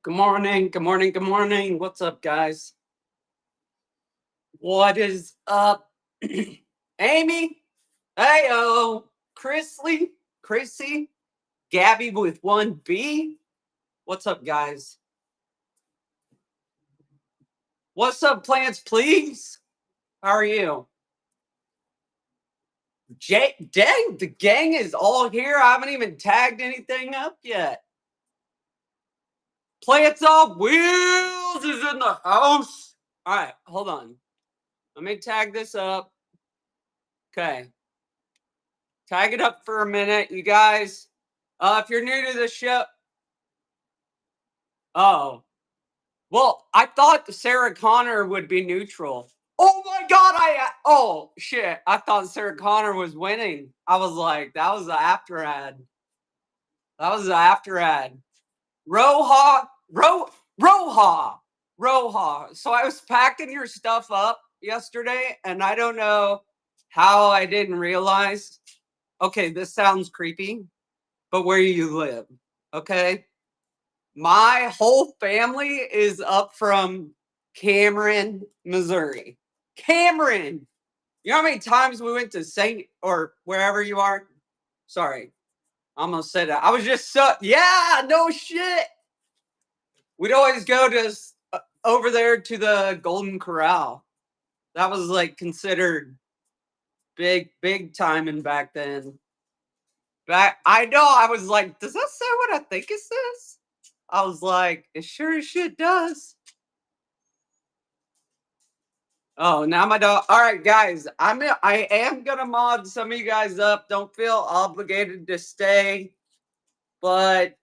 Good morning. Good morning. Good morning. What's up, guys? What is up? Amy? Heyo. Chrissy? Gabby with 1B? What's up, guys? What's up, plants, please? How are you? Dang, the gang is all here. I haven't even tagged anything up yet. Plants on Wheels is in the house. All right, hold on. Let me tag this up. Okay. Tag it up for a minute, you guys. If you're new to the show, oh, well, I thought Sarah Connor would be neutral. Oh my God, oh shit, I thought Sarah Connor was winning. I was like, that was the after ad. That was the after ad. Roha, Roha. So I was packing your stuff up yesterday, and I don't know how I didn't realize. Okay, this sounds creepy, but where you live, okay? My whole family is up from Cameron, Missouri. Cameron! You know how many times we went to St. or wherever you are? Sorry, I almost said that. I was just yeah, no shit. We'd always go to over there to the Golden Corral. That was like considered big time and back then. I know, I was like, does that say what I think it says? I was like, it sure as shit does. Oh, now my dog. All right, guys, I am gonna mod some of you guys up. Don't feel obligated to stay, but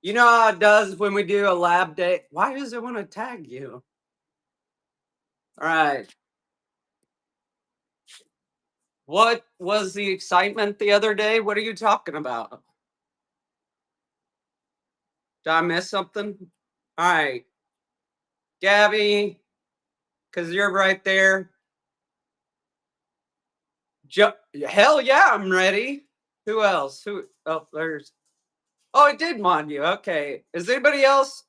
you know how it does when we do a lab day. Why does it want to tag you? All right. What was the excitement the other day? What are you talking about? Did I miss something? All right, Gabby, because you're right there. Hell yeah, I'm ready. Who else? Who? Oh, there's. Oh, it did mod you. Okay. Is anybody else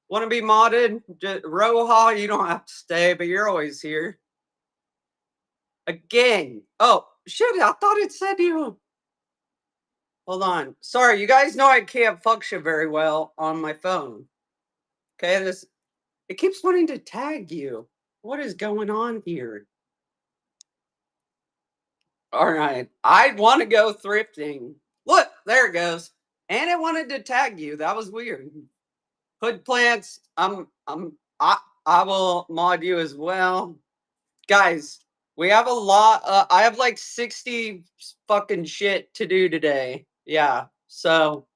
want to be modded? Roha, you don't have to stay, but you're always here. Again. Oh, shit. I thought it said you. Hold on. Sorry, you guys know I can't function very well on my phone. Okay, it keeps wanting to tag you. What is going on here? All right. I want to go thrifting. Look, there it goes. And it wanted to tag you. That was weird. Hood plants. I will mod you as well. Guys, we have a lot. I have like 60 fucking shit to do today. Yeah. So,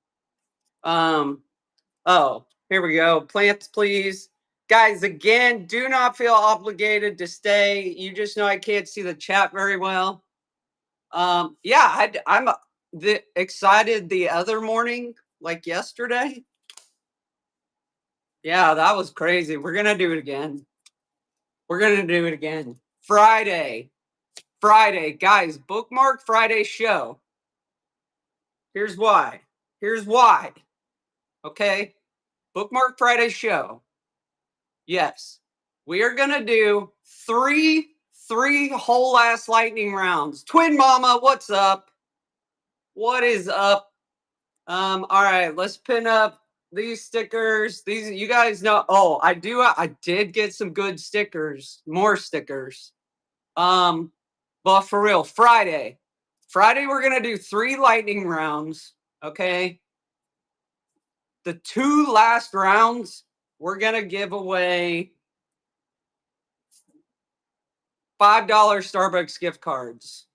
oh, here we go. Plants, please. Guys, again, do not feel obligated to stay. You just know I can't see the chat very well. Yeah, I'm excited the other morning, like yesterday. Yeah, that was crazy. We're gonna do it again. We're gonna do it again. Friday, guys, bookmark Friday show. Here's why. Here's why. Okay, bookmark Friday show. Yes, we are gonna do three whole ass lightning rounds. Twin Mama, what's up? What is up? All right, let's pin up these stickers. These, you guys know. Oh, I did get some good stickers, more stickers. But for real, Friday we're gonna do 3 lightning rounds. Okay, the 2 last rounds we're gonna give away $5 Starbucks gift cards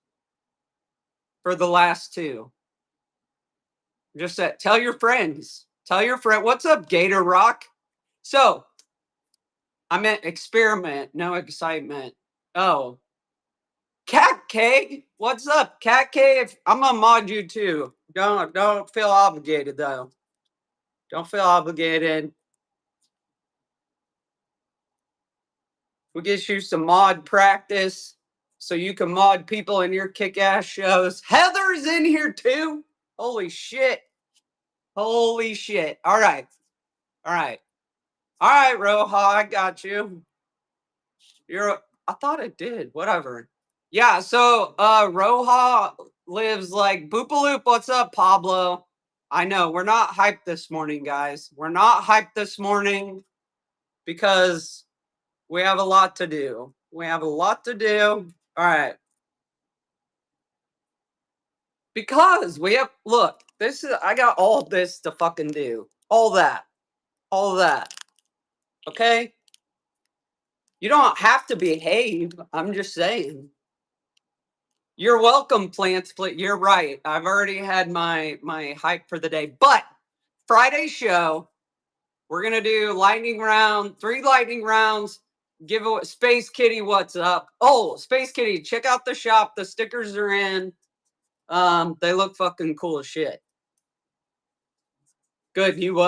for the last 2. Just tell your friends. Tell your friend. What's up, Gator Rock? So I meant experiment, no excitement. Oh, Cat K, what's up, Cat K? I'm gonna mod you too. Don't feel obligated though. Don't feel obligated. We get you some mod practice so you can mod people in your kick-ass shows. Heather's in here too. Holy shit. Holy shit. All right. All right. All right, Roja, I got you. I thought it did. Whatever. Yeah, so Roja lives like Boopaloop. What's up, Pablo? I know we're not hyped this morning, guys. We're not hyped this morning because we have a lot to do. We have a lot to do. All right. Because we have look, this is I got all this to fucking do. All that. All that. Okay? You don't have to behave. I'm just saying. You're welcome, Plants. You're right. I've already had my hype for the day. But Friday show, we're gonna do lightning round, 3 lightning rounds. Give away Space Kitty. What's up? Oh, Space Kitty, check out the shop. The stickers are in. They look fucking cool as shit. Good. You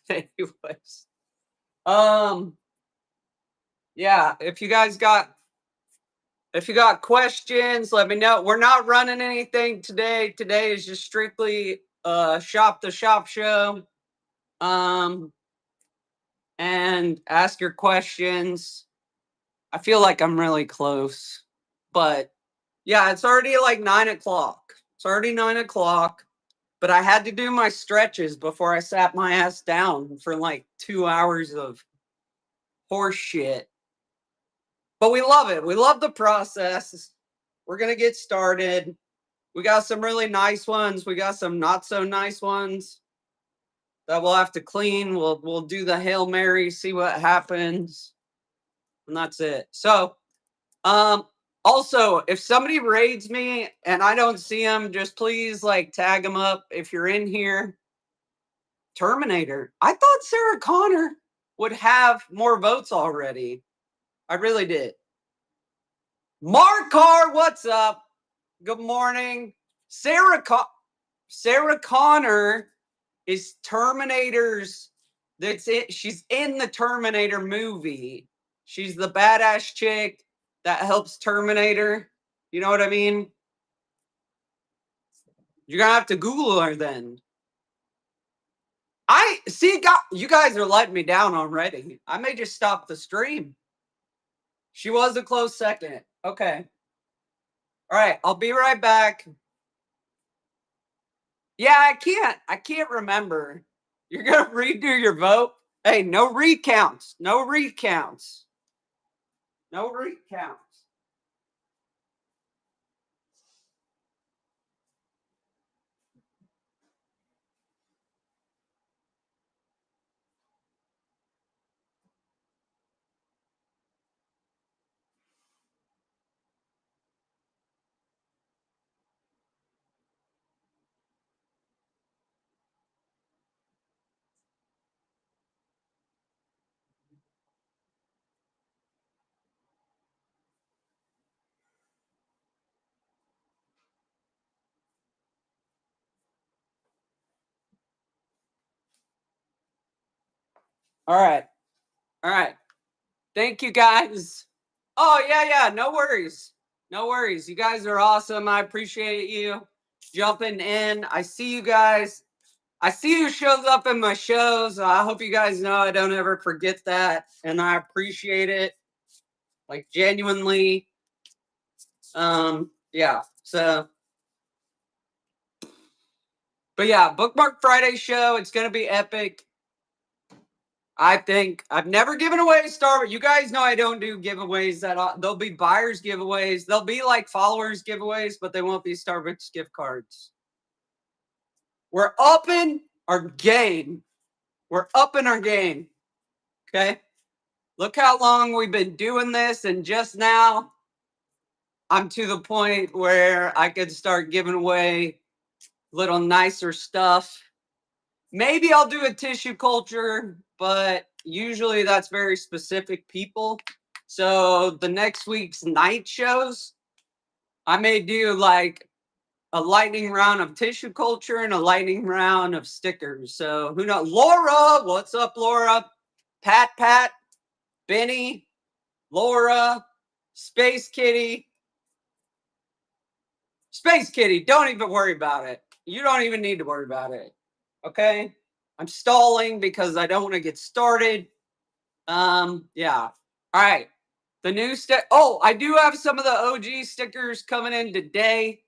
anyways. Yeah. If you got questions, let me know. We're not running anything today. Today is just strictly shop to shop show. And ask your questions. I feel like I'm really close, but yeah, it's already like 9 o'clock. It's already 9 o'clock, but I had to do my stretches before I sat my ass down for like 2 hours of horse shit. But we love it. We love the process. We're going to get started. We got some really nice ones. We got some not so nice ones that we'll have to clean. We'll do the Hail Mary, see what happens. And that's it. So, also, if somebody raids me and I don't see them, just please like tag them up if you're in here. Terminator. I thought Sarah Connor would have more votes already. I really did. Mark Carr, what's up? Good morning. Sarah Connor is Terminator's. That's it. She's in the Terminator movie. She's the badass chick that helps Terminator. You know what I mean? You're gonna have to Google her then. I see. You guys are letting me down already. I may just stop the stream. She was a close second. Okay. All right. I'll be right back. Yeah, I can't remember. You're gonna redo your vote. Hey, no recounts. No recounts. No recounts. All right. All right. Thank you guys. Oh, yeah. No worries. No worries. You guys are awesome. I appreciate you jumping in. I see you guys. I see who shows up in my shows. I hope you guys know I don't ever forget that. And I appreciate it. Like genuinely. Yeah. So but yeah, Bookmark Friday show. It's gonna be epic. I think I've never given away Starbucks. You guys know I don't do giveaways. There'll be buyers giveaways. There'll be like followers giveaways, but they won't be Starbucks gift cards. We're upping our game. We're upping our game. Okay. Look how long we've been doing this, and just now I'm to the point where I could start giving away little nicer stuff. Maybe I'll do a tissue culture, but usually that's very specific people. So the next week's night shows, I may do like a lightning round of tissue culture and a lightning round of stickers. So who knows? Laura, what's up, Laura? Pat, Benny, Laura, Space Kitty. Space Kitty, don't even worry about it. You don't even need to worry about it. Okay. I'm stalling because I don't want to get started. Yeah. All right. The new oh, I do have some of the OG stickers coming in today.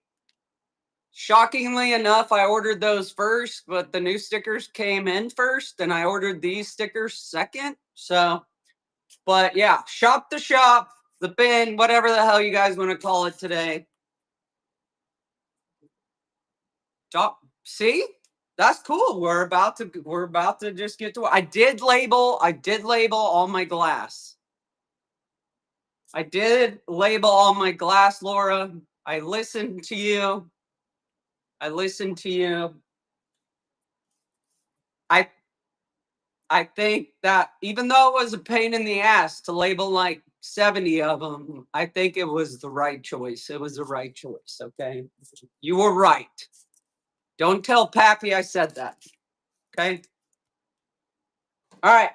Shockingly enough, I ordered those first, but the new stickers came in first, and I ordered these stickers second. So, but yeah, shop the shop, the bin, whatever the hell you guys want to call it today. See? That's cool. We're about to just get to I did label all my glass. I did label all my glass, Laura. I listened to you. I think that even though it was a pain in the ass to label like 70 of them, I think it was the right choice. It was the right choice. Okay. You were right. Don't tell Pappy I said that. Okay. All right.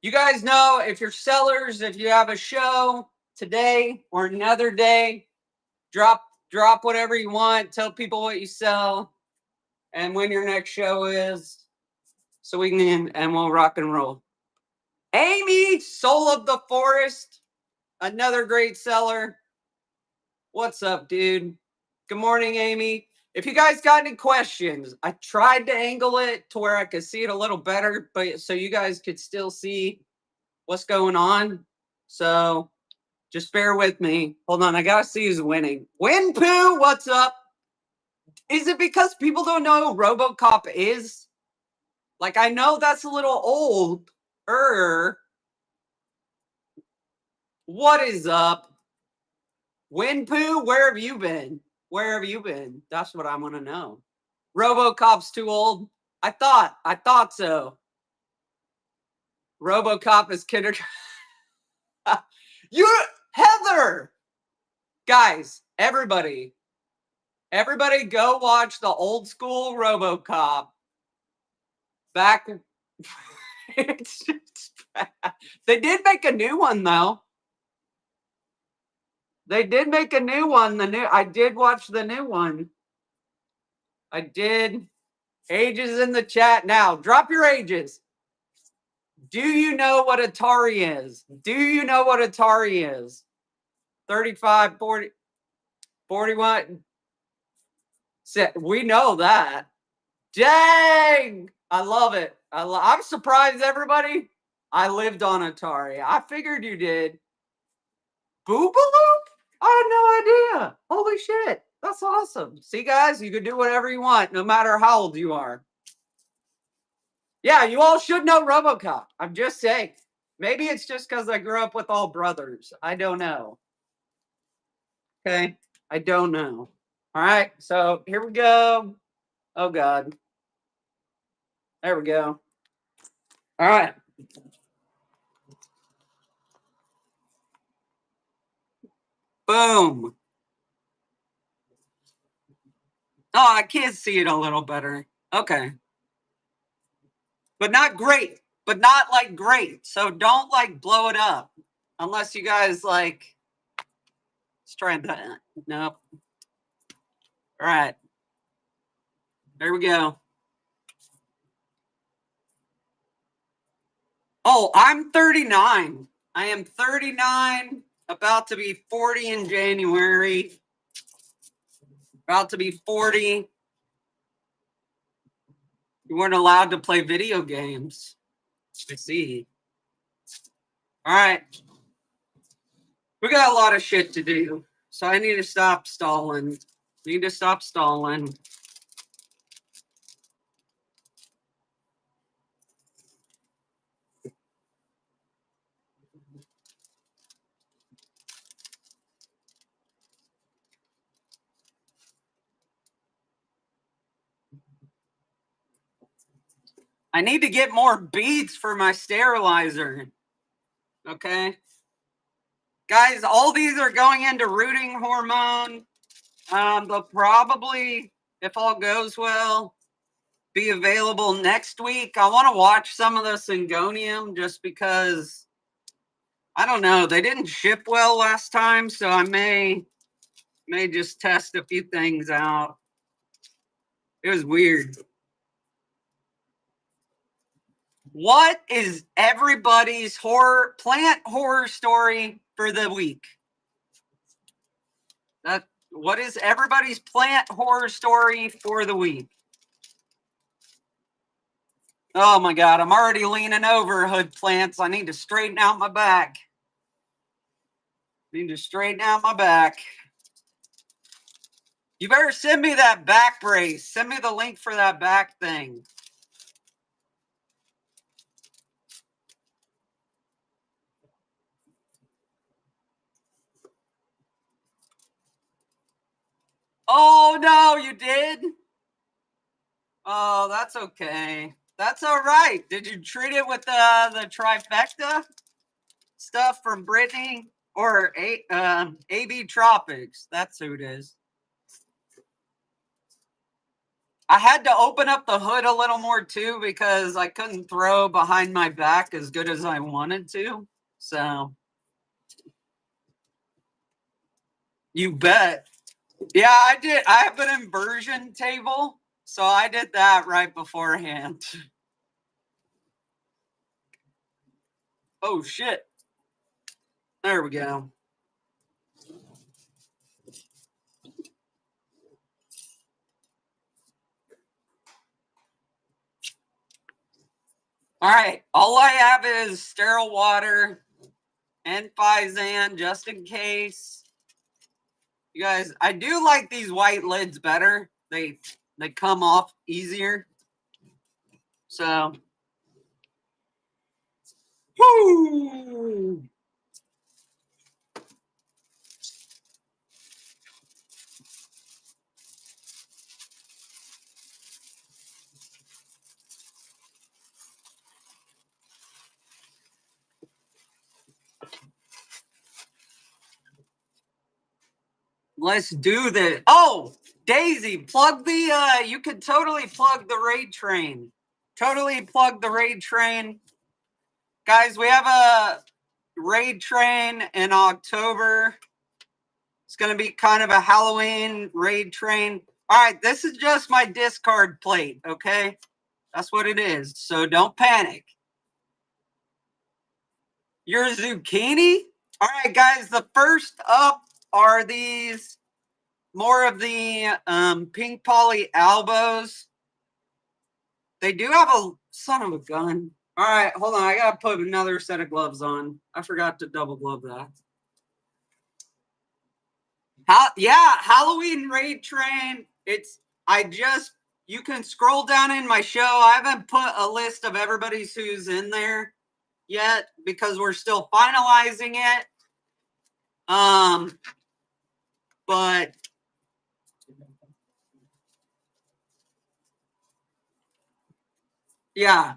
You guys know if you're sellers, if you have a show today or another day, drop whatever you want, tell people what you sell and when your next show is, so we can and we'll rock and roll. Amy, Soul of the Forest, another great seller. What's up, dude? Good morning, Amy. If you guys got any questions, I tried to angle it to where I could see it a little better, but so you guys could still see what's going on. So just bear with me. Hold on, I gotta see who's winning. Winpoo, what's up? Is it because people don't know who RoboCop is? Like, I know that's a little old. What is up? Winpoo, where have you been? Where have you been? That's what I want to know. RoboCop's too old. I thought so. RoboCop is kindergarten. You're Heather. Guys, everybody go watch the old school RoboCop. Back it's just they did make a new one though. They did make a new one. I did watch the new one. I did. Ages in the chat now. Drop your ages. Do you know what Atari is? Do you know what Atari is? 35, 40, 41. We know that. Dang! I love it. I'm surprised, everybody. I lived on Atari. I figured you did. Boobaloo? I had no idea. Holy shit. That's awesome. See, guys, you can do whatever you want, no matter how old you are. Yeah, you all should know RoboCop. I'm just saying. Maybe it's just because I grew up with all brothers. I don't know. Okay? I don't know. All right, so here we go. Oh, God. There we go. All right. Boom. Oh, I can see it a little better. Okay. But not great. But not like great. So don't like blow it up. Unless you guys like. Let's try that. Nope. All right. There we go. Oh, I'm 39. I am 39, about to be 40 in January. About to be 40. You weren't allowed to play video games. I see. All right. We got a lot of shit to do. So I need to stop stalling. I need to get more beads for my sterilizer. Okay. Guys, all these are going into rooting hormone. They'll probably, if all goes well, be available next week. I want to watch some of the Syngonium just because, I don't know, they didn't ship well last time, so I may just test a few things out. It was weird. What is everybody's plant horror story for the week? What is everybody's plant horror story for the week? Oh my God, I'm already leaning over, hood plants. I need to straighten out my back. You better send me that back brace. Send me the link for that back thing. Oh no, you did? Oh, that's okay. That's all right. Did you treat it with the trifecta stuff from Brittany or AB Tropics? That's who it is. I had to open up the hood a little more too because I couldn't throw behind my back as good as I wanted to. So you bet. Yeah, I did. I have an inversion table, so I did that right beforehand. Oh shit. There we go. All right. All I have is sterile water and Fizan just in case. You guys, I do like these white lids better. They come off easier. So, woo! Let's do this. Oh, Daisy, plug the you could totally plug the raid train. Totally plug the raid train. Guys, we have a raid train in October. It's going to be kind of a Halloween raid train. All right, this is just my discard plate, okay? That's what it is. So don't panic. Your zucchini? All right, guys, the first up are these more of the pink poly albos. They do have a son of a gun. All right, hold on. I got to put another set of gloves on. I forgot to double glove that. Yeah, Halloween raid train. You can scroll down in my show. I haven't put a list of everybody's who's in there yet because we're still finalizing it. But yeah.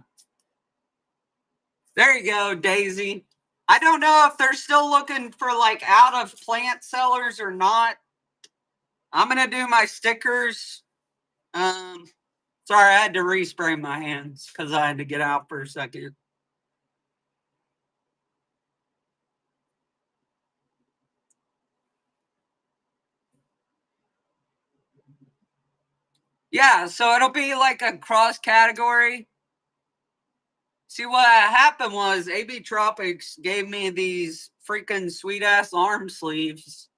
There you go, Daisy. I don't know if they're still looking for like out of plant sellers or not. I'm gonna do my stickers. Sorry, I had to respray my hands because I had to get out for a second. Yeah, so it'll be like a cross category. See, what happened was AB Tropics gave me these freaking sweet ass arm sleeves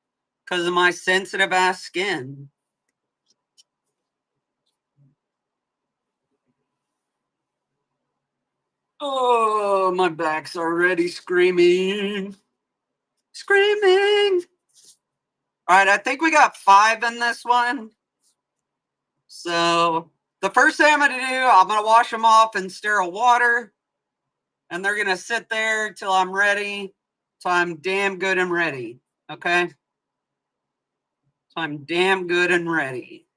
because of my sensitive ass skin. Oh, my back's already screaming. Screaming. All right, I think we got 5 in this one. So the first thing I'm going to do, I'm going to wash them off in sterile water. And they're going to sit there till I'm ready. So I'm damn good and ready. Okay? So I'm damn good and ready.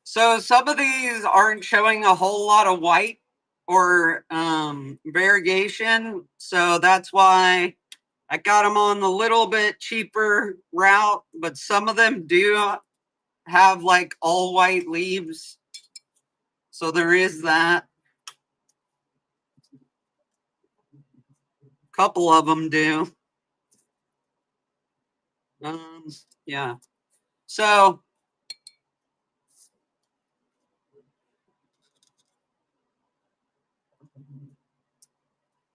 So some of these aren't showing a whole lot of white or variegation. So that's why I got them on the little bit cheaper route. But some of them do have like all white leaves. So there is that. A couple of them do. Yeah. So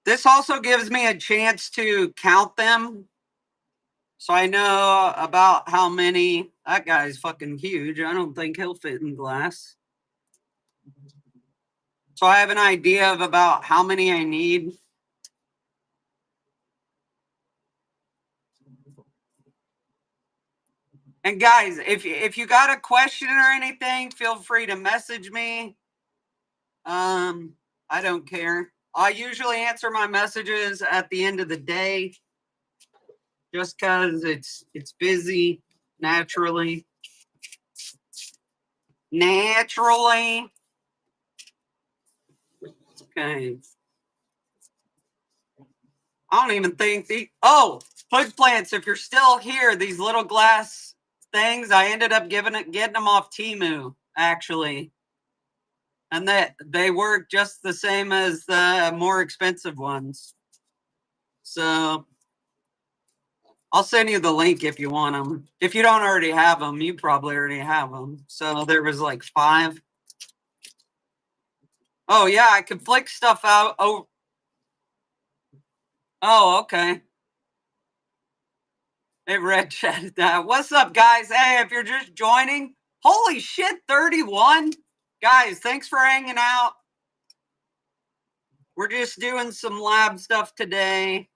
this also gives me a chance to count them. So I know about how many. That guy's fucking huge. I don't think he'll fit in glass. So I have an idea of about how many I need. And guys, if you got a question or anything, feel free to message me. I don't care. I usually answer my messages at the end of the day, just because it's busy naturally. Naturally. Okay. I don't even think hood plants. If you're still here, these little glass things, I ended up getting them off Temu actually, and that they work just the same as the more expensive ones. So I'll send you the link if you want them. If you don't already have them, you probably already have them. So there was like 5. Oh yeah, I could flick stuff out. Oh okay. Hey, Red chatted that. What's up, guys? Hey, if you're just joining, holy shit, 31. Guys, thanks for hanging out. We're just doing some lab stuff today.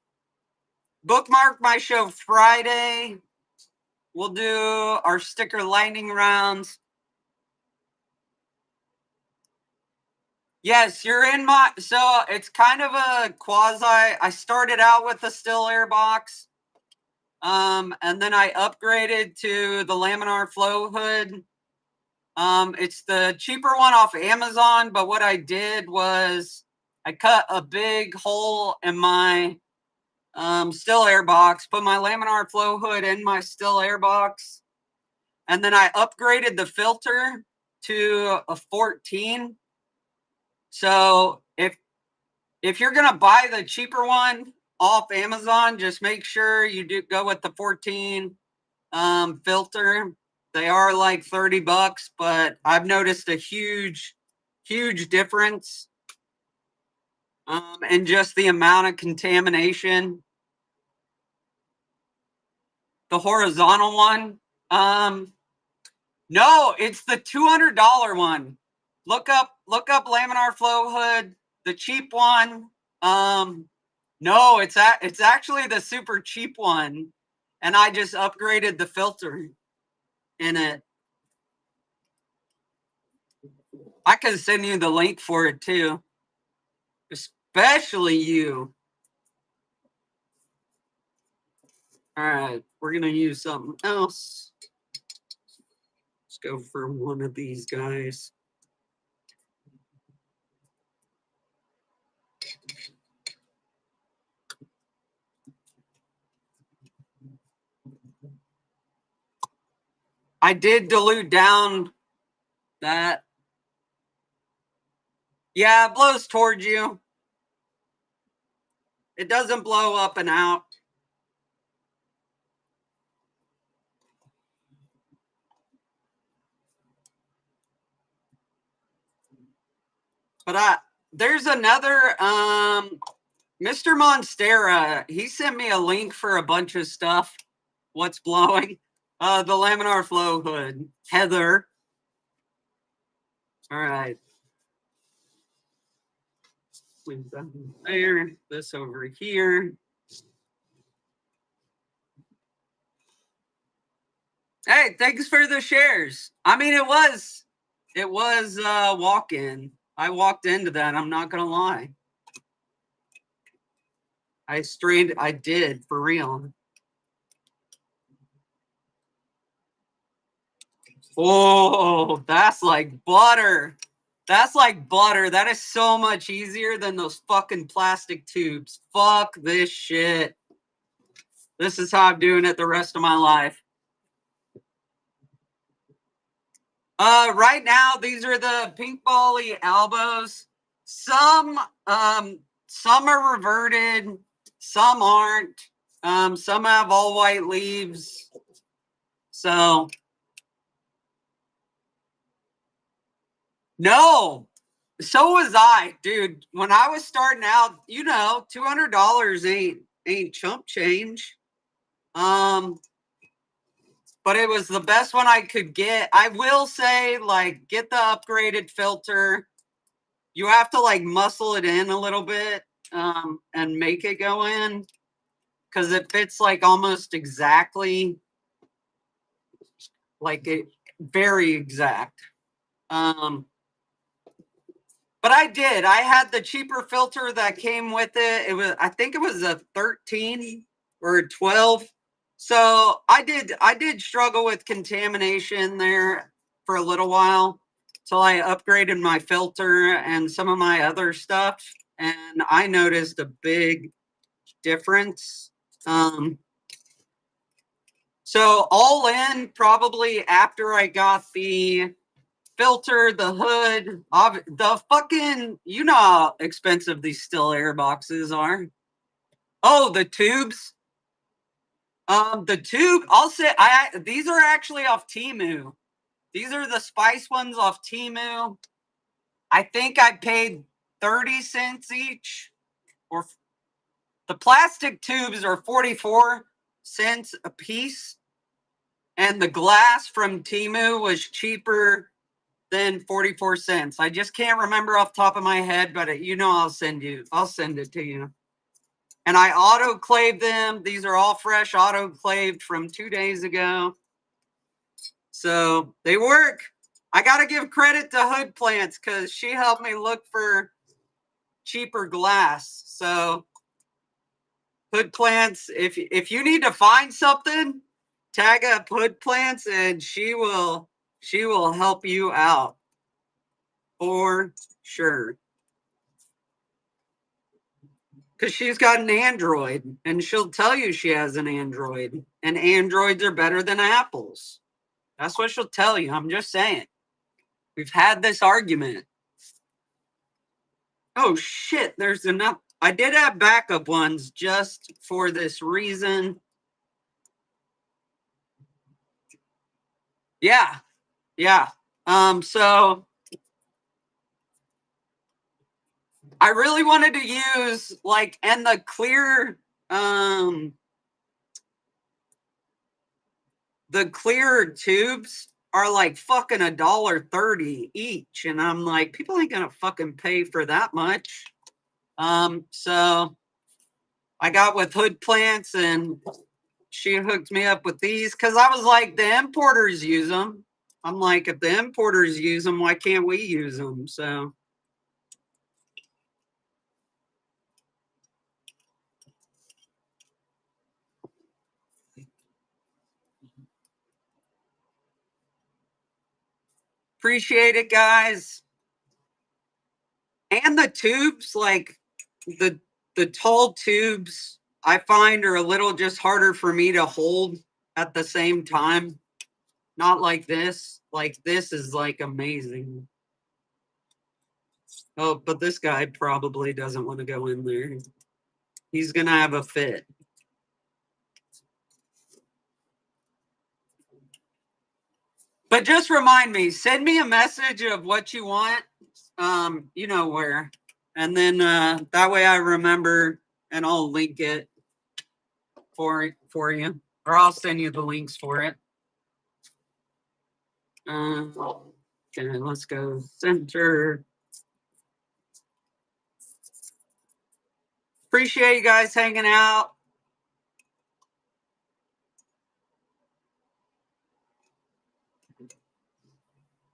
Bookmark my show Friday. We'll do our sticker lightning rounds. Yes, you're in my. So it's kind of a quasi. I started out with the still air box. And then I upgraded to the laminar flow hood. It's the cheaper one off Amazon, but what I did was I cut a big hole in my still air box, put my laminar flow hood in my still air box, and then I upgraded the filter to a 14. So if you're gonna buy the cheaper one off Amazon, just make sure you do go with the 14 filter. They are like $30, but I've noticed a huge difference in just the amount of contamination. The horizontal one, no, it's the $200 one. Look up laminar flow hood, the cheap one. No, it's actually the super cheap one, and I just upgraded the filter in it. I can send you the link for it too, especially you. All right, we're gonna use something else. Let's go for one of these guys. I did dilute down that. Yeah, it blows towards you. It doesn't blow up and out. But there's another Mr. Monstera. He sent me a link for a bunch of stuff. What's blowing? The laminar flow hood. Heather. All right. Leave that there. This over here. Hey, thanks for the shares. I mean, it was walk-in. I walked into that. I'm not gonna lie. I did for real. Oh, that's like butter. That's like butter. That is so much easier than those fucking plastic tubes. Fuck this shit. This is how I'm doing it the rest of my life. Right now, these are the Pink Bali albos. Some are reverted, some aren't. Some have all white leaves. So no. So was I, dude. When I was starting out, $200 ain't chump change. But it was the best one I could get. I will say, like, get the upgraded filter. You have to like muscle it in a little bit and make it go in because it fits like almost exactly, like it very exact. But I did. I had the cheaper filter that came with it. I think it was a 13 or a 12. So I did struggle with contamination there for a little while till I upgraded my filter and some of my other stuff. And I noticed a big difference. So all in, probably after I got the filter, the hood, the fucking, you know how expensive these still air boxes are. Oh, the tubes. The tube. I'll say these are actually off Temu. These are the spice ones off Temu. I think I paid 30 cents each, or the plastic tubes are 44 cents a piece, and the glass from Temu was cheaper than 44 cents. I just can't remember off the top of my head, but I'll send it to you. And I autoclaved them. These are all fresh autoclaved from 2 days ago. So they work. I got to give credit to Hood Plants because she helped me look for cheaper glass. So Hood Plants, if you need to find something, tag up Hood Plants and she will help you out for sure. Because she's got an Android and she'll tell you she has an Android, and Androids are better than Apples. That's what she'll tell you. I'm just saying. We've had this argument. Oh shit, there's enough. I did have backup ones just for this reason. Yeah. Yeah. So I really wanted to use and the clear tubes are like fucking $1.30 each. And I'm like, people ain't gonna fucking pay for that much. So I got with Hood Plants and she hooked me up with these because I was like, the importers use them. I'm like, if the importers use them, why can't we use them? So appreciate it, guys. And the tubes, like the tall tubes, I find are a little just harder for me to hold at the same time. Not like this. Like this is like amazing. Oh, but this guy probably doesn't want to go in there. He's gonna have a fit. But just remind me, send me a message of what you want. You know where. And then that way I remember and I'll link it for you. Or I'll send you the links for it. Okay, let's go center. Appreciate you guys hanging out.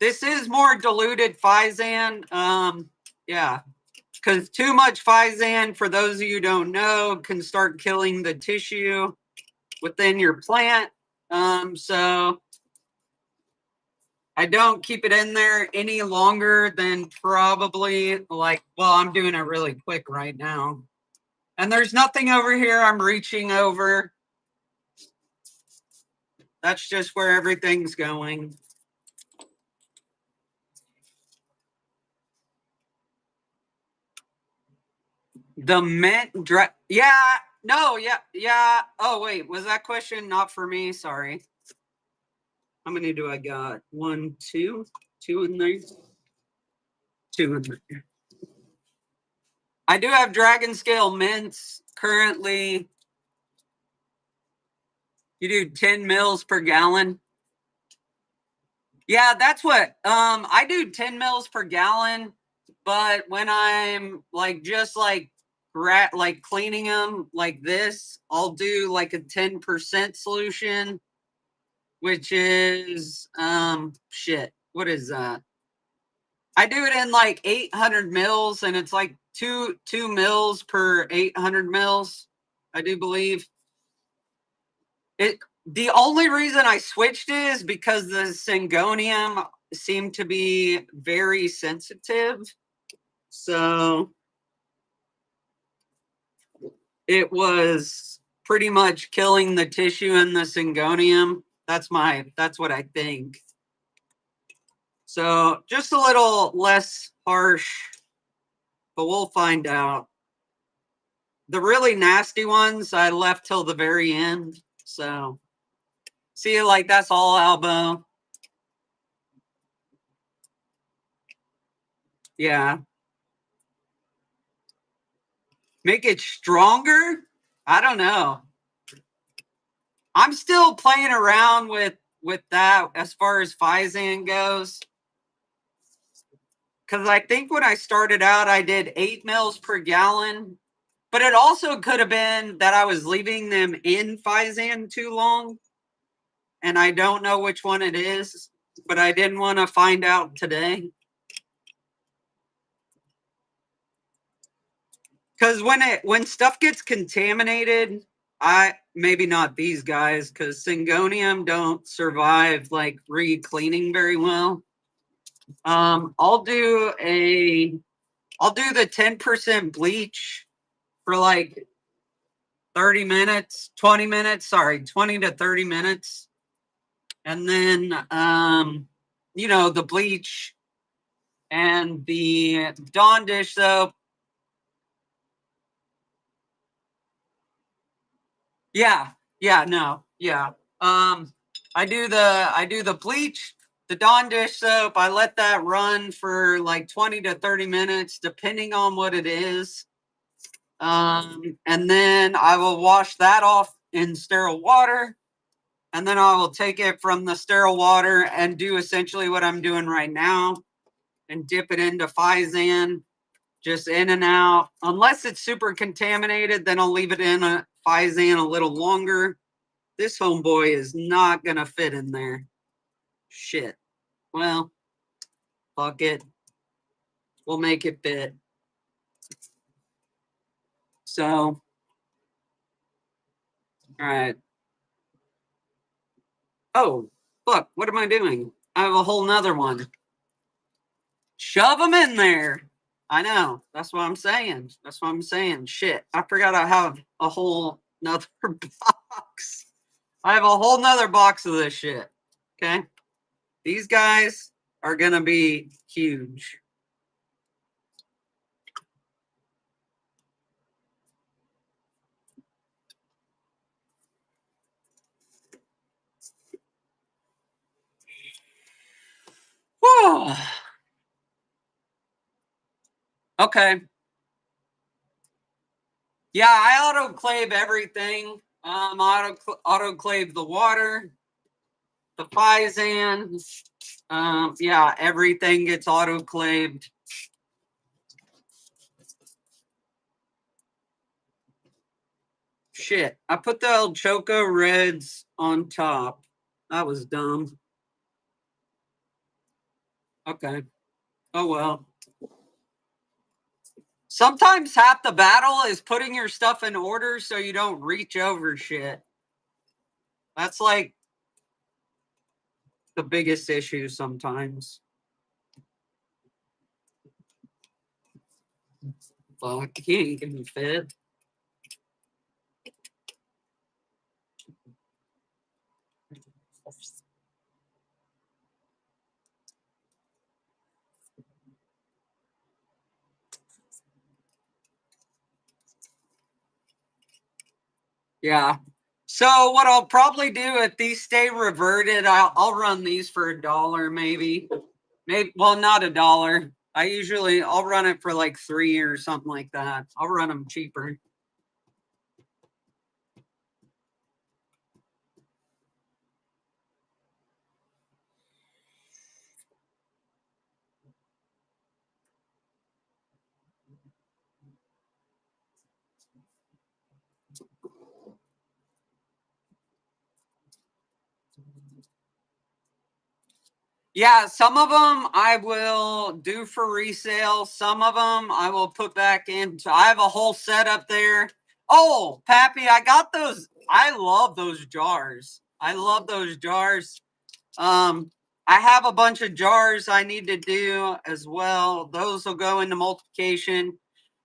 This is more diluted Phizan. Yeah, because too much Phizan, for those of you who don't know, can start killing the tissue within your plant. So I don't keep it in there any longer than probably I'm doing it really quick right now. And there's nothing over here I'm reaching over. That's just where everything's going. The mint yeah, no, yeah. Oh wait, was that question not for me? Sorry. How many do I got? One, two in there. Two in there. I do have Dragon Scale mints currently. You do 10 mils per gallon. Yeah, that's what I do 10 mils per gallon, but when I'm like just like like cleaning them like this, I'll do like a 10% solution, which is shit. What is that? I do it in like 800 mils, and it's like two mils per 800 mils. I do believe it. The only reason I switched it is because the Syngonium seemed to be very sensitive, so it was pretty much killing the tissue in the Syngonium. That's what I think. So just a little less harsh, but we'll find out. The really nasty ones I left till the very end. So see, like that's all elbow. Yeah. Make it stronger? I don't know. I'm still playing around with that as far as Phizan goes. Because I think when I started out, I did 8 mils per gallon. But it also could have been that I was leaving them in Phizan too long. And I don't know which one it is, but I didn't want to find out today. Because when stuff gets contaminated, I maybe not these guys, because Syngonium don't survive like re-cleaning very well. I'll do the 10% bleach for like 30 minutes, 20 minutes, sorry, 20 to 30 minutes. And then the bleach and the Dawn dish soap. Yeah, yeah, no, yeah. I do the bleach, the Dawn dish soap. I let that run for like 20 to 30 minutes, depending on what it is. And then I will wash that off in sterile water. And then I will take it from the sterile water and do essentially what I'm doing right now and dip it into Phizan, just in and out. Unless it's super contaminated, then I'll leave it in a Phizan a little longer. This homeboy is not going to fit in there. Shit. Well, fuck it. We'll make it fit. So, all right. Oh, fuck. What am I doing? I have a whole nother one. Shove them in there. I know. That's what I'm saying. That's what I'm saying. Shit. I forgot I have a whole nother box. I have a whole nother box of this shit. Okay. These guys are going to be huge. Whew. Okay. Yeah, I autoclave everything. Autoclave the water, the Phizan. Yeah, everything gets autoclaved. Shit, I put the El Choco Reds on top. That was dumb. Okay. Oh well. Sometimes half the battle is putting your stuff in order so you don't reach over shit. That's like the biggest issue sometimes. Fuck, he ain't gonna fit. Yeah. So what I'll probably do if these stay reverted, I'll run these for $1 maybe. Maybe well not $1. I'll run it for like 3 or something like that. I'll run them cheaper. Yeah, some of them I will do for resale. Some of them I will put back into. I have a whole set up there. Oh, Pappy, I got those. I love those jars. I love those jars. I have a bunch of jars I need to do as well. Those will go into multiplication.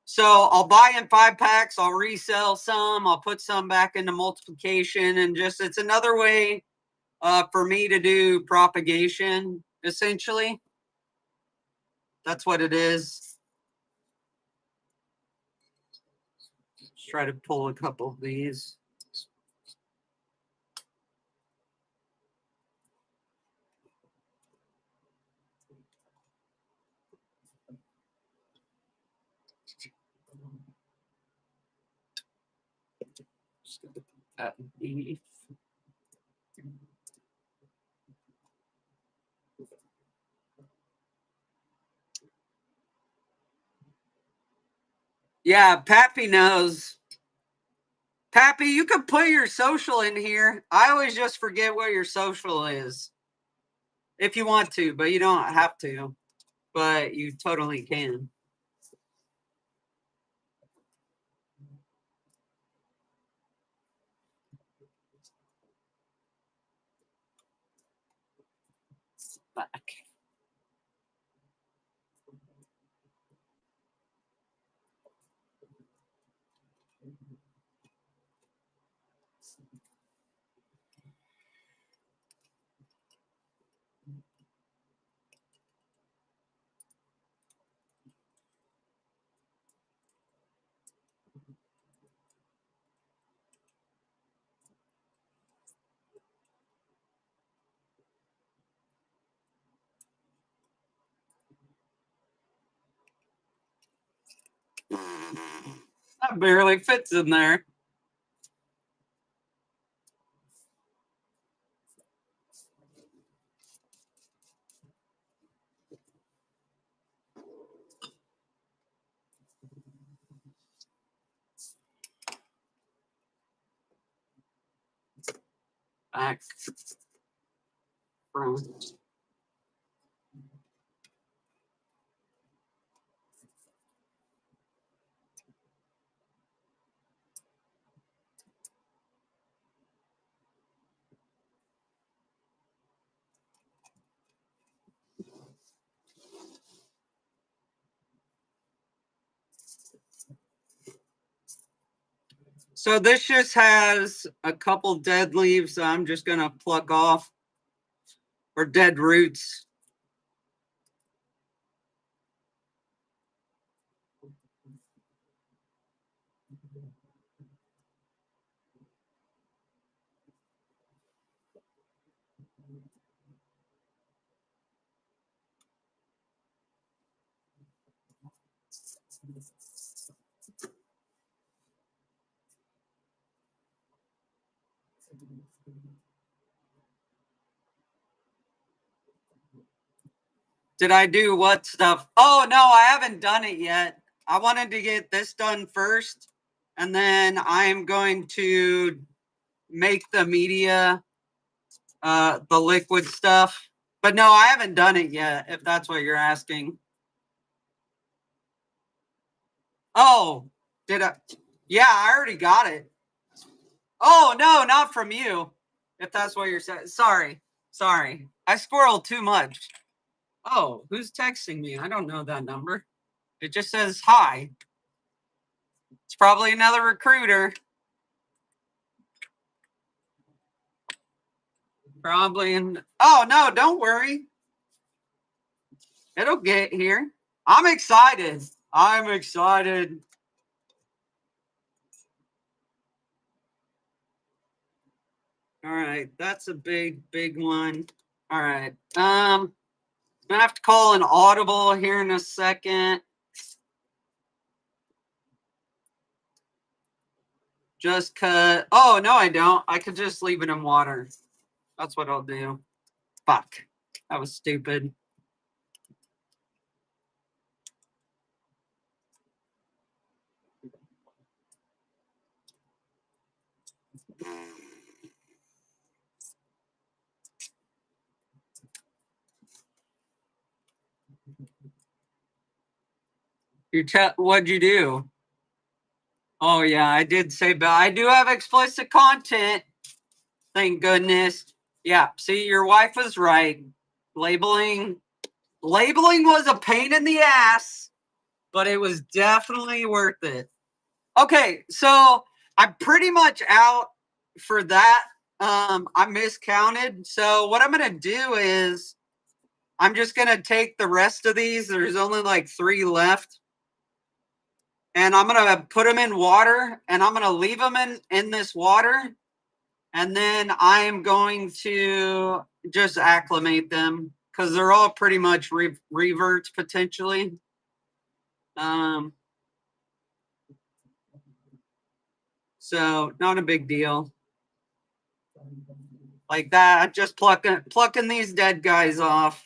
So I'll buy in 5 packs. I'll resell some. I'll put some back into multiplication, and just it's another way for me to do propagation, essentially. That's what it is. Let's try to pull a couple of these. Yeah, Pappy knows. Pappy, you can put your social in here. I always just forget what your social is. If you want to, but you don't have to. But you totally can. Back. That barely fits in there. Back. Front. So this just has a couple dead leaves that I'm just going to pluck off, or dead roots. Did I do what stuff? Oh, no, I haven't done it yet. I wanted to get this done first, and then I am going to make the media, the liquid stuff. But no, I haven't done it yet, if that's what you're asking. Oh, did I? Yeah, I already got it. Oh, no, not from you, if that's what you're saying. Sorry. Sorry. I squirrel too much. Oh, who's texting me? I don't know that number. It just says hi. It's probably another recruiter. Probably in. Oh, no, don't worry. It'll get here. I'm excited. I'm excited. All right, that's a big one. All right. I'm gonna have to call an audible here in a second. Just cut. Oh, no, I don't. I could just leave it in water. That's what I'll do. Fuck. That was stupid. What'd you do? Oh yeah, I did say, but I do have explicit content. Thank goodness. Yeah. See, your wife was right. Labeling, labeling was a pain in the ass, but it was definitely worth it. Okay, so I'm pretty much out for that. I miscounted. So what I'm gonna do is I'm just gonna take the rest of these. There's only like 3 left. And I'm gonna put them in water and I'm gonna leave them in this water. And then I am going to just acclimate them because they're all pretty much reverts potentially. So not a big deal. Like that, just plucking these dead guys off.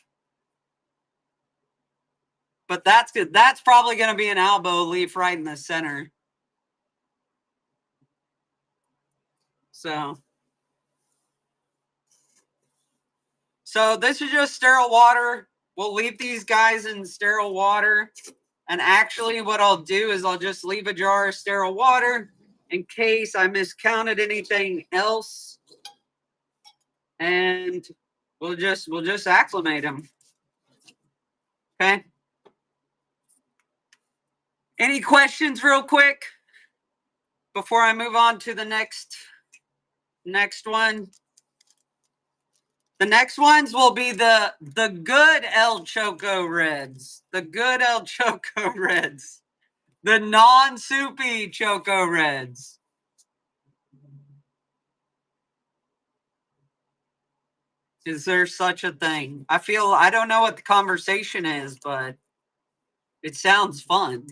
But that's good. That's probably going to be an elbow leaf right in the center. So this is just sterile water. We'll leave these guys in sterile water. And actually what I'll do is I'll just leave a jar of sterile water in case I miscounted anything else. And we'll just acclimate them. Okay. Any questions real quick before I move on to the next one? The next ones will be the good El Choco Reds. The good El Choco Reds. The non-soupy Choco Reds. Is there such a thing? I don't know what the conversation is, but it sounds fun.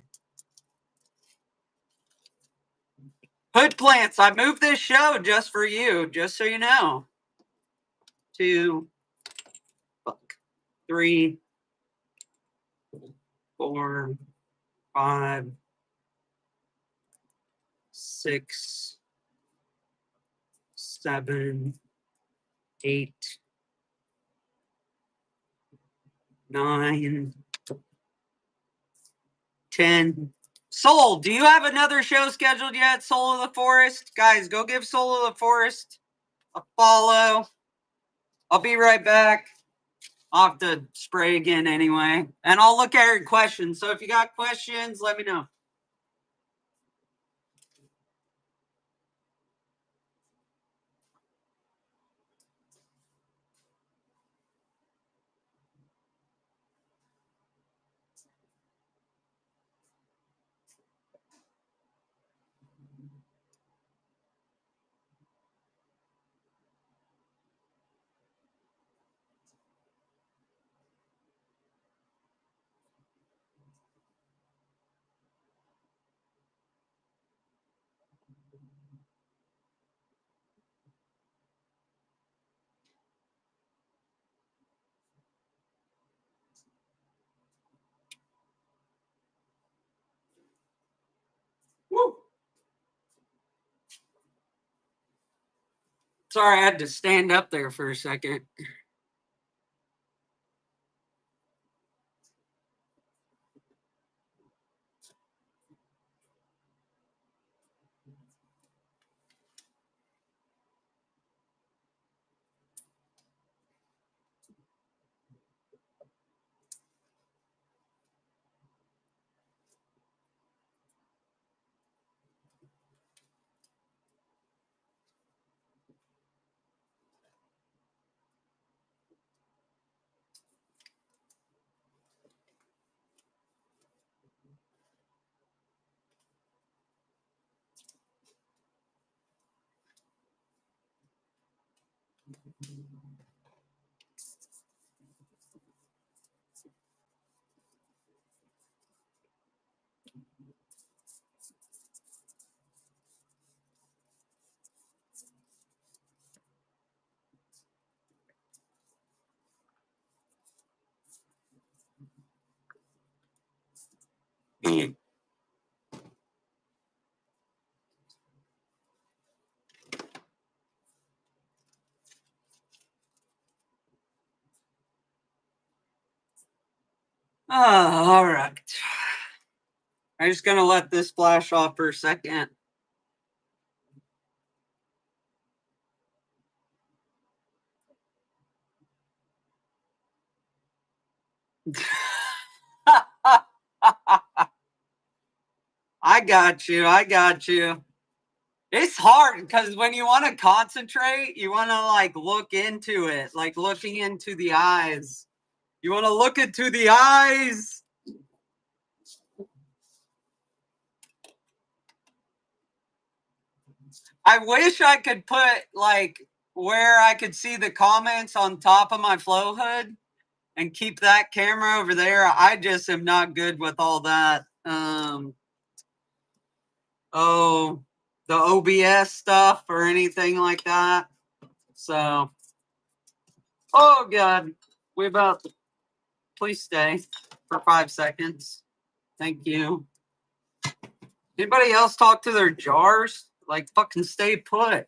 Hood Plants, I moved this show just for you, just so you know. 2, 3, 4, 5, 6, 7, 8, 9, 10. Soul, do you have another show scheduled yet? Soul of the Forest? Guys, go give Soul of the Forest a follow. I'll be right back. I'll have to spray again anyway. And I'll look at your questions. So if you got questions, let me know. Woo. Sorry, I had to stand up there for a second. All right. I'm just gonna let this flash off for a second. I got you. I got you. It's hard because when you want to concentrate, you want to like look into it, like looking into the eyes. You want to look into the eyes. I wish I could put like where I could see the comments on top of my flow hood and keep that camera over there. I just am not good with all that. Oh, the OBS stuff or anything like that. So, oh God, we about. Please stay for 5 seconds. Thank you. Anybody else talk to their jars? Like fucking stay put.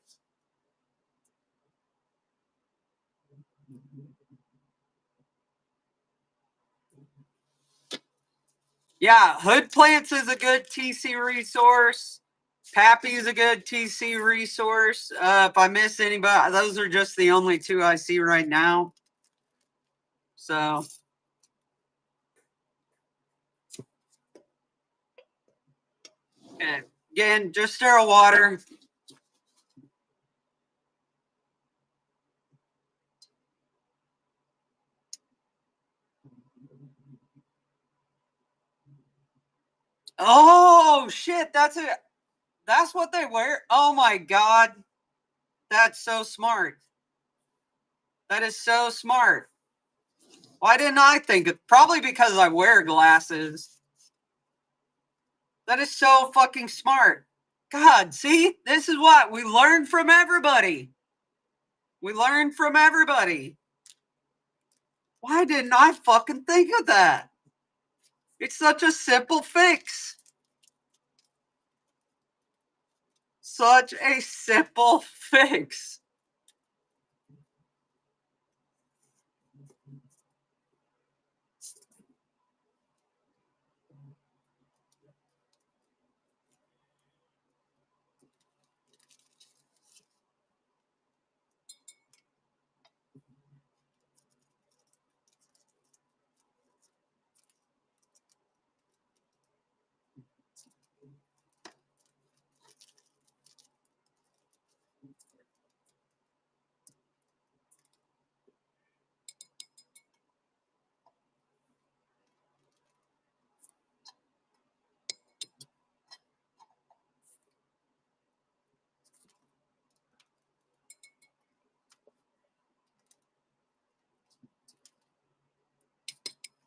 Yeah, Hood Plants is a good TC resource. Pappy is a good TC resource. If I miss anybody, those are just the only two I see right now. So, again, just sterile water. Oh shit, that's what they wear. Oh my God. That's so smart. That is so smart. Why didn't I think of? Probably because I wear glasses. That is so fucking smart. God, see? This is what we learn from everybody. We learn from everybody. Why didn't I fucking think of that? It's such a simple fix. Such a simple fix.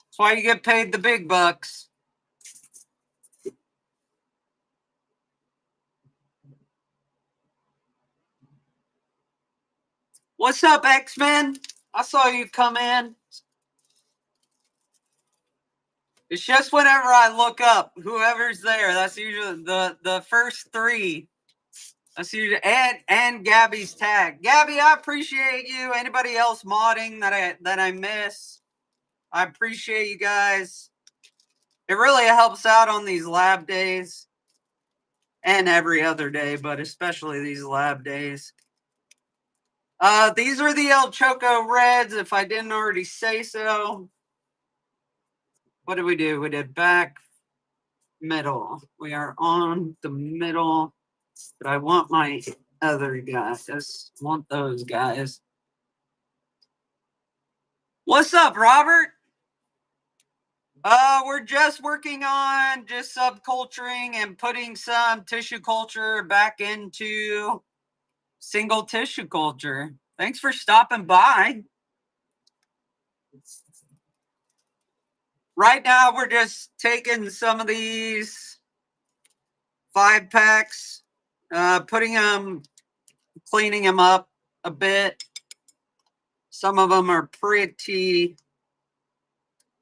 That's why you get paid the big bucks. What's up, X-Men? I saw you come in. It's just whenever I look up, whoever's there, that's usually the first three. That's usually and Gabby's tag. Gabby, I appreciate you. Anybody else modding that I miss? I appreciate you guys. It really helps out on these lab days and every other day, but especially these lab days. These are the El Choco Reds, if I didn't already say so. What did we do? We did back, middle. We are on the middle, but I want my other guys. I just want those guys. What's up, Robert? We're just working on just subculturing and putting some tissue culture back into single tissue culture. Thanks for stopping by. Right now, we're just taking some of these 5-packs, putting them, cleaning them up a bit. Some of them are pretty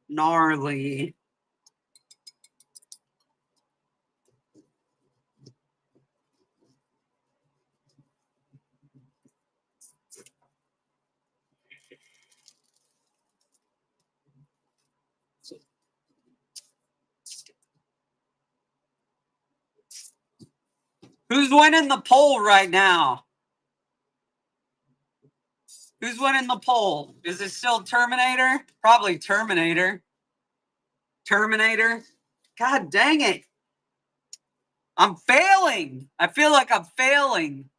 gnarly. Who's winning the poll right now? Who's winning the poll? Is it still Terminator? Probably Terminator. Terminator? God dang it. I'm failing. I feel like I'm failing.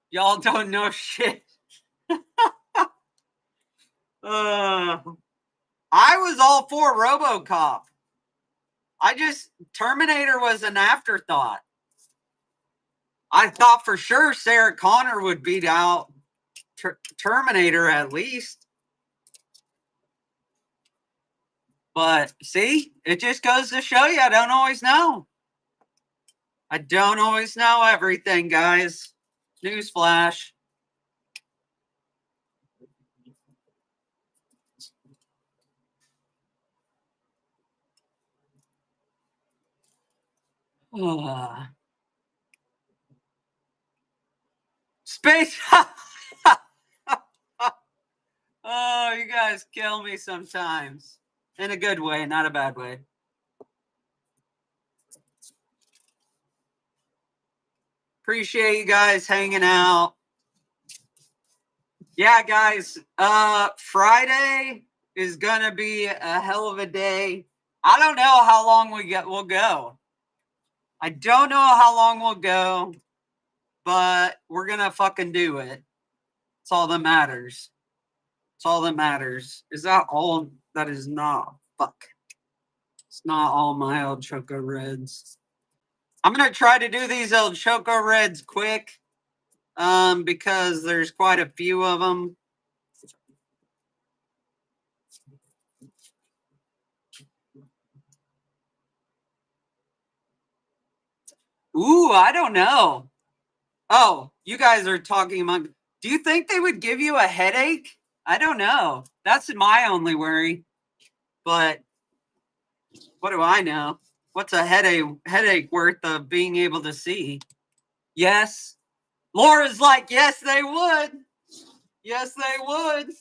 Y'all don't know shit. I was all for RoboCop. Terminator was an afterthought. I thought for sure Sarah Connor would beat out Terminator at least. But see, it just goes to show you I don't always know. I don't always know everything, guys. Newsflash. Space. Oh, you guys kill me sometimes. In a good way, not a bad way. Appreciate you guys hanging out. Yeah, guys, Friday is gonna be a hell of a day. I don't know how long we'll go. I don't know how long we'll go, but we're gonna fucking do it. It's all that matters. It's all that matters. Is that all? That is not. Fuck. It's not all my El Choco Reds. I'm gonna try to do these El Choco Reds quick, because there's quite a few of them. Ooh, I don't know. Oh, you guys are talking among. Do you think they would give you a headache? I don't know. That's my only worry. But what do I know? What's a headache worth of being able to see? Yes. Laura's like, yes, they would. Yes, they would.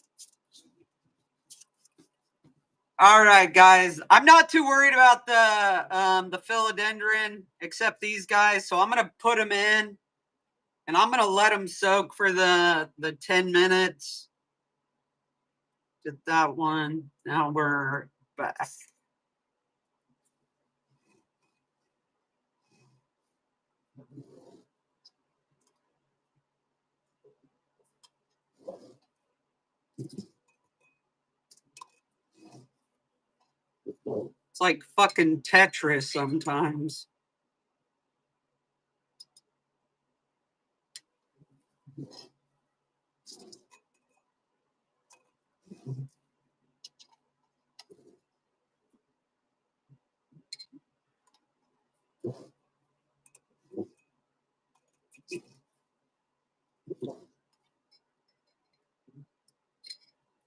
All right, guys. I'm not too worried about the philodendron, except these guys. So I'm gonna put them in, and I'm gonna let them soak for the 10 minutes. Did that one. Now we're back. It's like fucking Tetris sometimes.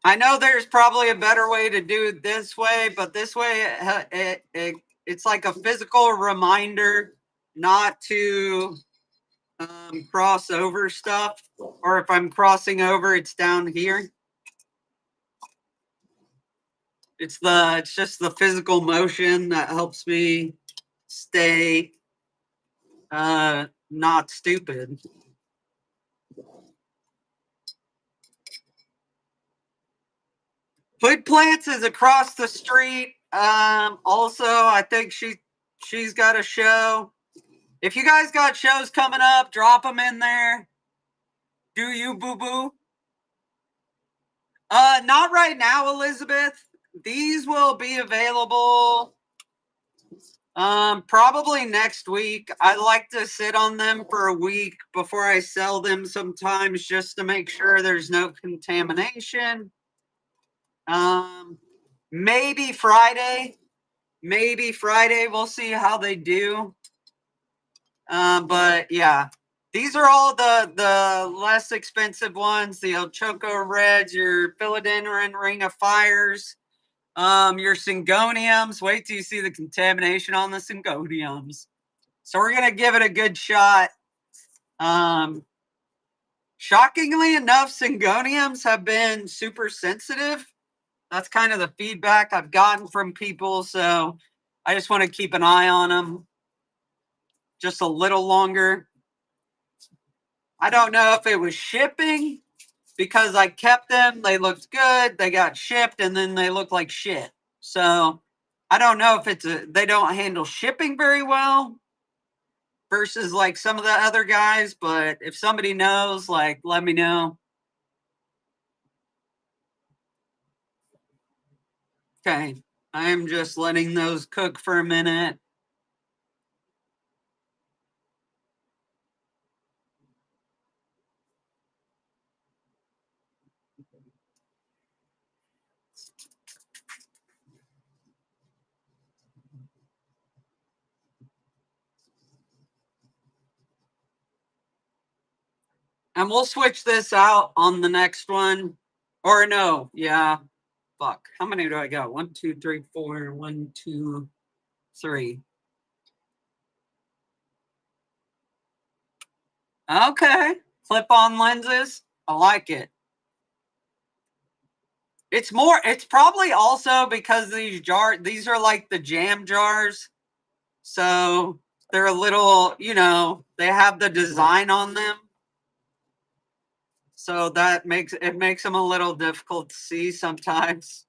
I know there's probably a better way to do it this way, but this way it's like a physical reminder not to cross over stuff, or if I'm crossing over, it's down here. It's just the physical motion that helps me stay not stupid. Hood Plants is across the street. Also, I think she's got a show. If you guys got shows coming up, drop them in there. Do you, boo boo? Not right now, Elizabeth. These will be available Probably next week. I like to sit on them for a week before I sell them sometimes just to make sure there's no contamination. Um, maybe Friday. Maybe Friday. We'll see how they do. But yeah, these are all the less expensive ones. The El Choco Reds, your Philodendron Ring of Fires, your Syngoniums. Wait till you see the contamination on the Syngoniums. So we're gonna give it a good shot. Shockingly enough, Syngoniums have been super sensitive. That's kind of the feedback I've gotten from people. So I just want to keep an eye on them just a little longer. I don't know if it was shipping because I kept them. They looked good. They got shipped and then they look like shit. So I don't know if they don't handle shipping very well versus like some of the other guys. But if somebody knows, like, let me know. Okay. I am just letting those cook for a minute. And we'll switch this out on the next one. Or no, yeah. Fuck. How many do I got? 1, 2, 3, 4. 1, 2, 3. Okay. Clip on lenses. I like it. It's probably also because these are like the jam jars. So they're a little, they have the design on them. So that makes them a little difficult to see sometimes.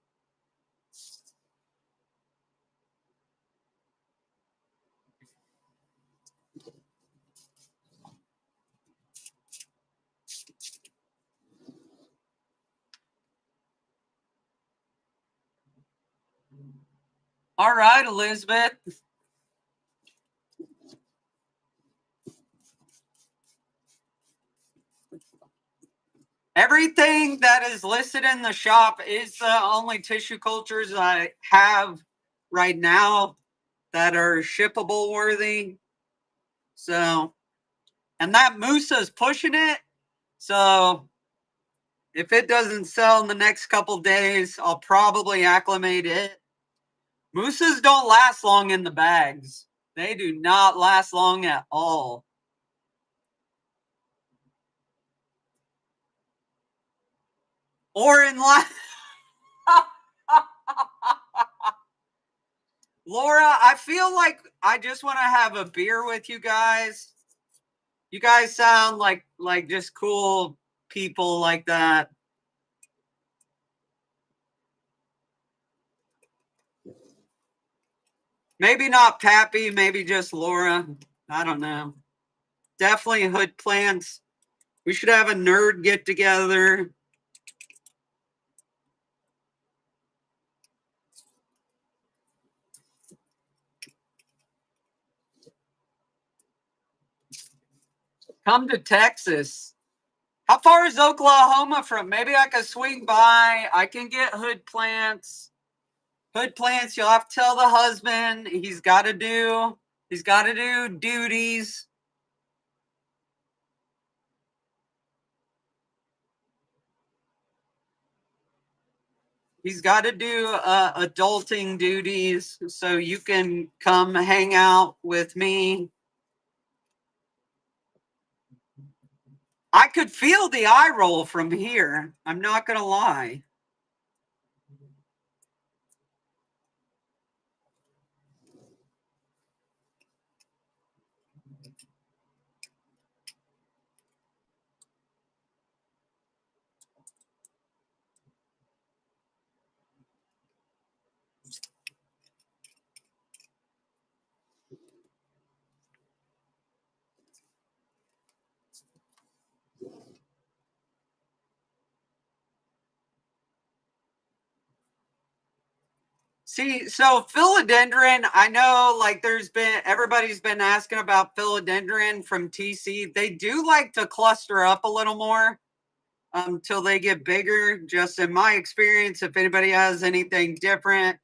All right, Elizabeth. Everything that is listed in the shop is the only tissue cultures I have right now that are shippable worthy. So, and that Musa's pushing it. So, if it doesn't sell in the next couple days, I'll probably acclimate it. Musas don't last long in the bags. They do not last long at all. Or in line. Laura, I feel like I just want to have a beer with you guys. You guys sound like just cool people like that. Maybe not Pappy, maybe just Laura. I don't know. Definitely Hood Plants. We should have a nerd get together. Come to Texas. How far is Oklahoma from? Maybe I could swing by. I can get Hood Plants. Hood Plants, you'll have to tell the husband he's got to do duties. He's got to do adulting duties so you can come hang out with me. I could feel the eye roll from here. I'm not going to lie. See, so philodendron, I know like everybody's been asking about philodendron from TC. They do like to cluster up a little more until they get bigger. Just in my experience, if anybody has anything different,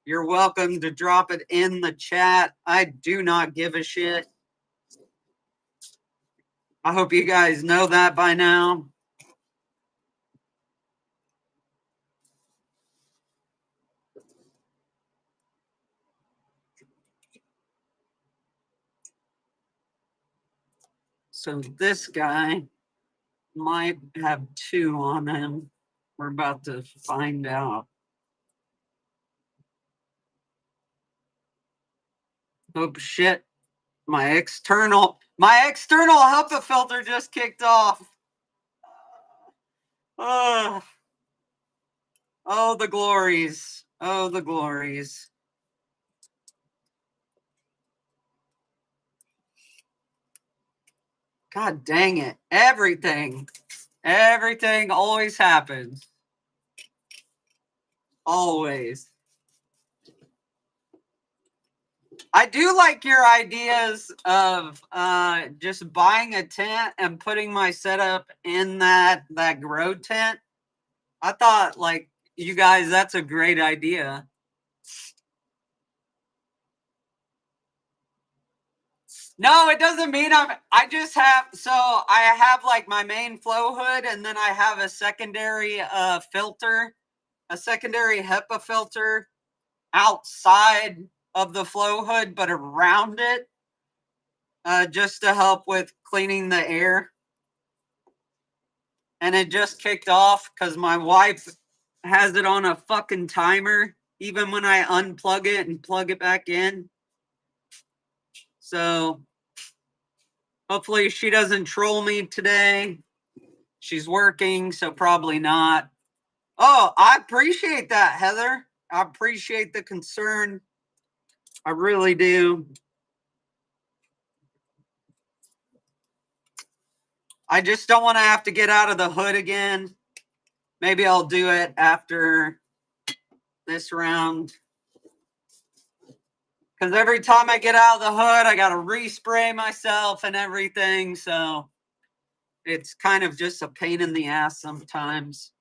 you're welcome to drop it in the chat. I do not give a shit. I hope you guys know that by now. So this guy might have 2 on him. We're about to find out. Oh shit. My external HEPA filter just kicked off. Oh, the glories. Oh, the glories. God dang it. Everything always happens. Always. I do like your ideas of just buying a tent and putting my setup in that grow tent. I thought, like, you guys, that's a great idea. No, it doesn't mean I just have, so I have like my main flow hood, and then I have a secondary filter, a secondary HEPA filter outside of the flow hood, but around it, just to help with cleaning the air. And it just kicked off because my wife has it on a fucking timer, even when I unplug it and plug it back in. So hopefully she doesn't troll me today. She's working, so probably not. Oh, I appreciate that, Heather. I appreciate the concern. I really do. I just don't want to have to get out of the hood again. Maybe I'll do it after this round. Because every time I get out of the hood, I got to respray myself and everything. So it's kind of just a pain in the ass sometimes.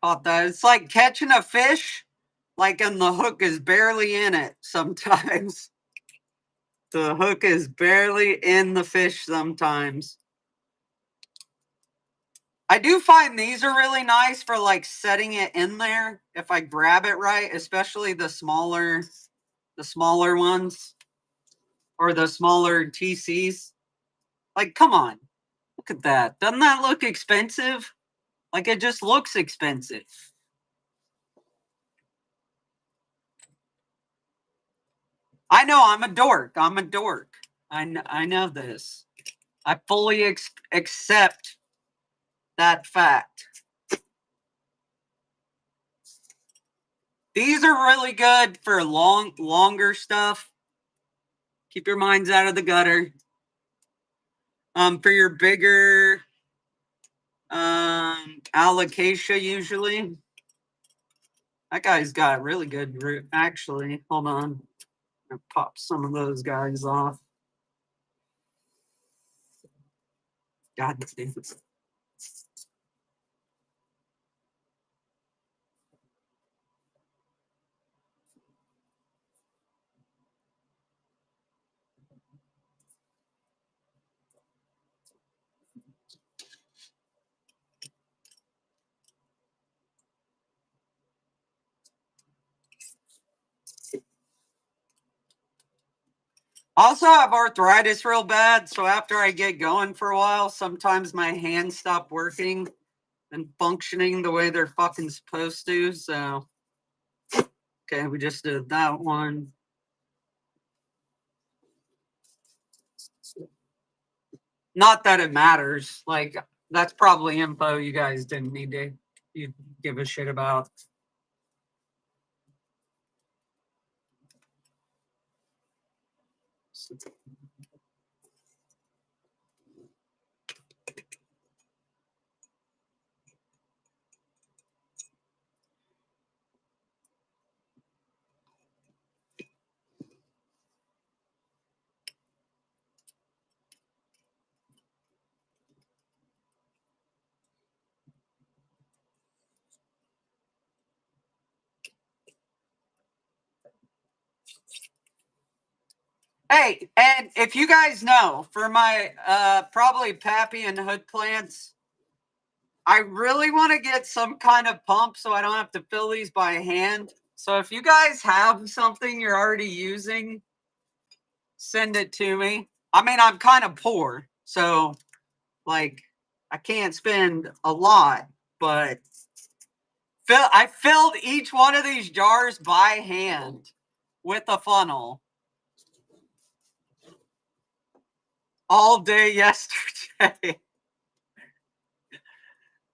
Caught that. It's like catching a fish, like, and the hook is barely in it sometimes. The hook is barely in the fish sometimes. I do find these are really nice for like setting it in there if I grab it right, especially the smaller ones or the smaller TCs. Like, come on, look at that. Doesn't that look expensive? Like, it just looks expensive. I know I'm a dork. I'm a dork. I know this. I fully accept that fact. These are really good for longer stuff. Keep your minds out of the gutter. For your bigger alocasia, usually. That guy's got really good root. Actually, hold on. I'll pop some of those guys off. God damn it. Also, I have arthritis real bad, so after I get going for a while, sometimes my hands stop working and functioning the way they're fucking supposed to. So, okay, we just did that one. Not that it matters. Like, that's probably info you guys didn't need to you give a shit about. Hey, and if you guys know, for my probably Pappy and Hood plants, I really want to get some kind of pump so I don't have to fill these by hand. So if you guys have something you're already using, send it to me. I mean, I'm kind of poor, so like I can't spend a lot, but I filled each one of these jars by hand with a funnel all day yesterday.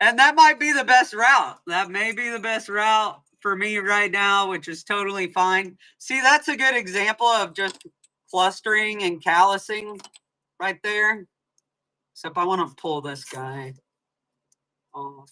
And that might be the best route. That may be the best route for me right now, which is totally fine. See, that's a good example of just clustering and callousing right there. Except I want to pull this guy off.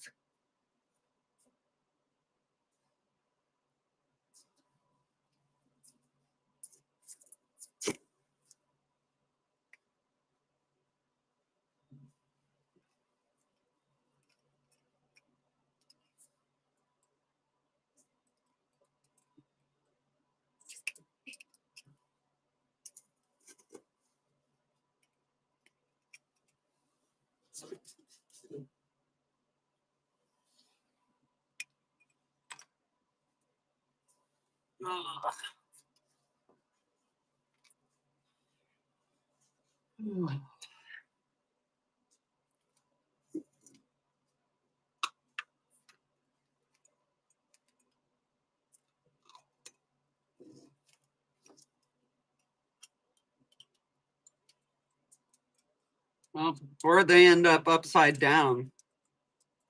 Well, or they end up upside down,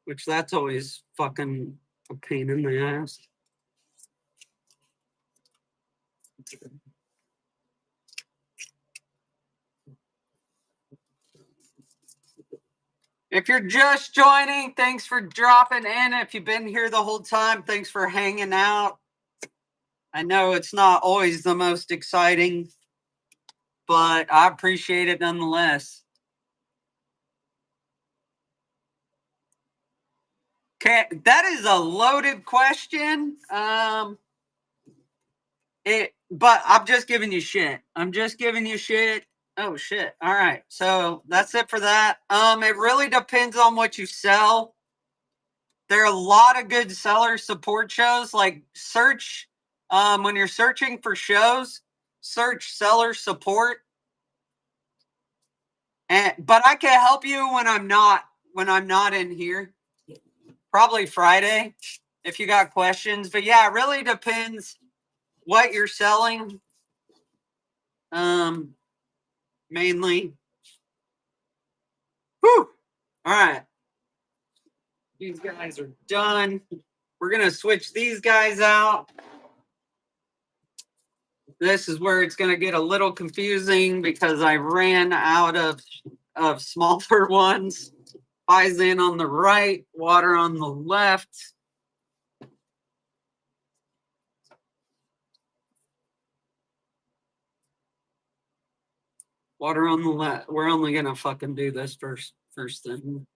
which that's always fucking a pain in the ass. If you're just joining, thanks for dropping in. If you've been here the whole time, thanks for hanging out. I know it's not always the most exciting, but I appreciate it nonetheless. Okay, that is a loaded question. But I'm just giving you shit. I'm just giving you shit. Oh shit. All right. So that's it for that. It really depends on what you sell. There are a lot of good seller support shows. Like search when you're searching for shows, search seller support. But I can help you when I'm not in here. Probably Friday if you got questions. But yeah, it really depends what you're selling. Mainly. Whew. All right. These guys are done. We're gonna switch these guys out. This is where it's gonna get a little confusing because I ran out of smaller ones. Bison on the right, water on the left. Water on the left. We're only gonna fucking do this first thing.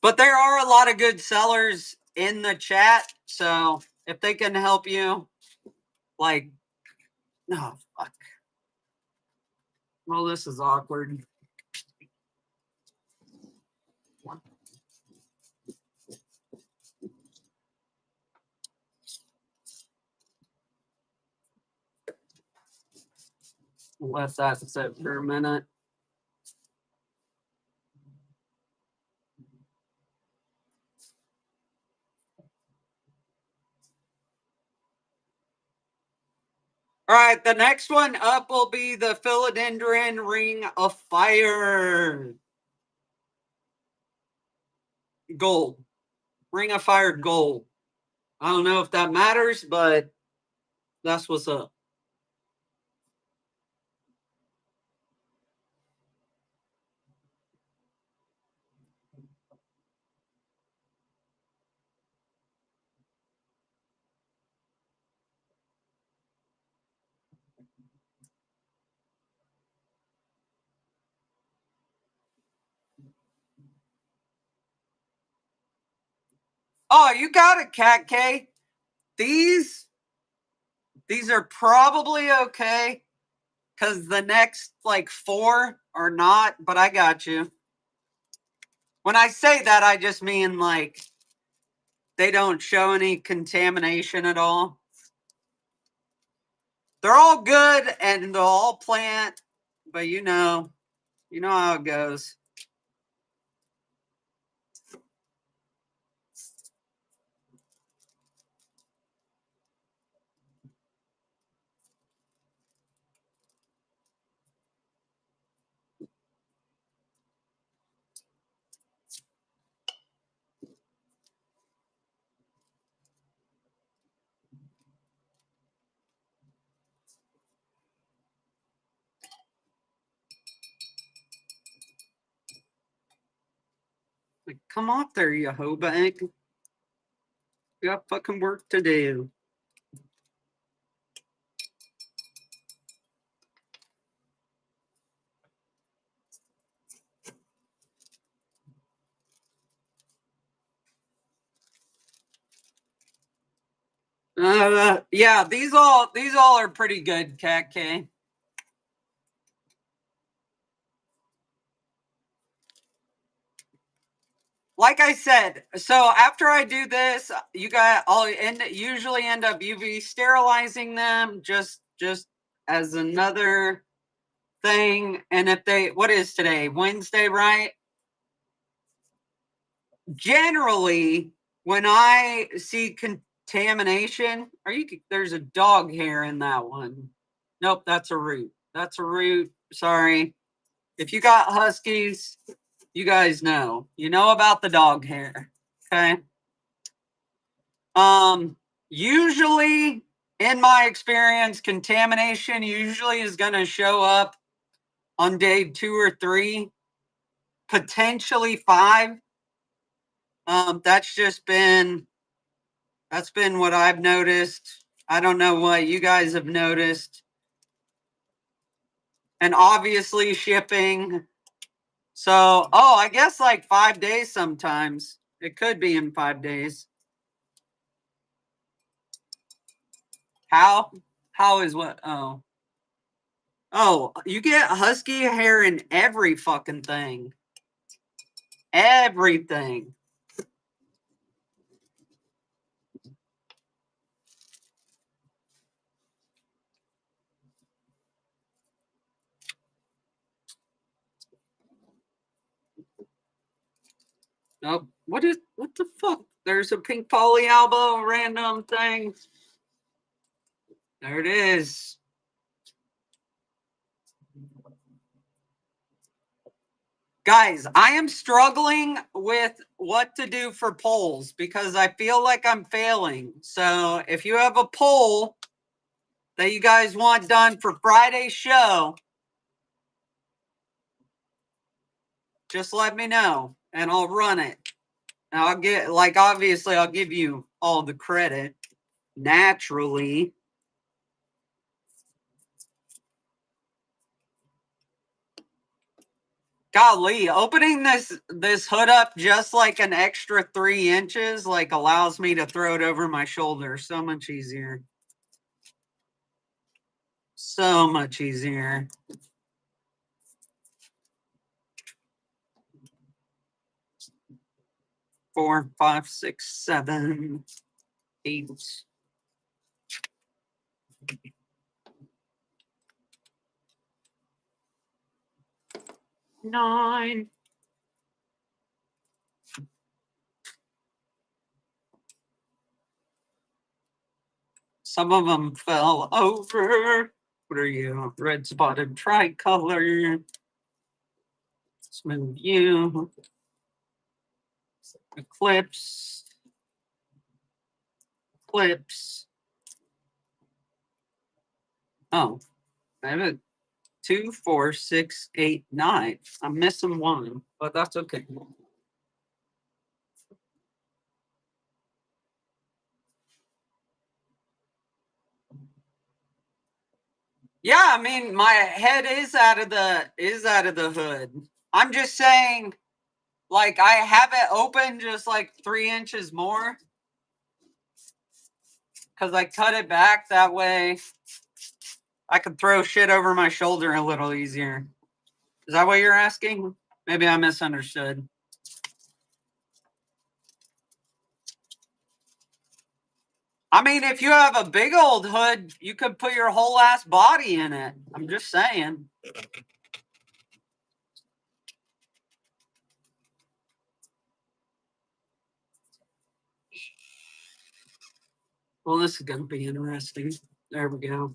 But there are a lot of good sellers in the chat, so if they can help you, like, no, fuck. Well, this is awkward. Let that sit for a minute. All right, the next one up will be the Philodendron Ring of Fire. Gold. Ring of Fire gold. I don't know if that matters, but that's what's up. Oh, you got it, Cat K. These are probably okay because the next like 4 are not, but I got you. When I say that, I just mean like they don't show any contamination at all. They're all good and they'll all plant, but you know how it goes. Like, come off there, you hoe bag. We got fucking work to do. Yeah, these all are pretty good, Cat K. Like I said, so after I do this, I'll usually end up UV sterilizing them just as another thing. And if they, what is today? Wednesday, right? Generally, when I see contamination, there's a dog hair in that one. Nope, that's a root. That's a root. Sorry. If you got huskies, you guys know. You know about the dog hair. Okay. Usually, in my experience, contamination usually is going to show up on day 2 or 3, potentially 5. That's been what I've noticed. I don't know what you guys have noticed. And obviously shipping. So, I guess like 5 days sometimes. It could be in 5 days. How? How is what? Oh. Oh, you get husky hair in every fucking thing. Everything. Oh, what the fuck? There's a pink polyalbo random thing. There it is. Guys, I am struggling with what to do for polls because I feel like I'm failing. So if you have a poll that you guys want done for Friday's show, just let me know and I'll run it. And I'll get, like, obviously, I'll give you all the credit naturally. Golly, opening this hood up just like an extra 3 inches like allows me to throw it over my shoulder. So much easier. So much easier. Four, five, six, 7, 8. 9. Some of them fell over. What are you? Red spotted tricolor. Smooth view. Eclipse. Eclipse. Oh, I have it. 2, 4, 6, 8, 9. I'm missing one, but that's okay. Yeah, I mean, my head is out of the hood. I'm just saying, like, I have it open just like 3 inches more because I cut it back that way. I could throw shit over my shoulder a little easier. Is that what you're asking? Maybe I misunderstood. I mean, if you have a big old hood, you could put your whole ass body in it. I'm just saying. Well, this is going to be interesting. There we go.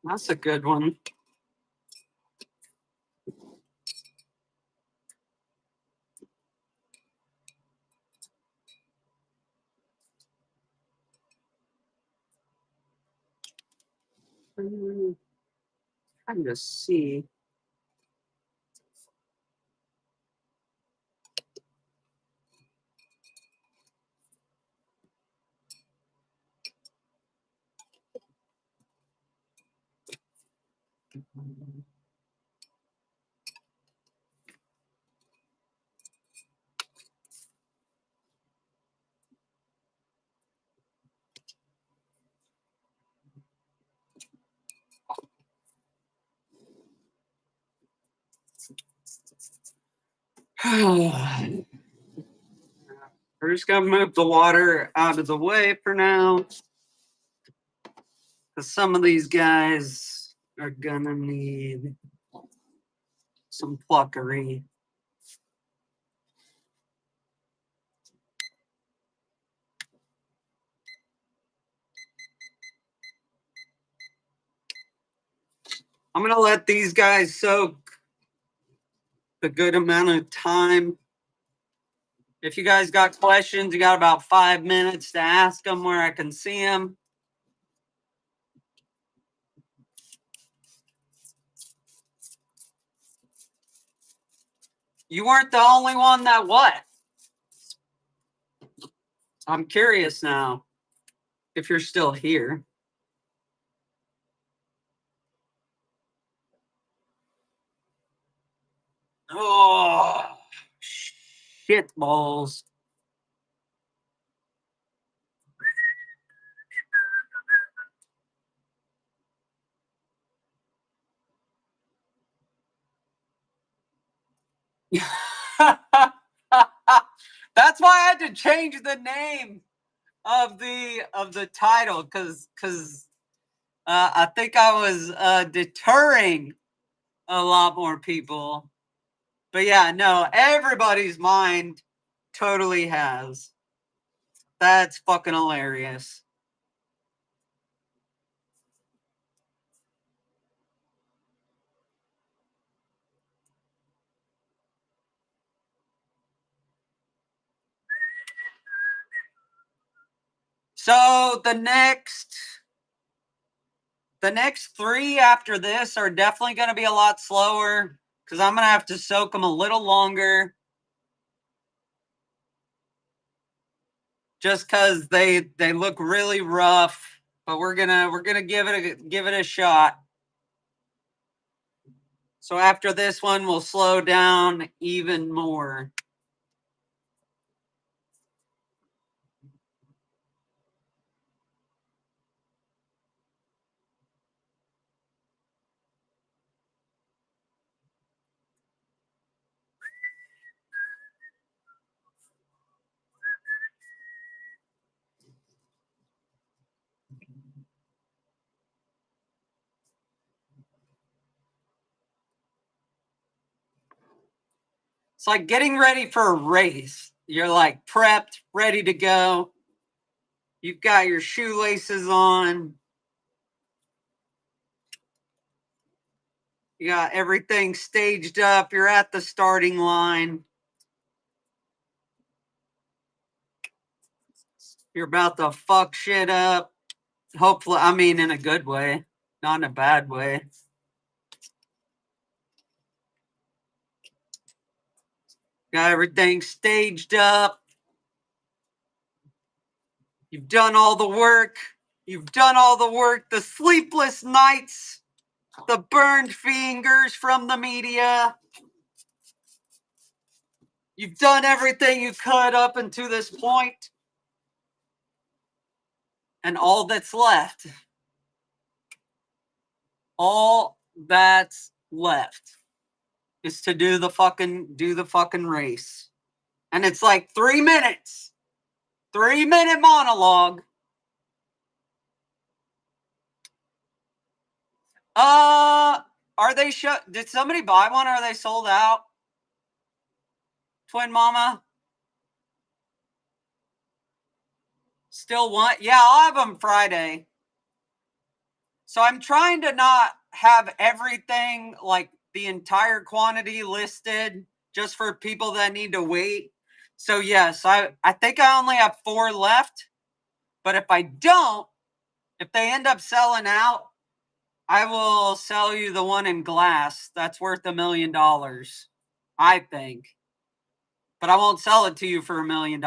That's a good one. Trying to see. We're just gonna move the water out of the way for now, because some of these guys are gonna need some pluckery. I'm gonna let these guys soak a good amount of time. If you guys got questions, you got about 5 minutes to ask them where I can see them. You weren't the only one that what? I'm curious now if you're still here. Oh, shit balls. That's why I had to change the name of the title because I think I was deterring a lot more people. But yeah, no, everybody's mind totally has. That's fucking hilarious. So the next three after this are definitely going to be a lot slower because I'm going to have to soak them a little longer just because they look really rough. But we're gonna give it a shot. So after this one, we'll slow down even more. It's like getting ready for a race. You're like prepped, ready to go. You've got your shoelaces on. You got everything staged up. You're at the starting line. You're about to fuck shit up. Hopefully, I mean, in a good way, not in a bad way. Got everything staged up. You've done all the work. You've done all the work. The sleepless nights, the burned fingers from the media. You've done everything you could up until this point. And all that's left is to do the fucking race. And it's like 3 minutes. 3 minute monologue. Are they did somebody buy one or are they sold out? Twin Mama? Still want? Yeah, I'll have them Friday. So I'm trying to not have everything, like the entire quantity listed just for people that need to wait. So yes, I think I only have 4 left. But if I don't, if they end up selling out, I will sell you the one in glass. That's worth $1 million, I think. But I won't sell it to you for $1 million.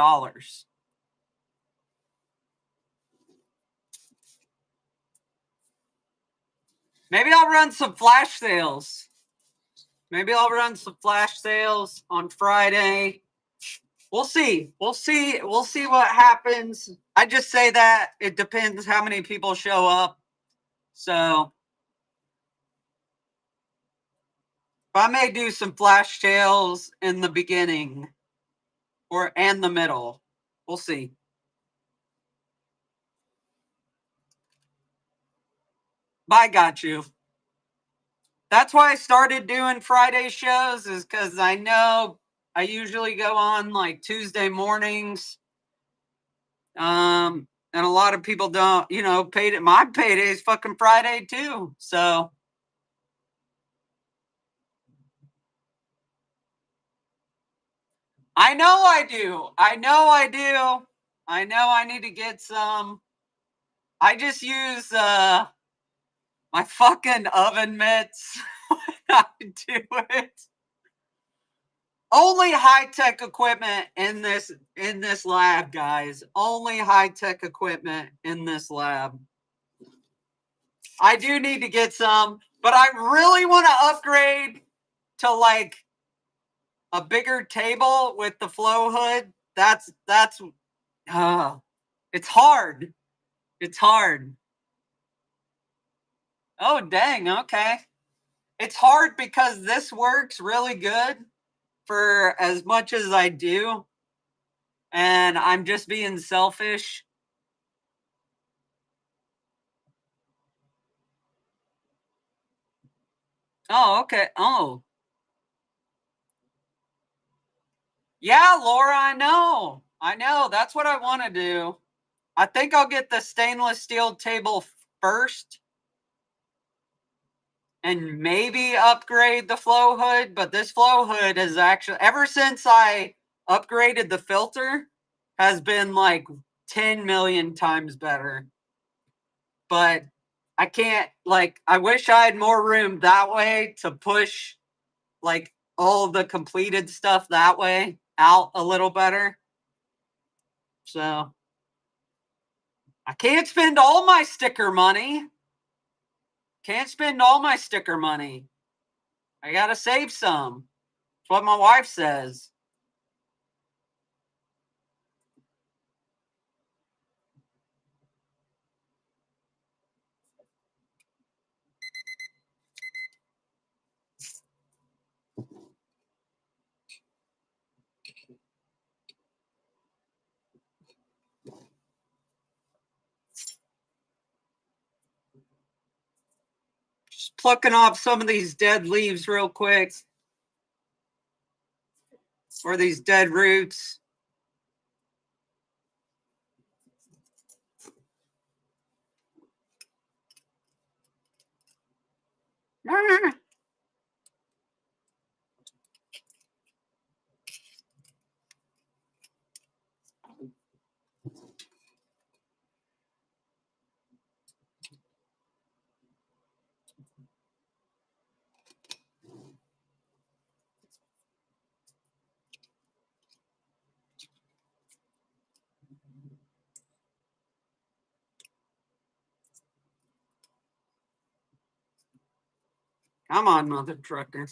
Maybe I'll run some flash sales. Maybe I'll run some flash sales on Friday. We'll see. We'll see. We'll see what happens. I just say that it depends how many people show up. So I may do some flash sales in the beginning and the middle. We'll see. But I got you. That's why I started doing Friday shows, is because I know I usually go on like Tuesday mornings. And a lot of people don't, my payday is fucking Friday too. So I know I do. I know I do. I know I need to get some. I just use my fucking oven mitts when I do it. Only high-tech equipment in this lab, guys. Only high-tech equipment in this lab. I do need to get some, but I really want to upgrade to like a bigger table with the flow hood. That's it's hard. It's hard. Oh dang, okay. It's hard because this works really good for as much as I do. And I'm just being selfish. Oh, okay. Oh. Yeah, Laura, I know. I know. That's what I want to do. I think I'll get the stainless steel table first and maybe upgrade the flow hood, but this flow hood has actually, ever since I upgraded the filter, has been like 10 million times better. But I can't, like, I wish I had more room that way to push like all the completed stuff that way out a little better. So I can't spend all my sticker money. Can't spend all my sticker money. I gotta save some. That's what my wife says. Just plucking off some of these dead leaves real quick. Or these dead roots. Come on, mother trucker.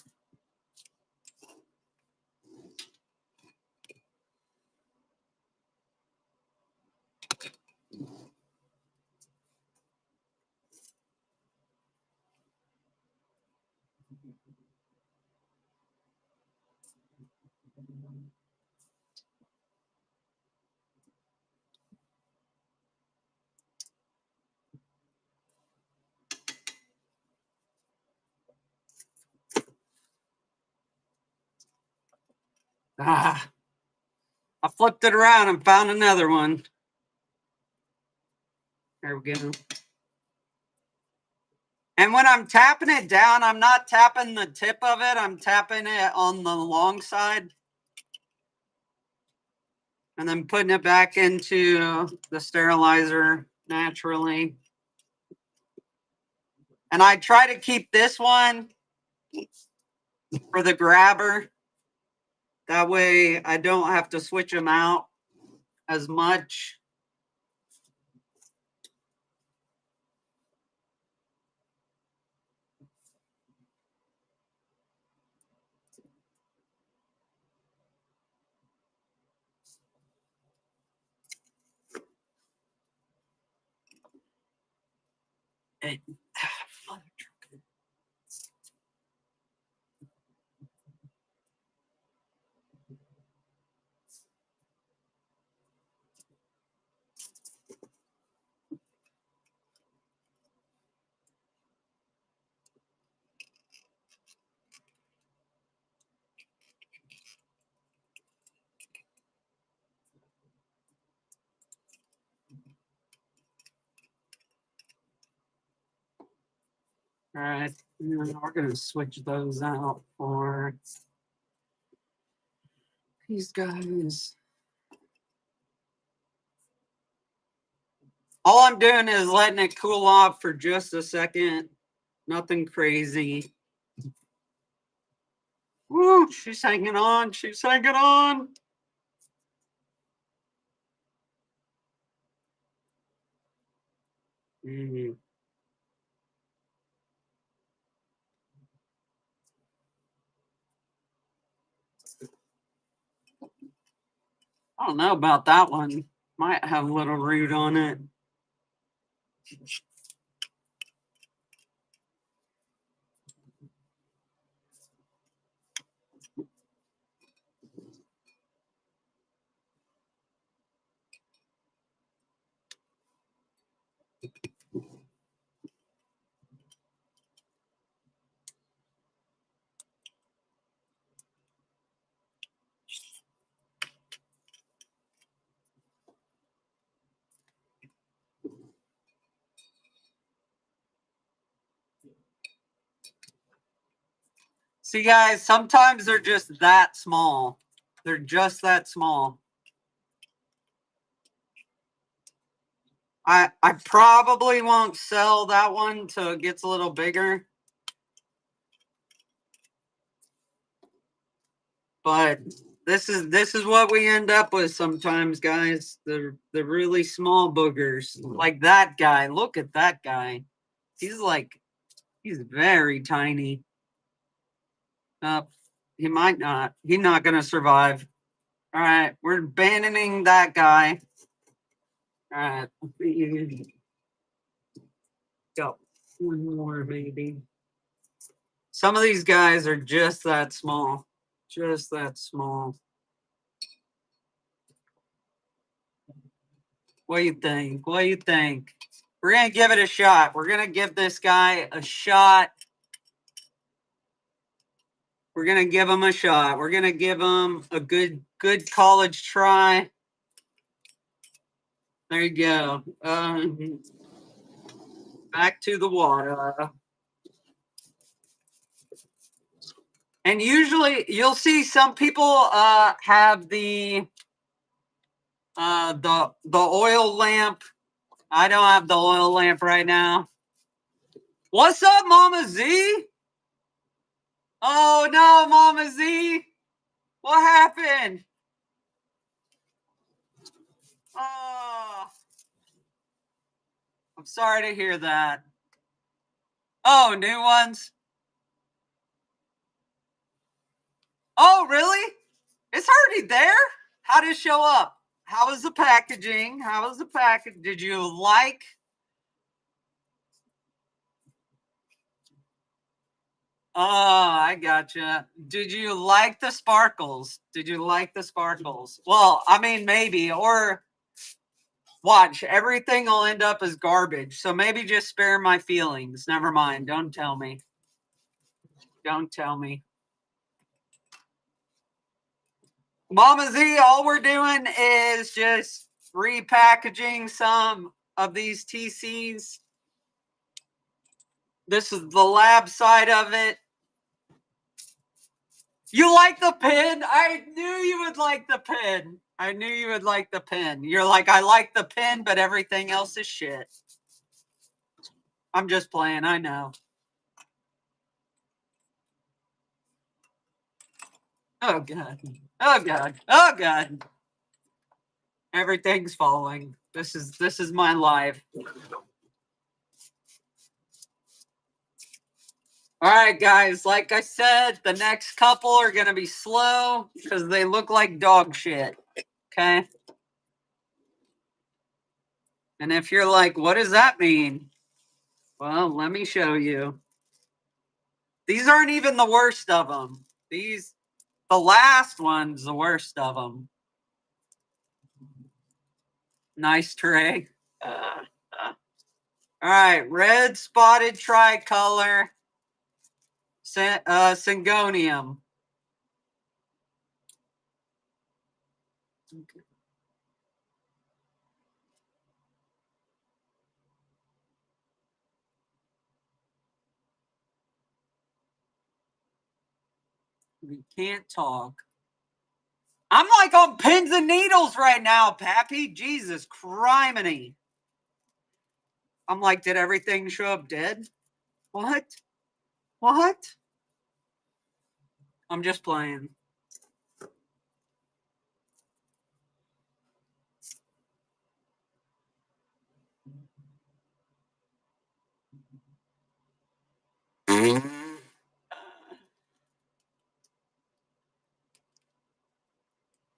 Ah, I flipped it around and found another one. There we go. And when I'm tapping it down, I'm not tapping the tip of it. I'm tapping it on the long side. And then putting it back into the sterilizer naturally. And I try to keep this one for the grabber. That way I don't have to switch them out as much. It, all right, we're going to switch those out for these guys. All I'm doing is letting it cool off for just a second. Nothing crazy. Woo, she's hanging on. She's hanging on. Mm. I don't know about that one. Might have a little root on it. See, guys, sometimes they're just that small. They're just that small. I probably won't sell that one till it gets a little bigger. But this is what we end up with sometimes, guys. The really small boogers. Like that guy. Look at that guy. He's very tiny. He might not. He's not gonna survive. All right, we're abandoning that guy. All right, go one more maybe. Some of these guys are just that small, just that small. What do you think? What do you think? We're gonna give it a shot. We're gonna give this guy a shot. We're gonna give him a shot. We're gonna give him a good college try. There you go. Back to the water. And usually you'll see some people have the oil lamp. I don't have the oil lamp right now. What's up, Mama Z? Oh no, Mama Z. What happened? Oh, I'm sorry to hear that. Oh, new ones? Oh, really? It's already there? How did it show up? How was the packaging? How was the package? Did you like? Oh, I gotcha. Did you like the sparkles? Did you like the sparkles? Well, I mean, maybe. Or watch, everything will end up as garbage. So maybe just spare my feelings. Never mind. Don't tell me. Don't tell me. Mama Z, all we're doing is just repackaging some of these TCs. This is the lab side of it. You like the pin? I knew you would like the pin. I knew you would like the pin. You're like, I like the pin, but everything else is shit. I'm just playing, I know. Oh god. Oh god. Oh god. Everything's falling. This is my life. All right, guys. Like I said, the next couple are gonna be slow because they look like dog shit. Okay. And if you're like, what does that mean? Well, let me show you. These aren't even the worst of them. The last one's the worst of them. Nice tray. All right, red spotted tricolor, Syngonium. We can't talk. I'm like on pins and needles right now, Pappy. Jesus criminy. I'm like, did everything show up dead? What? What? I'm just playing.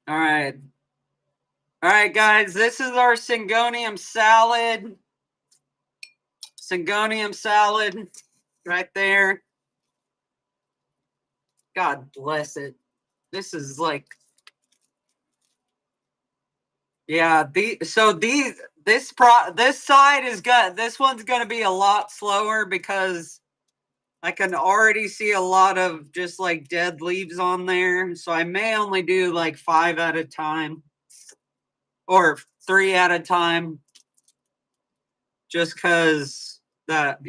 All right. All right, guys. This is our Syngonium salad. Syngonium salad right there. God bless it. This is like, yeah. This side is good. This one's gonna be a lot slower because I can already see a lot of just like dead leaves on there. So I may only do like 5 at a time or 3 at a time, just because that,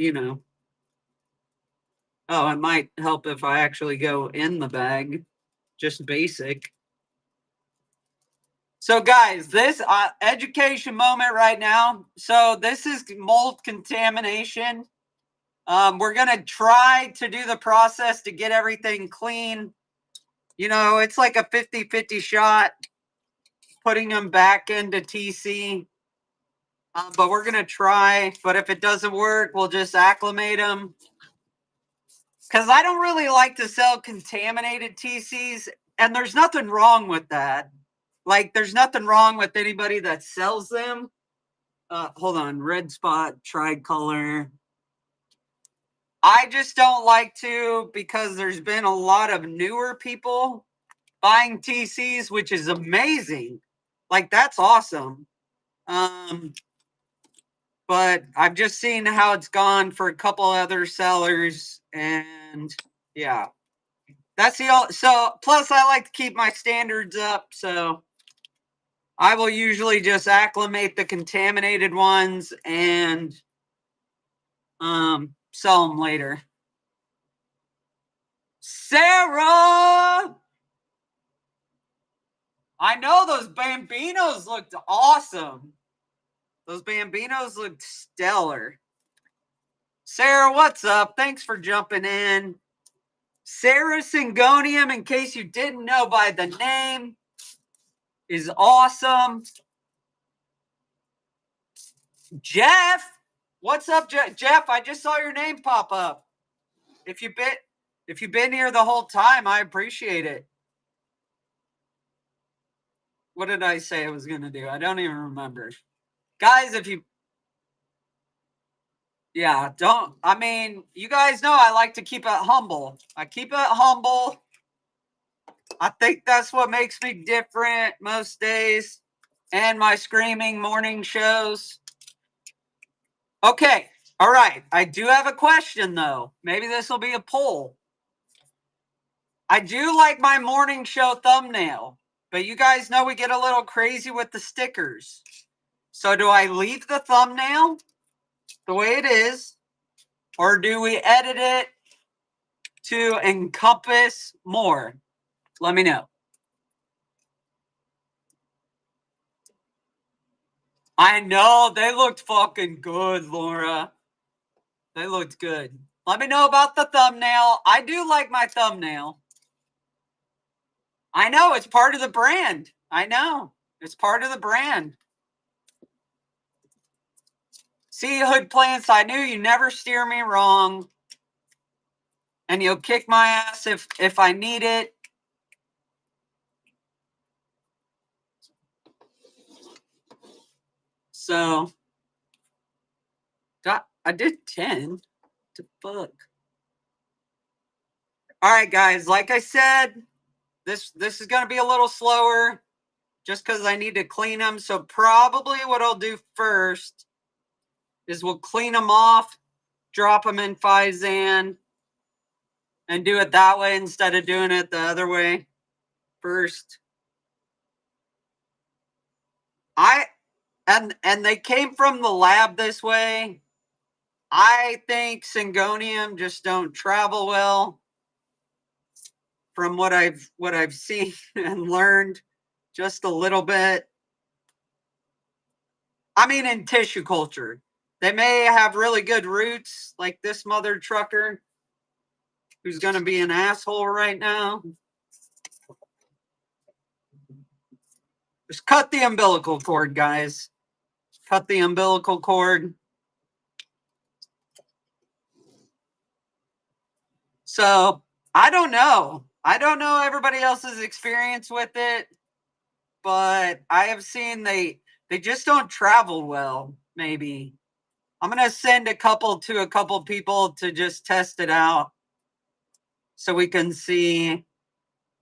Oh, it might help if I actually go in the bag. Just basic. So, guys, this education moment right now. So, this is mold contamination. We're going to try to do the process to get everything clean. You know, it's like a 50-50 shot putting them back into TC. But we're going to try. But if it doesn't work, we'll just acclimate them. Because I don't really like to sell contaminated TCs. And there's nothing wrong with that. Like, there's nothing wrong with anybody that sells them. Hold on. Red spot, tricolor. I just don't like to because there's been a lot of newer people buying TCs, which is amazing. Like, that's awesome. But I've just seen how it's gone for a couple other sellers, and yeah, that's the all. So, plus, I like to keep my standards up, so I will usually just acclimate the contaminated ones and sell them later. Sarah, I know those Bambinos looked awesome. Those Bambinos looked stellar. Sarah, what's up? Thanks for jumping in. Sarah Syngonium, in case you didn't know by the name, is awesome. Jeff, what's up, Jeff? I just saw your name pop up. If you've been here the whole time, I appreciate it. What did I say I was gonna do? I don't even remember. Guys, don't. I mean, you guys know I like to keep it humble. I keep it humble. I think that's what makes me different most days. And my screaming morning shows. Okay. All right. I do have a question, though. Maybe this will be a poll. I do like my morning show thumbnail, but you guys know we get a little crazy with the stickers. So do I leave the thumbnail the way it is, or do we edit it to encompass more? Let me know. I know they looked fucking good, Laura. They looked good. Let me know about the thumbnail. I do like my thumbnail. I know it's part of the brand. I know it's part of the brand. See, Hood Plants, I knew you never steer me wrong, and you'll kick my ass if I need it. So, I did 10. To fuck. All right, guys. Like I said, this is gonna be a little slower, just because I need to clean them. So probably what I'll do first is we'll clean them off, drop them in Fizan, and do it that way instead of doing it the other way first. And they came from the lab this way. I think Syngonium just don't travel well from what I've seen and learned just a little bit. I mean, in tissue culture, they may have really good roots, like this mother trucker, who's going to be an asshole right now. Just cut the umbilical cord, guys. Cut the umbilical cord. So I don't know. I don't know everybody else's experience with it, but I have seen they just don't travel well. Maybe I'm gonna send a couple people to just test it out, so we can see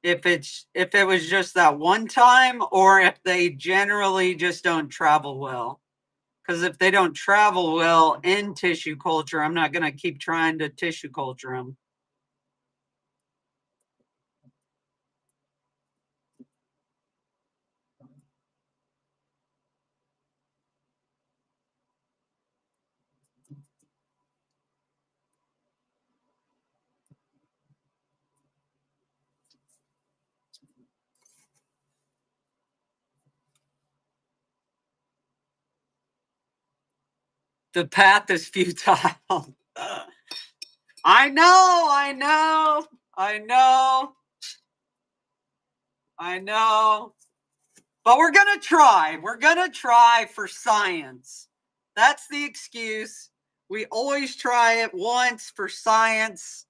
if it was just that one time or if they generally just don't travel well. Because if they don't travel well in tissue culture, I'm not gonna keep trying to tissue culture them. The path is futile. I know, I know, I know, I know. But we're going to try. We're going to try for science. That's the excuse. We always try it once for science,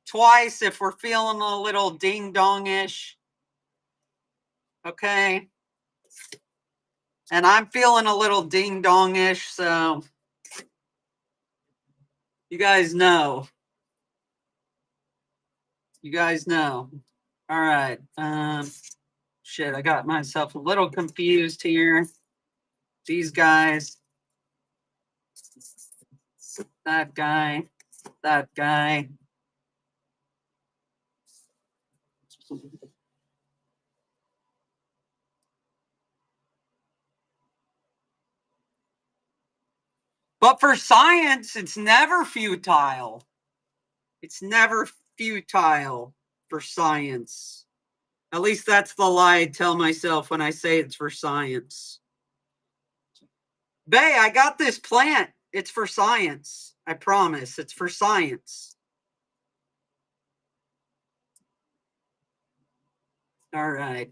twice if we're feeling a little ding-dong-ish. Okay? And I'm feeling a little ding-dong-ish, so you guys know. You guys know. All right. Shit, I got myself a little confused here. These guys. That guy. That guy. But for science, it's never futile. It's never futile for science. At least that's the lie I tell myself when I say it's for science. Bae, I got this plant. It's for science. I promise. It's for science. All right.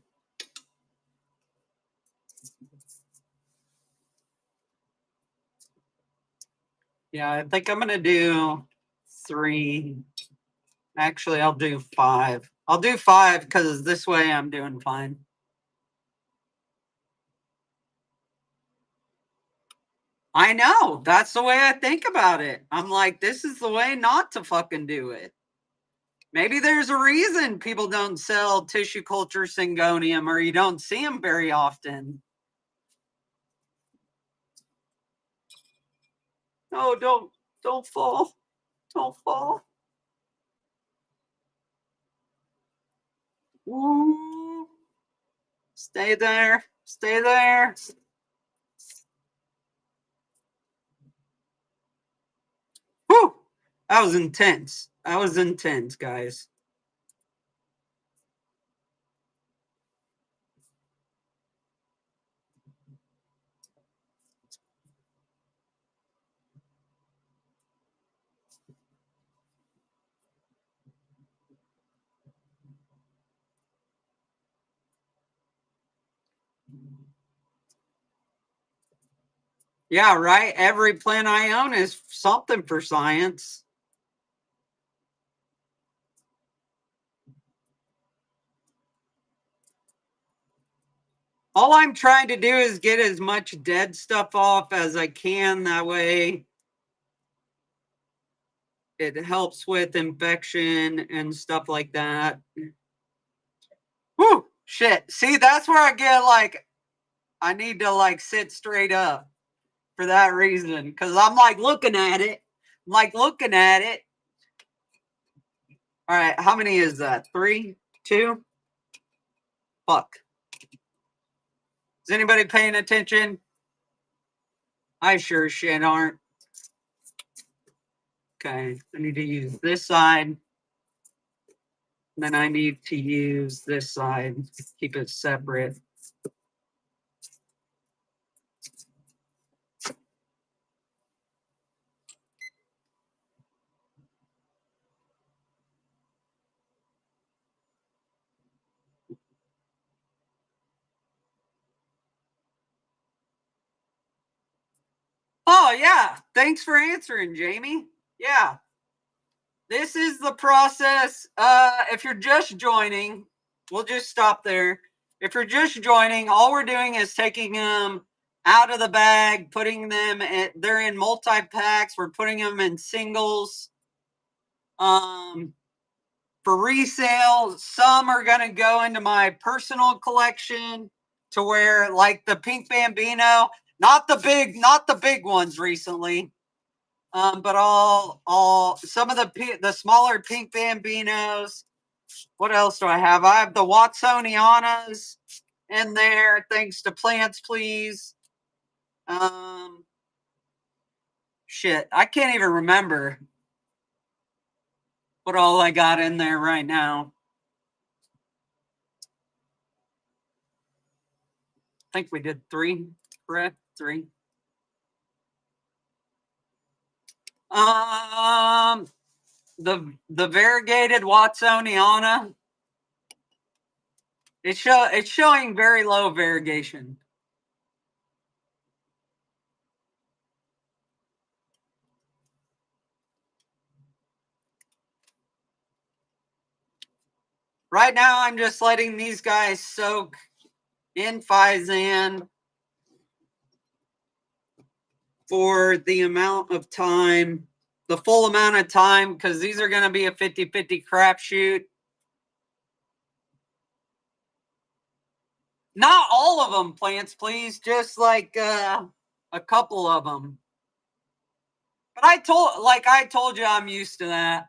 Yeah, I think I'm going to do 3. Actually, I'll do 5. I'll do 5 because this way I'm doing fine. I know. That's the way I think about it. I'm like, this is the way not to fucking do it. Maybe there's a reason people don't sell tissue culture syngonium or you don't see them very often. No, don't fall. Don't fall. Ooh. Stay there. Stay there. Whew. That was intense. That was intense, guys. Yeah, right. Every plant I own is something for science. All I'm trying to do is get as much dead stuff off as I can. That way it helps with infection and stuff like that. Whew, shit. See, that's where I get like, I need to like sit straight up for that reason. Cause I'm like looking at it. I'm like looking at it. All right, how many is that? 3, 2? Fuck. Is anybody paying attention? I sure shit aren't. Okay, I need to use this side. Then I need to use this side, keep it separate. Oh, yeah. Thanks for answering, Jamie. Yeah. This is the process. If you're just joining, we'll just stop there. If you're just joining, all we're doing is taking them out of the bag, putting them they're in multi-packs. We're putting them in singles. For resale, some are going to go into my personal collection to where like the pink bambino, not the big ones recently. But all some of the smaller pink bambinos. What else do I have? I have the Watsonianas in there, thanks to Plants Please. Shit, I can't even remember what all I got in there right now. I think we did 3, correct? 3. The variegated Watsoniana. It's showing very low variegation. Right now, I'm just letting these guys soak in Fizan for the amount of time, the full amount of time, because these are going to be a 50-50 crapshoot. Not all of them, plants, please. Just like a couple of them. But I told you, I'm used to that.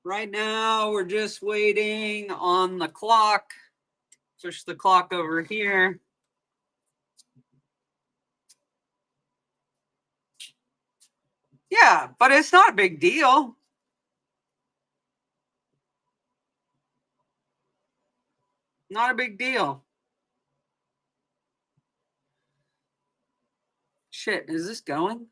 Right now, we're just waiting on the clock. Push the clock over here. Yeah, but it's not a big deal. Not a big deal. Shit, is this going?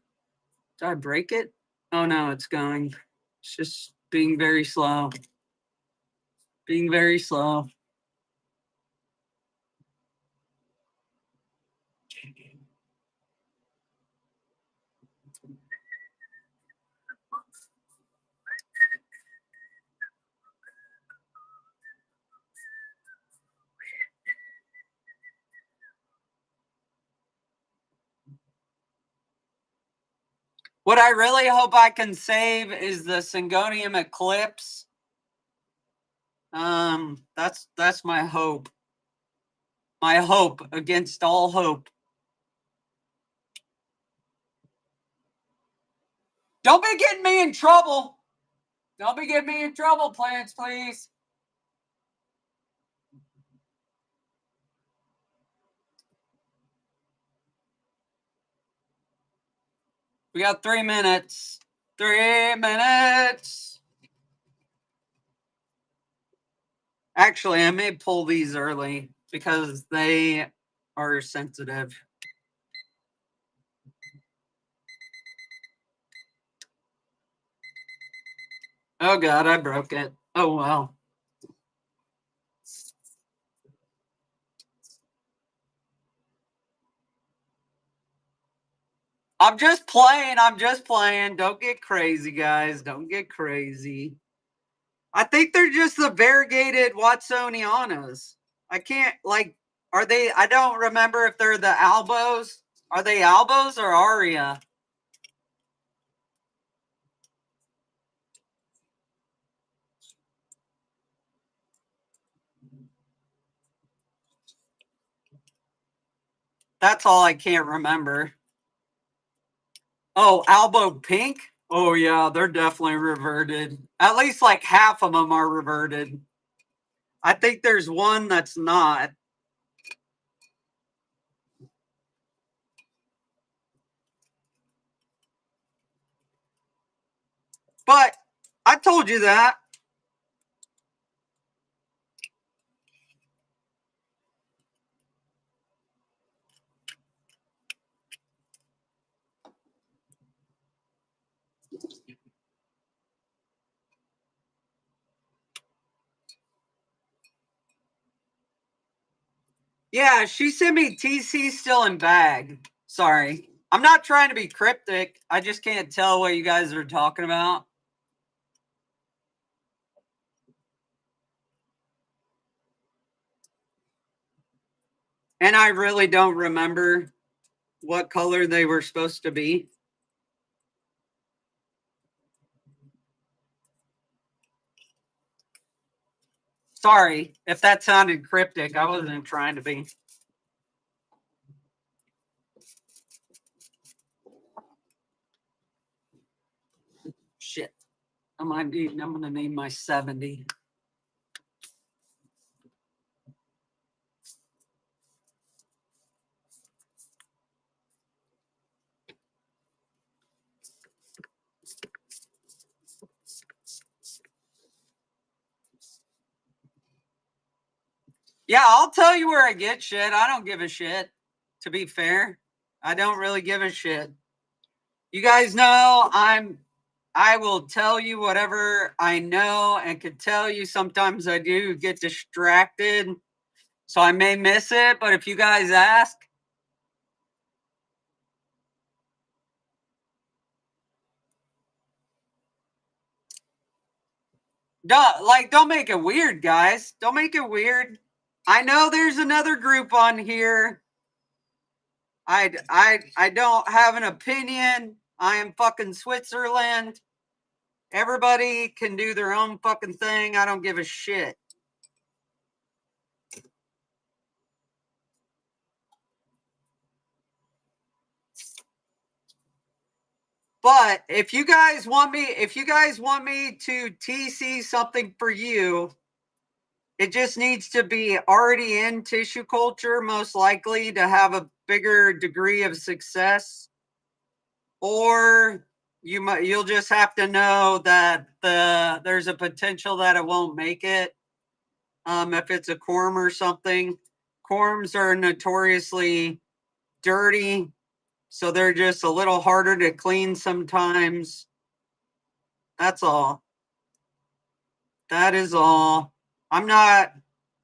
Did I break it? Oh no, it's going. It's just being very slow. Being very slow. What I really hope I can save is the Syngonium Eclipse. That's my hope. My hope against all hope. Don't be getting me in trouble. Don't be getting me in trouble, plants, please. We got 3 minutes. 3 minutes. Actually, I may pull these early because they are sensitive. Oh God, I broke it. Oh well. I'm just playing. I'm just playing. Don't get crazy, guys. Don't get crazy. I think they're just the variegated Watsonianas. I can't, like, are they? I don't remember if they're the Albos. Are they Albos or Aria? That's all I can't remember. Oh, Albo Pink? Oh, yeah, they're definitely reverted. At least like half of them are reverted. I think there's one that's not. But I told you that. Yeah, she sent me TC still in bag. Sorry. I'm not trying to be cryptic. I just can't tell what you guys are talking about. And I really don't remember what color they were supposed to be. Sorry if that sounded cryptic. I wasn't trying to be. Shit. I'm going to name my 70. Yeah, I'll tell you where I get shit. I don't give a shit. To be fair, I don't really give a shit. You guys know I will tell you whatever I know and can tell you. Sometimes I do get distracted, so I may miss it, but if you guys ask, don't make it weird, guys. Don't make it weird. I know there's another group on here. I don't have an opinion. I am fucking Switzerland. Everybody can do their own fucking thing. I don't give a shit. But if you guys want me to TC something for you, it just needs to be already in tissue culture, most likely to have a bigger degree of success. Or you'll just have to know that there's a potential that it won't make it. If it's a quorum or something, quorums are notoriously dirty, so they're just a little harder to clean sometimes. That's all. That is all. I'm not,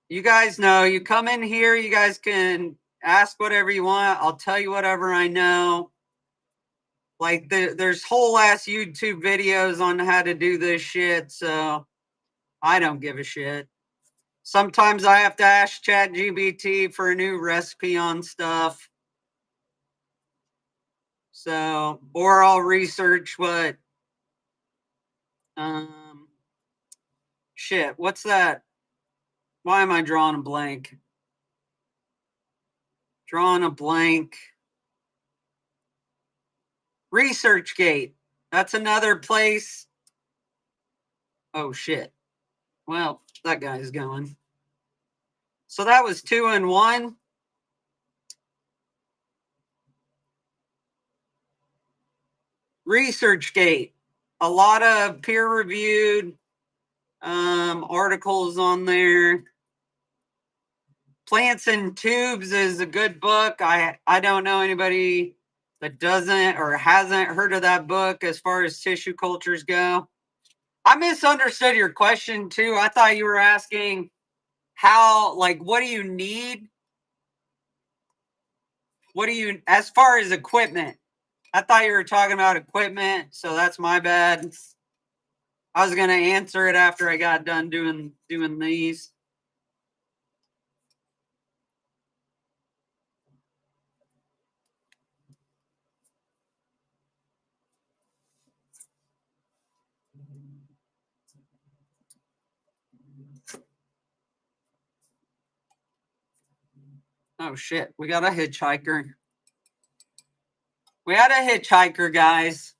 you guys know, you come in here, you guys can ask whatever you want. I'll tell you whatever I know. Like, there's whole ass YouTube videos on how to do this shit, so I don't give a shit. Sometimes I have to ask ChatGPT for a new recipe on stuff. So, or I'll research what, um, shit, what's that? Why am I drawing a blank? Drawing a blank. ResearchGate. That's another place. Oh shit. Well, that guy's going. So that was 2 and 1. ResearchGate. A lot of peer reviewed articles on there. Plants in Tubes is a good book. I don't know anybody that doesn't or hasn't heard of that book as far as tissue cultures go. I misunderstood your question too. I thought you were asking how, like, what do you need? What do you, as far as equipment? I thought you were talking about equipment, so that's my bad. I was gonna answer it after I got done doing these. Oh shit, we got a hitchhiker. We had a hitchhiker, guys.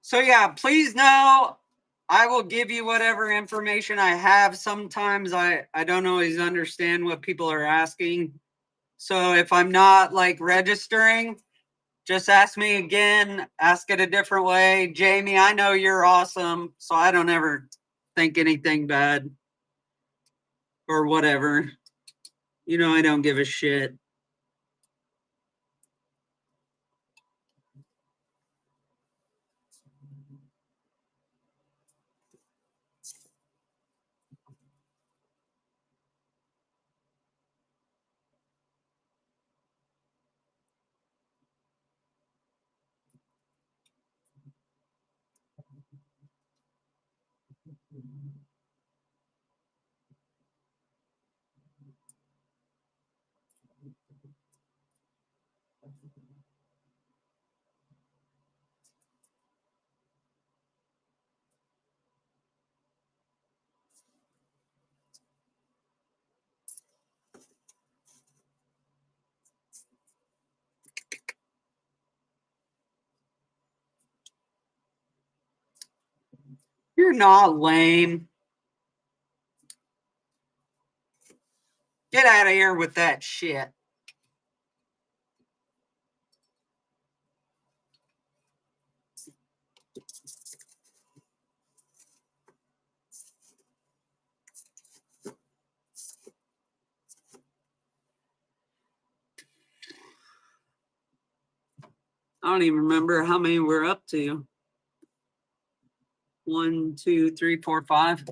So yeah, please know I will give you whatever information I have. Sometimes I don't always understand what people are asking. So if I'm not like registering, just ask me again, ask it a different way. Jamie, I know you're awesome, so I don't ever think anything bad or whatever. You know, I don't give a shit. You're not lame. Get out of here with that shit. I don't even remember how many we're up to. 1, 2, 3, 4, 5.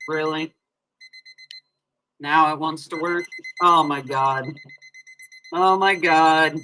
Really? Now it wants to work? Oh my god. Oh my god.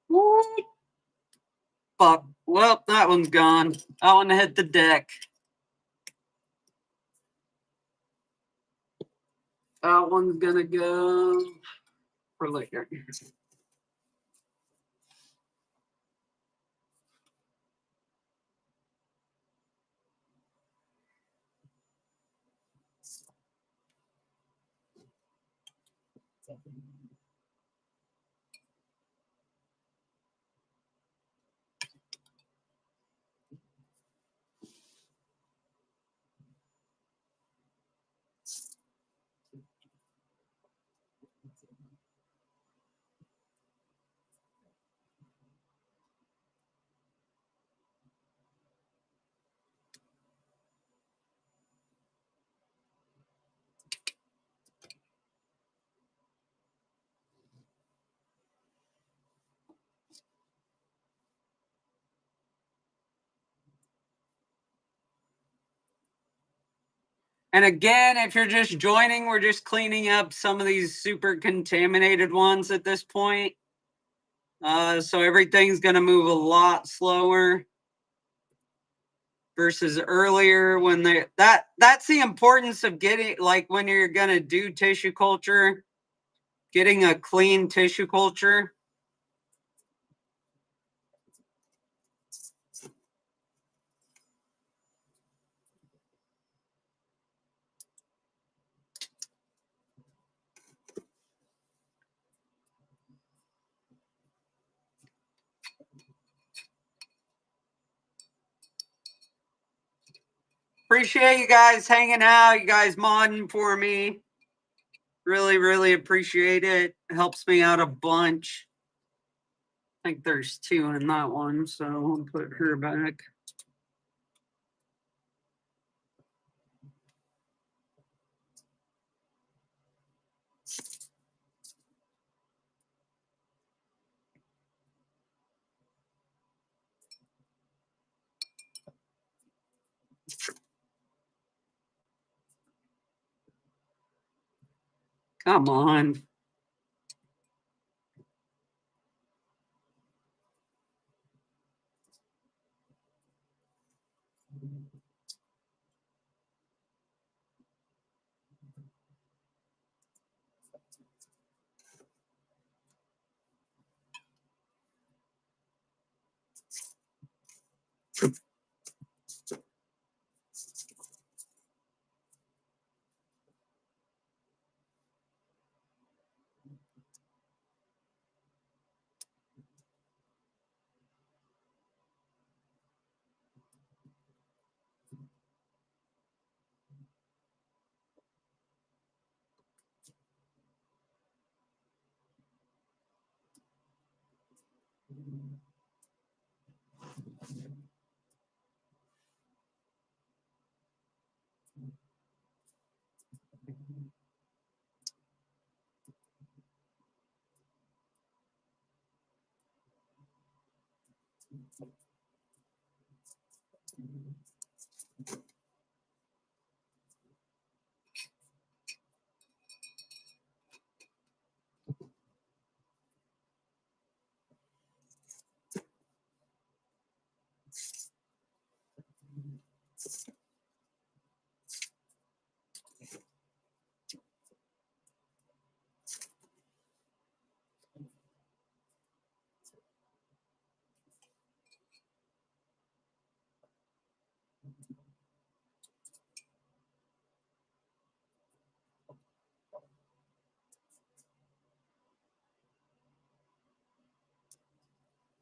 What? Fuck. Well, that one's gone. That one hit the deck. That one's gonna go for later. And again, if you're just joining, we're just cleaning up some of these super contaminated ones at this point. So everything's going to move a lot slower versus earlier when that's the importance of getting, like when you're going to do tissue culture, getting a clean tissue culture. Appreciate you guys hanging out, you guys modding for me. Really, really appreciate it. It helps me out a bunch. I think there's 2 in that one, so I'll put her back. Come on.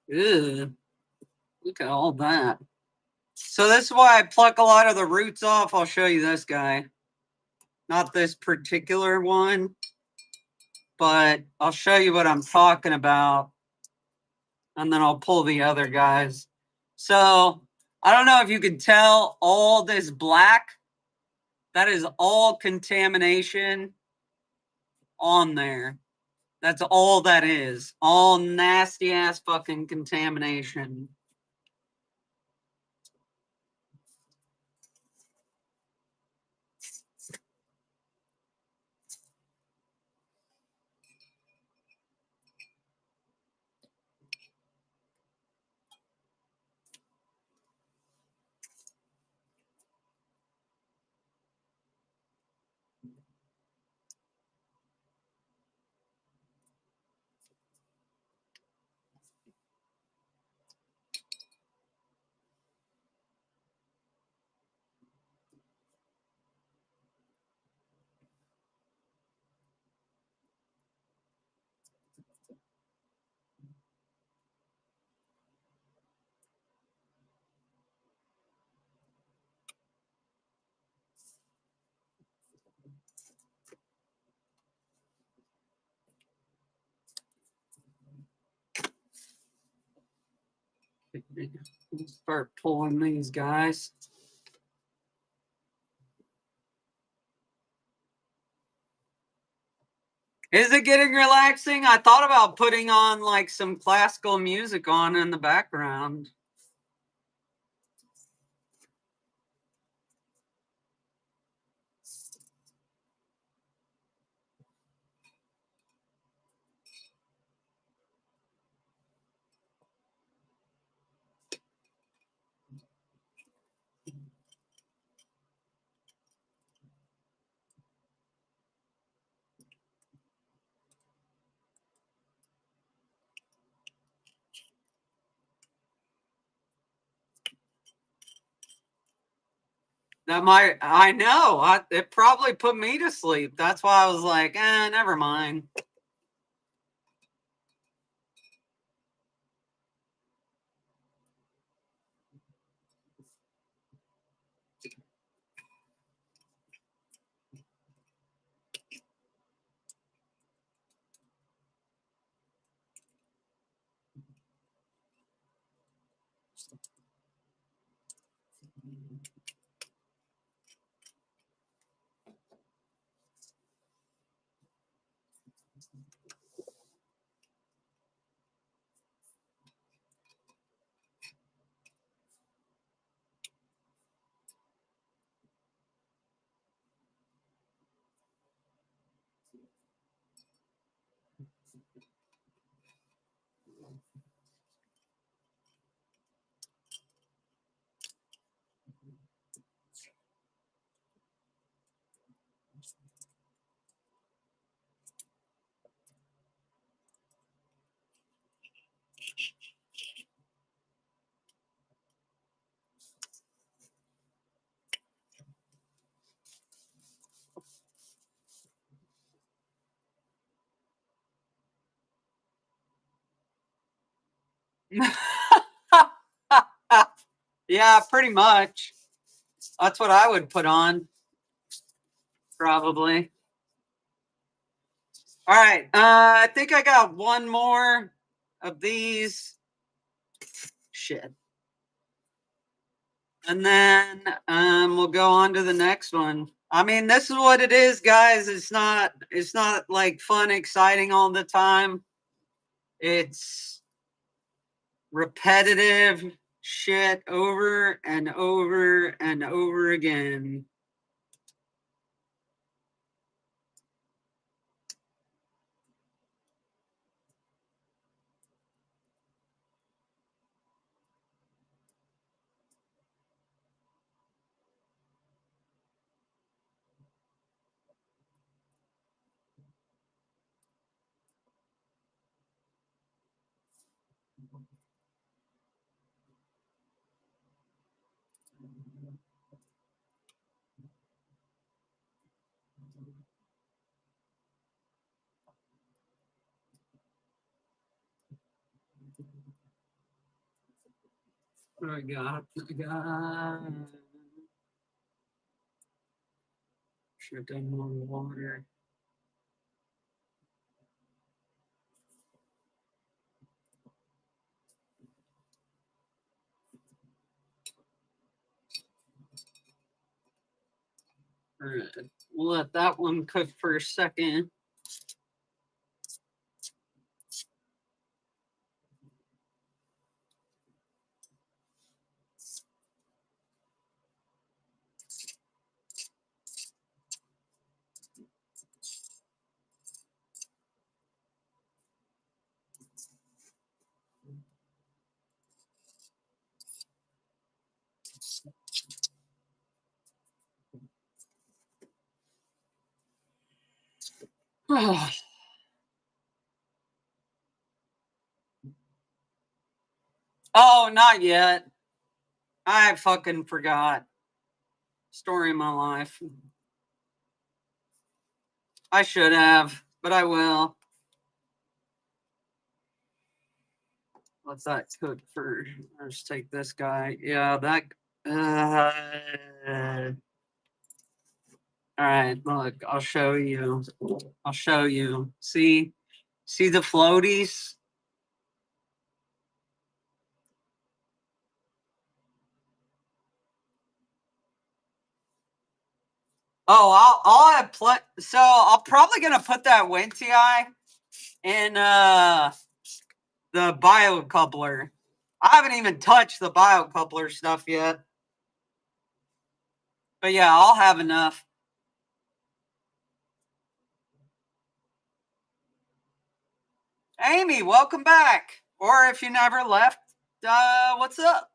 Ew. Look at all that. So this is why I pluck a lot of the roots off. I'll show you this guy. Not this particular one, but I'll show you what I'm talking about. And then I'll pull the other guys. So I don't know if you can tell all this black. That is all contamination on there. That's all that is. All nasty ass fucking contamination. Start pulling these guys. Is it getting relaxing? I thought about putting on like some classical music on in the background. That might, I know, it probably put me to sleep. That's why I was like, never mind. Yeah, pretty much. That's what I would put on. Probably. All right. I think I got one more of these. Shit. And then we'll go on to the next one. I mean, this is what it is, guys. It's not like fun, exciting all the time. It's repetitive shit over and over and over again. What do I got? Should have done more water. All right. We'll let that one cook for a second. Oh, not yet. I fucking forgot. Story of my life. I should have, but I will. Let that cook first. Let's take this guy. Yeah, that. All right, look, I'll show you. I'll show you. See the floaties? Oh, I'll have so I'm probably gonna put that WinTi in the biocoupler. I haven't even touched the biocoupler stuff yet. But yeah, I'll have enough. Amy, welcome back. Or if you never left, what's up?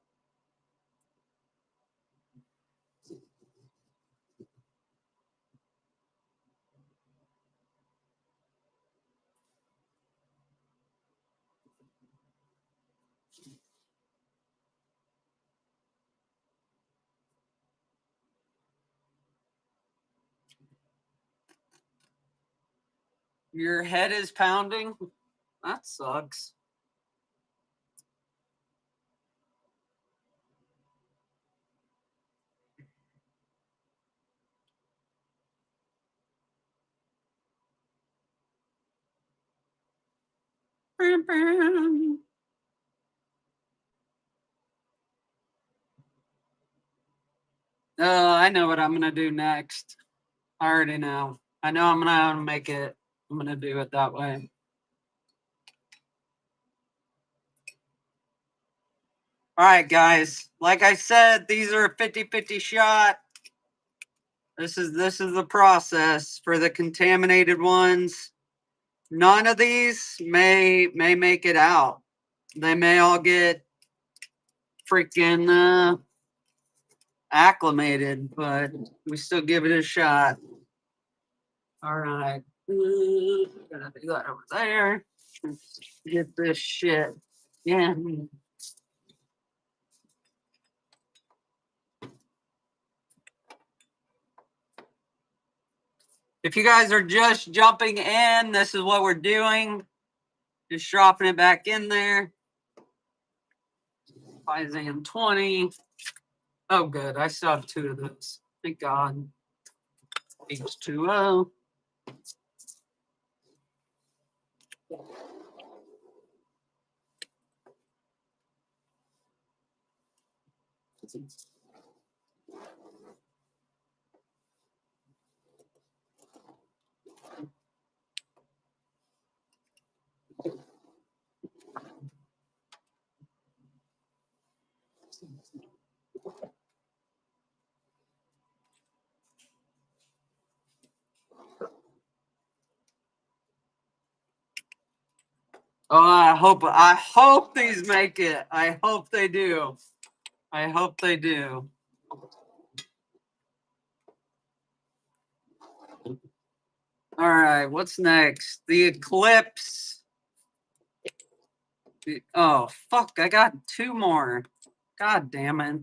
Your head is pounding? That sucks. I know what I'm gonna do next. I already know. I know I'm gonna make it. I'm gonna do it that way. All right, guys. Like I said, these are a 50-50 shot. This is the process for the contaminated ones. None of these may make it out. They may all get freaking acclimated, but we still give it a shot. All right. Gonna do that over there. Get this shit. Yeah. If you guys are just jumping in, this is what we're doing. Just dropping it back in there. Isaiah 20. Oh, good. I still have 2 of those. Thank God. H2O. Oh, I hope these make it. I hope they do. I hope they do. All right, what's next? The eclipse. Oh, fuck, I got 2 more. God damn it.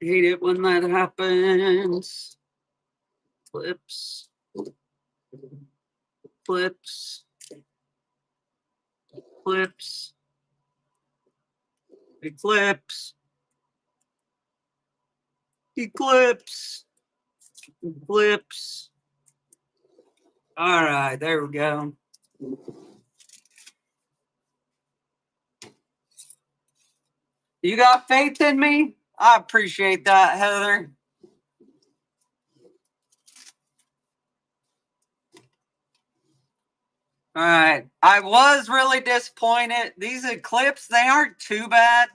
Hate it when that happens. Eclipse. Eclipse. Eclipse. Eclipse. Eclipse. Eclipse. All right, there we go. You got faith in me? I appreciate that, Heather. All right. I was really disappointed. These eclipse, they aren't too bad.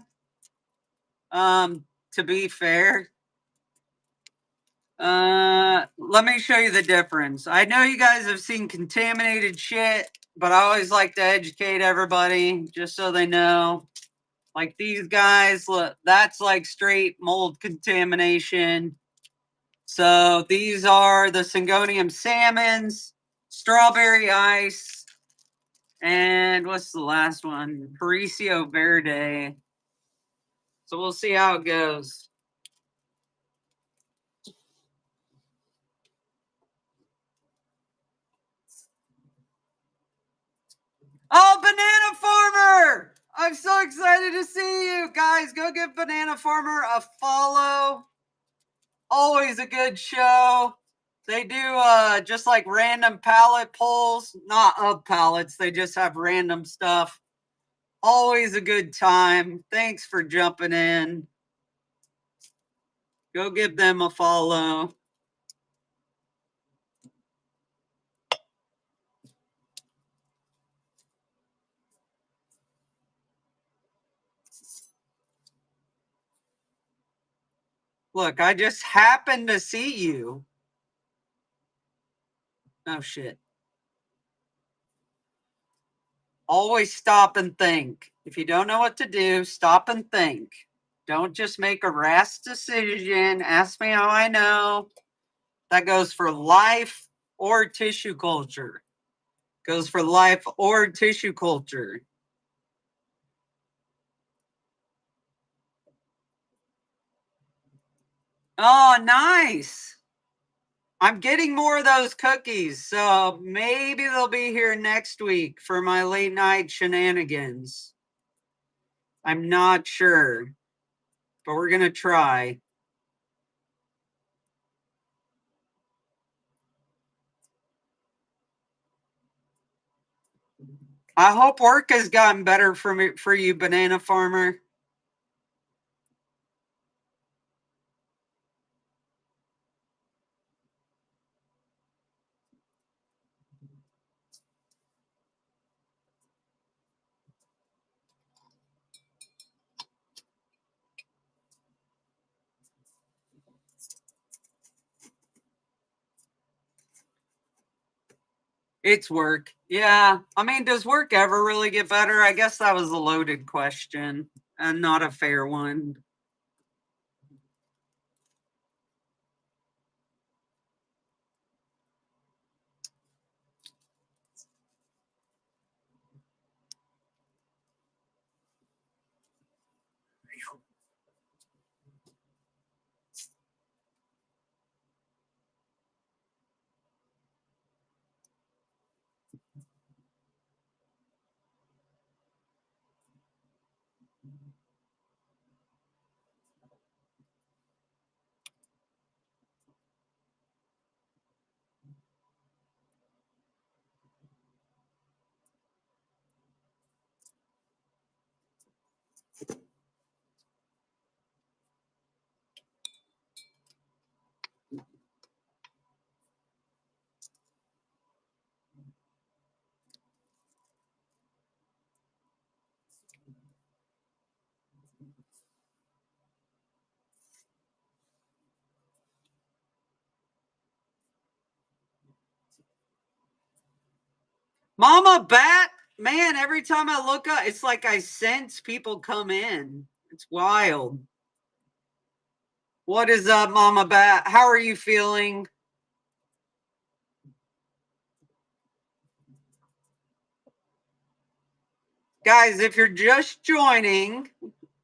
To be fair. Let me show you the difference. I know you guys have seen contaminated shit, but I always like to educate everybody just so they know. Like these guys, look, that's like straight mold contamination. So these are the Syngonium salmons, strawberry ice, and what's the last one? Paricio Verde. So we'll see how it goes. Oh, Banana Farmer! I'm so excited to see you guys. Go give Banana Farmer a follow. Always a good show. They do just like random pallet pulls, not of pallets. They just have random stuff. Always a good time. Thanks for jumping in. Go give them a follow. Look, I just happened to see you. Oh, shit. Always stop and think. If you don't know what to do, stop and think. Don't just make a rash decision. Ask me how I know. That goes for life or tissue culture. Goes for life or tissue culture. Oh, nice. I'm getting more of those cookies, so maybe they'll be here next week for my late night shenanigans. I'm not sure, but we're going to try. I hope work has gotten better for you, Banana Farmer. It's work. Yeah. I mean, does work ever really get better? I guess that was a loaded question and not a fair one. Mama Bat, man, every time I look up, it's like I sense people come in. It's wild. What is up, Mama Bat? How are you feeling? Guys, if you're just joining,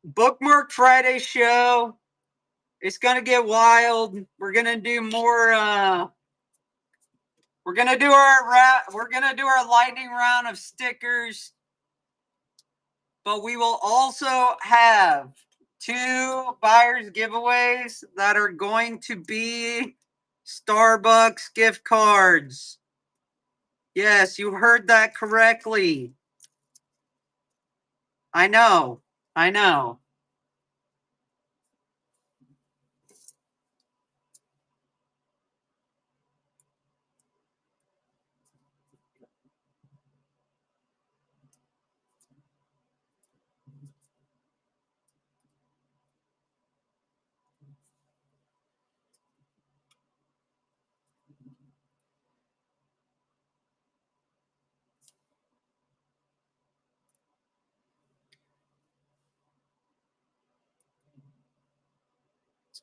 Bookmark Friday show. It's gonna get wild. We're gonna do more we're gonna do our lightning round of stickers, but we will also have two buyers giveaways that are going to be Starbucks gift cards. Yes, you heard that correctly. I know. I know.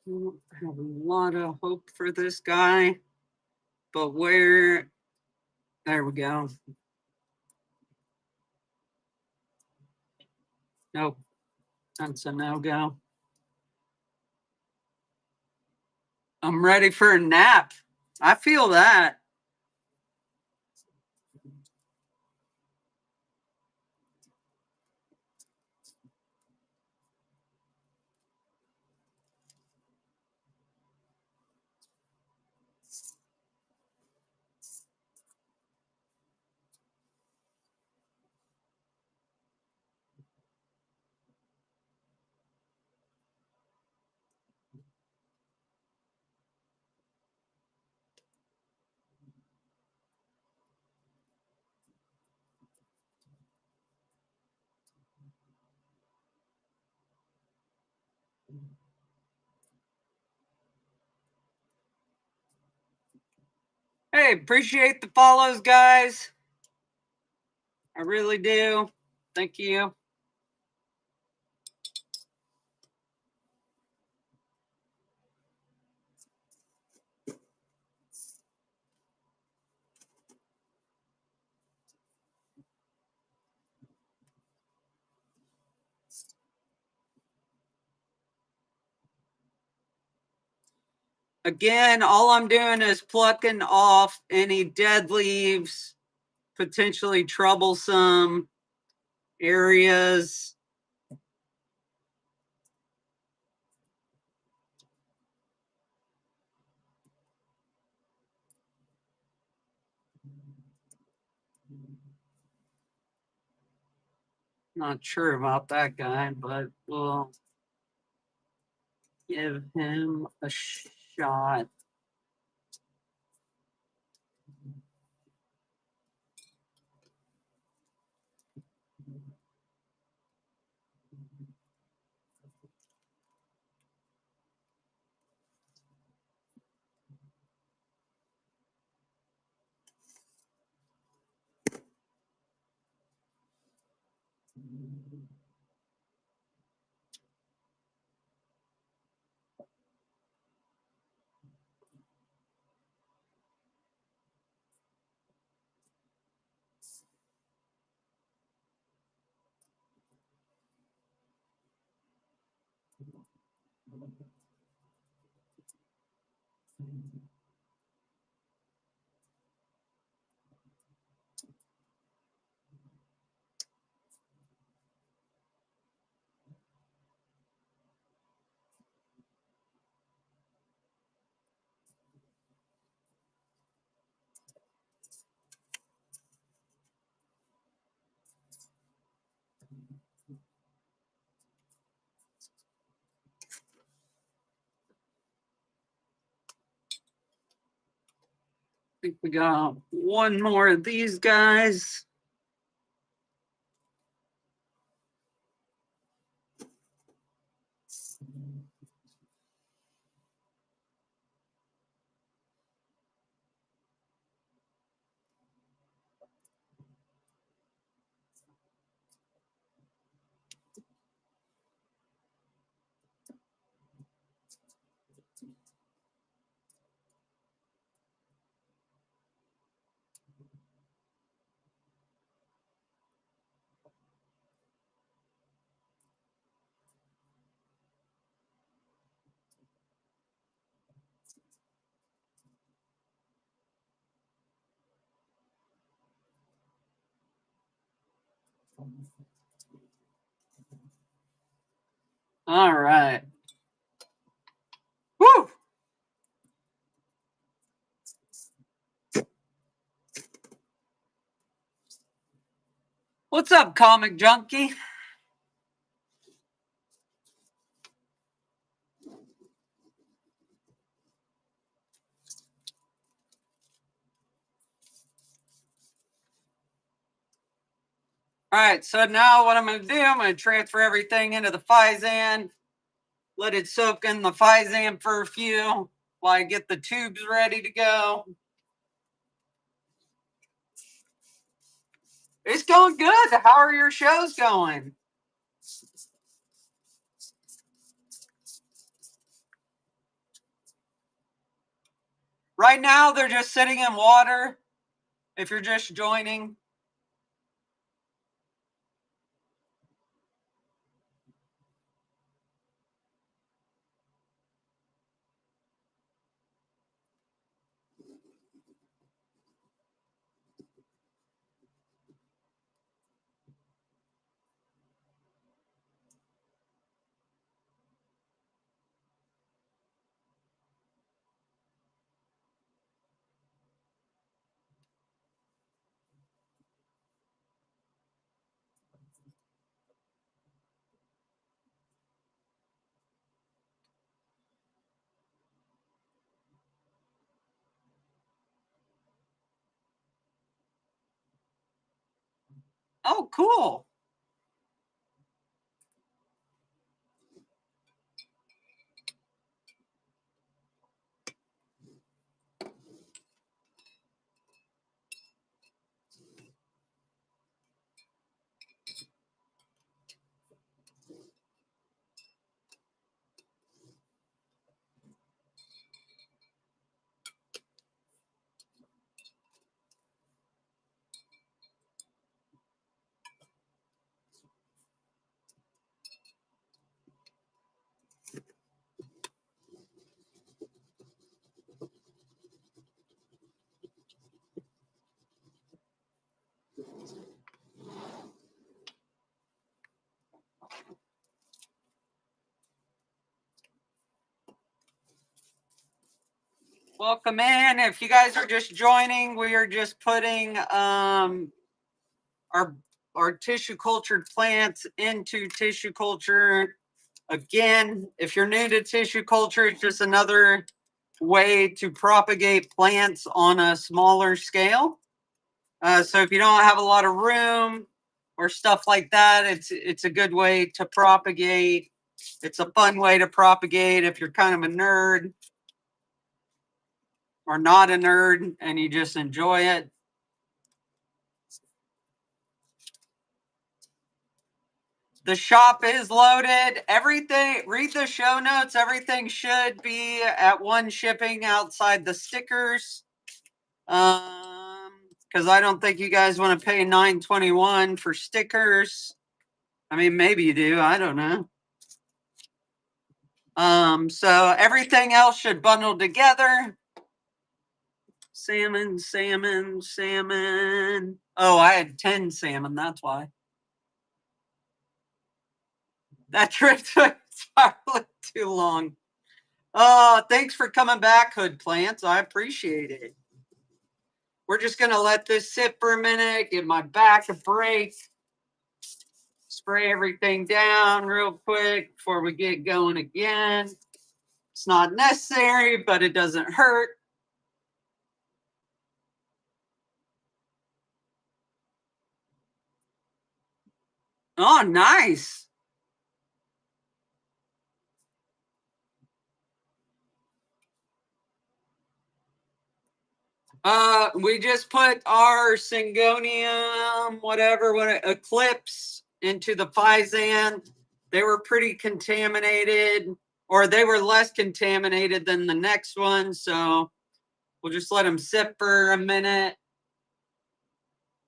I have a lot of hope for this guy, but where? There we go. Nope, that's a no go. I'm ready for a nap. I feel that. Hey, appreciate the follows, guys. I really do. Thank you. Again, all I'm doing is plucking off any dead leaves, potentially troublesome areas. Not sure about that guy, but we'll give him a shot. I think we got one more of these guys. All right. Woo! What's up, Comic Junkie? All right, so now what I'm going to do, I'm going to transfer everything into the Phizan, let it soak in the Phizan for a few while I get the tubes ready to go. It's going good. How are your shows going? Right now, they're just sitting in water. If you're just joining. Oh, cool. Welcome in. If you guys are just joining, we are just putting our tissue cultured plants into tissue culture. Again, if you're new to tissue culture, it's just another way to propagate plants on a smaller scale. So if you don't have a lot of room or stuff like that, it's a good way to propagate. It's a fun way to propagate if you're kind of a nerd or not a nerd and you just enjoy it. The shop is loaded. Everything, read the show notes. Everything should be at one shipping outside the stickers. Because I don't think you guys want to pay $9.21 for stickers. I mean, maybe you do. I don't know. So everything else should bundle together. Salmon, salmon, salmon. Oh, I had 10 salmon. That's why. That trip took entirely too long. Thanks for coming back, Hood Plants. I appreciate it. We're just going to let this sit for a minute, give my back a break, spray everything down real quick before we get going again. It's not necessary, but it doesn't hurt. Oh, nice. We just put our Syngonium, whatever, Eclipse into the Phizan. They were pretty contaminated, or they were less contaminated than the next one. So we'll just let them sit for a minute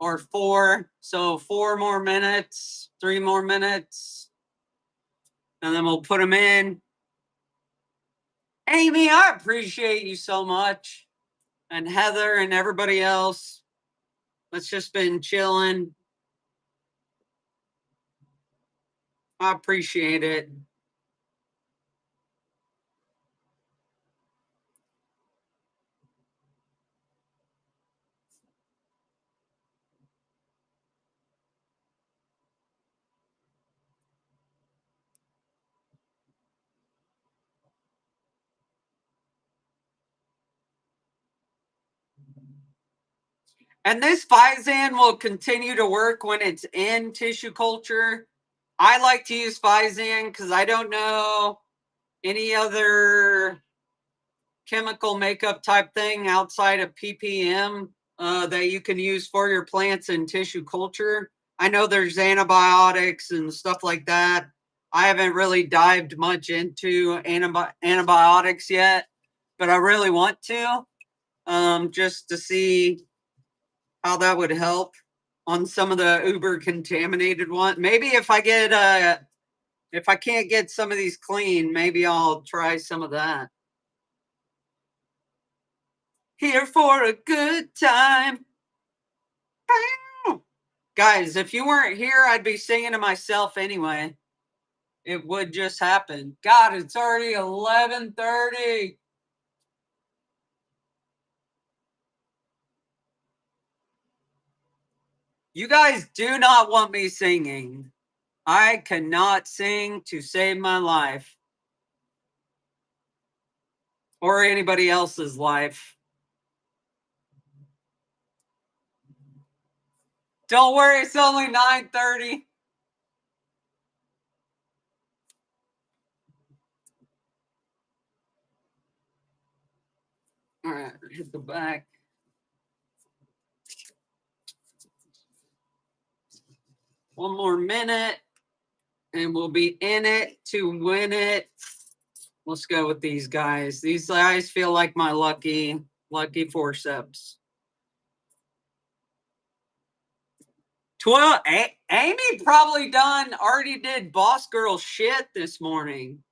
or 4. So 4 more minutes, 3 more minutes, and then we'll put them in. Amy, I appreciate you so much. And Heather and everybody else. Let's just been chilling. I appreciate it. And this Phizan will continue to work when it's in tissue culture. I like to use Phizan because I don't know any other chemical makeup type thing outside of ppm that you can use for your plants in tissue culture. I know there's antibiotics and stuff like that. I haven't really dived much into antibiotics yet, but I really want to, just to see how that would help on some of the uber contaminated ones. Maybe if I can't get some of these clean, maybe I'll try some of that. Here for a good time. Guys, if you weren't here, I'd be singing to myself anyway. It would just happen. God, it's already 11:30. You guys do not want me singing. I cannot sing to save my life or anybody else's life. Don't worry, it's only 9:30. All right, hit the back. One more minute, and we'll be in it to win it. Let's go with these guys. These guys feel like my lucky forceps. 12. Amy probably already did boss girl shit this morning.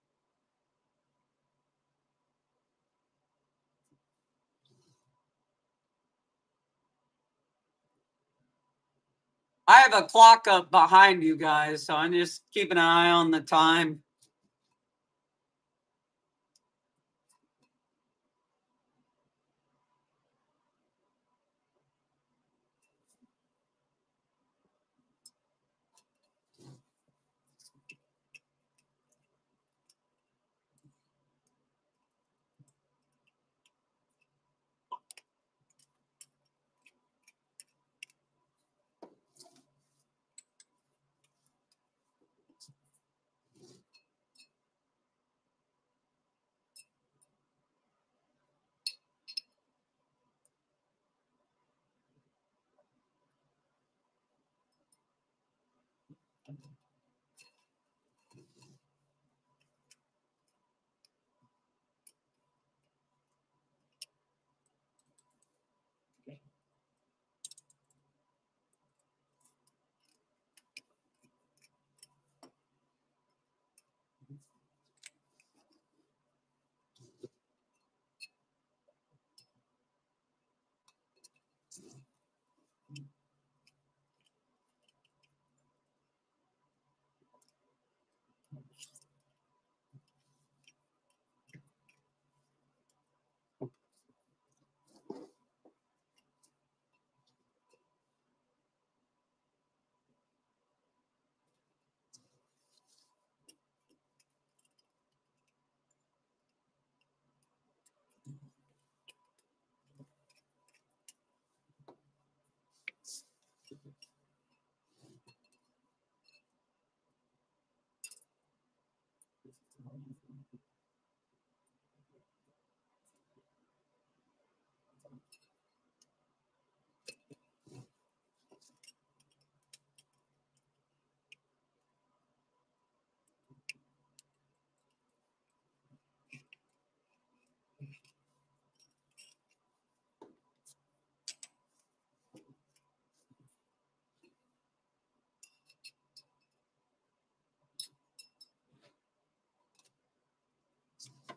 I have a clock up behind you guys, so I'm just keeping an eye on the time.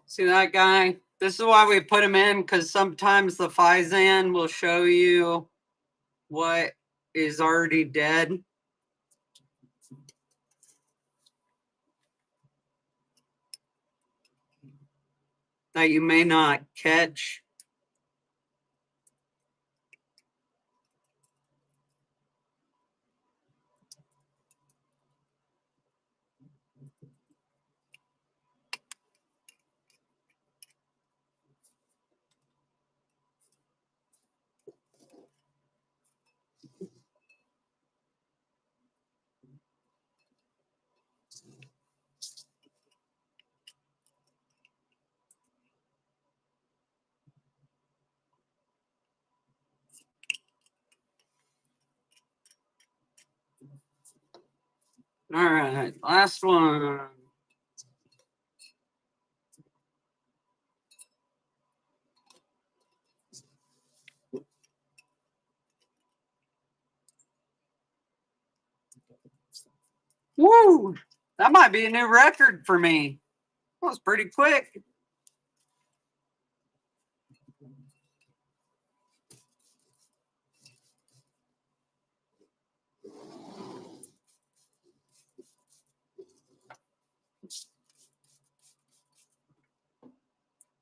See that guy? This is why we put him in, because sometimes the Phizan will show you what is already dead. that you may not catch. All right, last one. Woo! That might be a new record for me. That was pretty quick.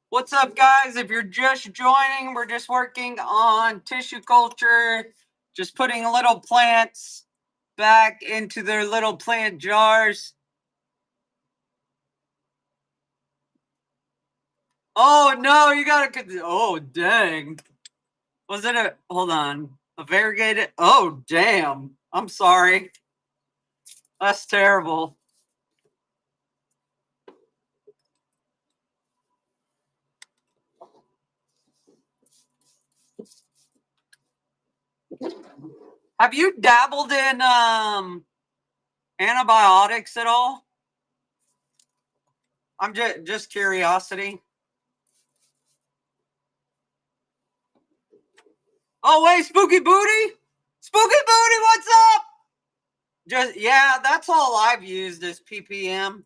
What's up, guys? If you're just joining, we're just working on tissue culture, just putting little plants back into their little plant jars. Oh no, you gotta. Oh dang! Was it a? Hold on, a variegated. Oh damn! I'm sorry. That's terrible. Have you dabbled in antibiotics at all? I'm just curiosity. Oh wait, Spooky Booty, Spooky Booty, what's up? Just yeah, that's all I've used is ppm.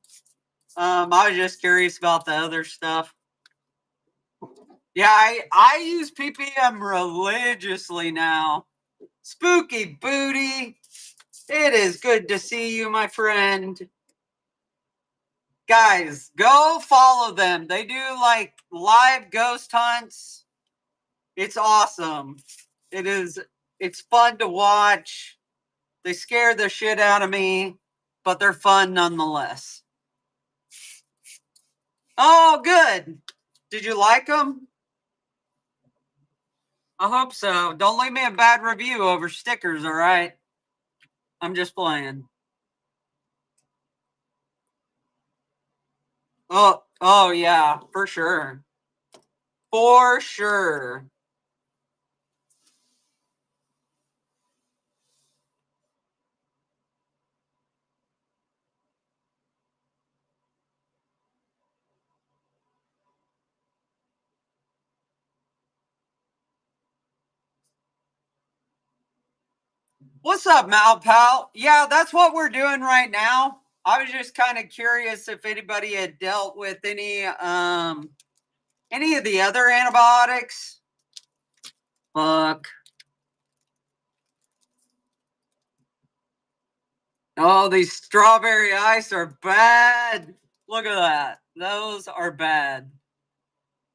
I was just curious about the other stuff. Yeah, I use ppm religiously now. Spooky Booty, it is good to see you, my friend. Guys, go follow them. They do like live ghost hunts. It's awesome. It's fun to watch. They scare the shit out of me, but they're fun nonetheless. Oh, good. Did you like them? I hope so. Don't leave me a bad review over stickers, all right? I'm just playing. Oh yeah, for sure. For sure. What's up, Malpal? Yeah, that's what we're doing right now. I was just kind of curious if anybody had dealt with any of the other antibiotics. Fuck. Oh, these strawberry ice are bad. Look at that. Those are bad.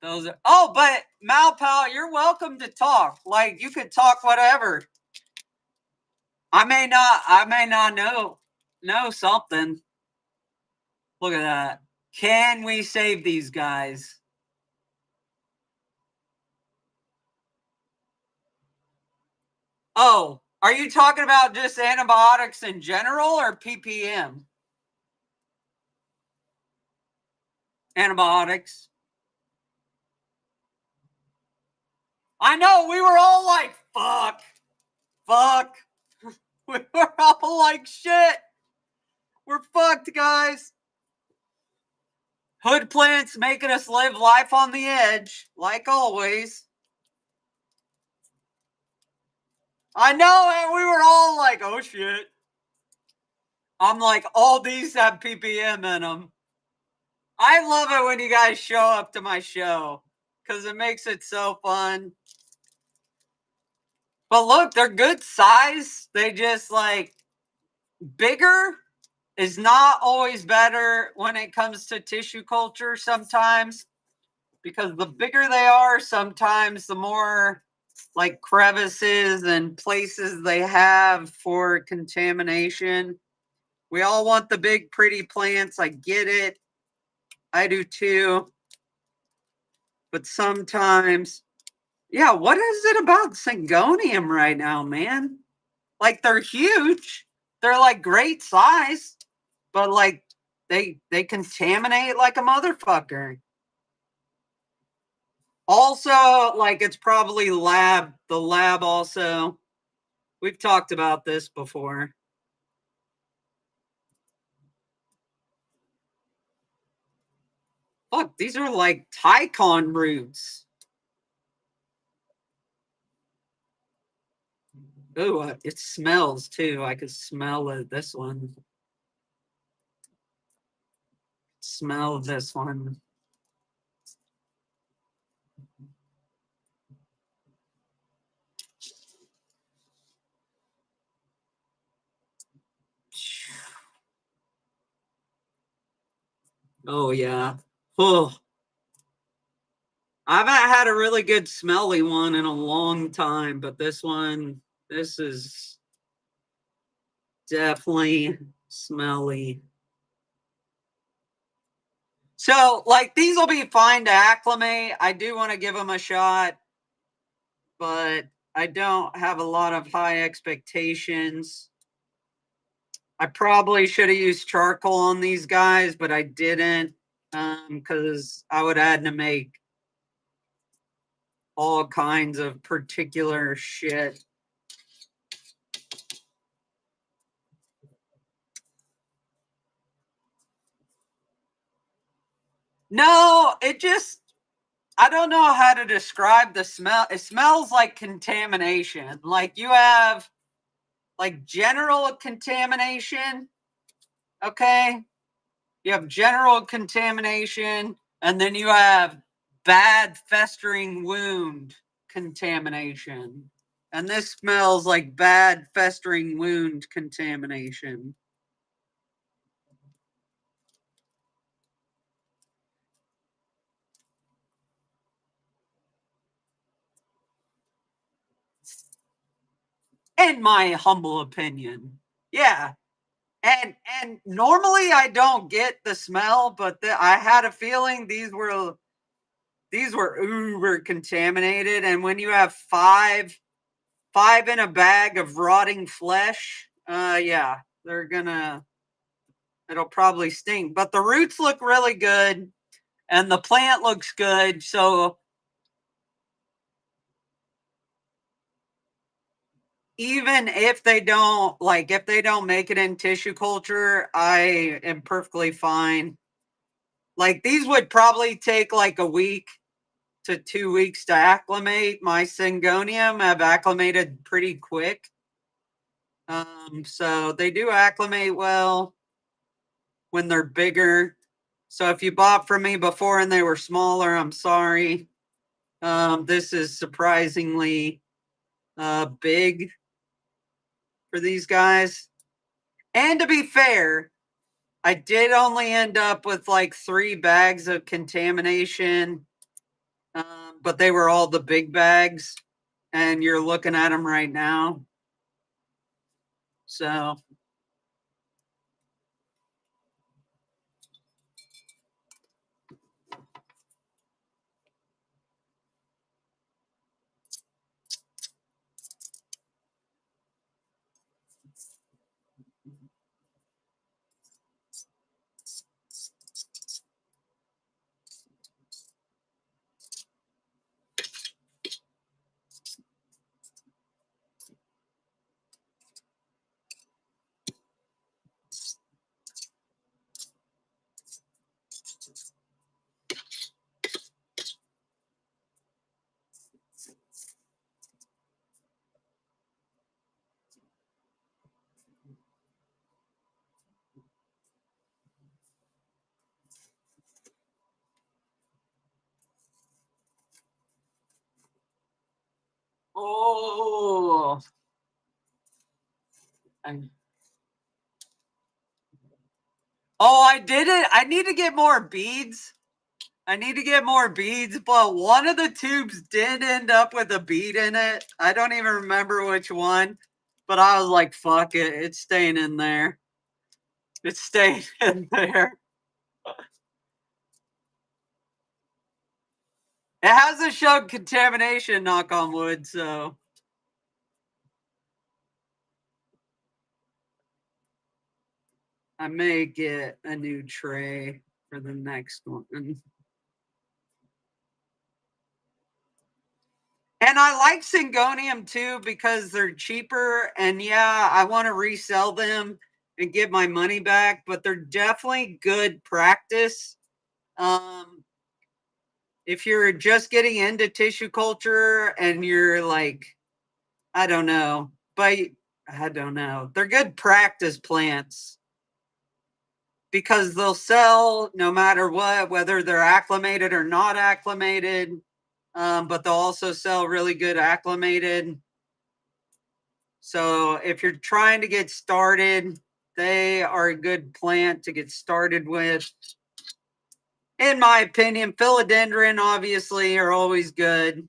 Those are. Oh, but Malpal, you're welcome to talk. Like you could talk whatever. I may not know something. Look at that. Can we save these guys? Oh, are you talking about just antibiotics in general or ppm? Antibiotics. I know, we were all like, fuck. We were all like, shit. We're fucked, guys. Hood plants making us live life on the edge, like always. I know, and we were all like, oh shit. I'm like, all these have ppm in them. I love it when you guys show up to my show because it makes it so fun. But look, they're good size. They just like bigger is not always better when it comes to tissue culture sometimes. because the bigger they are, sometimes the more like crevices and places they have for contamination. We all want the big, pretty plants. I get it. I do too. But sometimes, yeah, what is it about Syngonium right now, man? Like they're huge. They're like great size, but like they contaminate like a motherfucker. Also, like it's probably the lab also. We've talked about this before. Fuck, these are like Tycon roots. Ooh, it smells too. I could smell it. This one. Smell this one. Oh yeah. Oh, I haven't had a really good smelly one in a long time, but this is definitely smelly. So, like, these will be fine to acclimate. I do want to give them a shot, but I don't have a lot of high expectations. I probably should have used charcoal on these guys, but I didn't because I would have to make all kinds of particular shit. No, I don't know how to describe the smell. It smells like contamination. Like you have like general contamination, okay? You have general contamination, and then you have bad festering wound contamination. And this smells like bad festering wound contamination. In my humble opinion. Yeah. And normally I don't get the smell, but I had a feeling these were uber contaminated. And when you have five in a bag of rotting flesh, yeah, they're gonna it'll probably stink. But the roots look really good, and the plant looks good. So even if they don't make it in tissue culture, I am perfectly fine. Like these would probably take like a week to 2 weeks to acclimate. My Syngonium have acclimated pretty quick. So they do acclimate well when they're bigger. So if you bought from me before and they were smaller, I'm sorry. This is surprisingly big for these guys. And to be fair, I did only end up with like 3 bags of contamination, but they were all the big bags, and you're looking at them right now. So, oh, oh, I did it. I need to get more beads. I need to get more beads, but one of the tubes did end up with a bead in it. I don't even remember which one, but I was like, fuck it. It's staying in there. It's staying in there. It hasn't shown contamination, knock on wood, so. I may get a new tray for the next one. And I like Syngonium too because they're cheaper. And yeah, I want to resell them and get my money back, but they're definitely good practice. If you're just getting into tissue culture and you're like, I don't know, but I don't know, they're good practice plants because they'll sell no matter what, whether they're acclimated or not acclimated. But they'll also sell really good acclimated. So if you're trying to get started, they are a good plant to get started with. In my opinion, philodendron obviously are always good.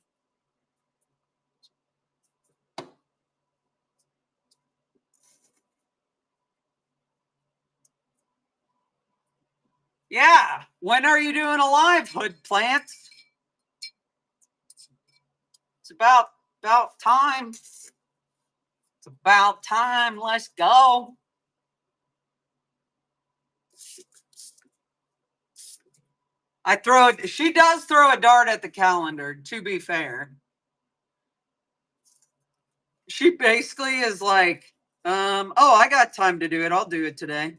Yeah. When are you doing a live, Hood Plants? It's about time. It's about time. Let's go. She does throw a dart at the calendar, to be fair. She basically is like, oh, I got time to do it. I'll do it today.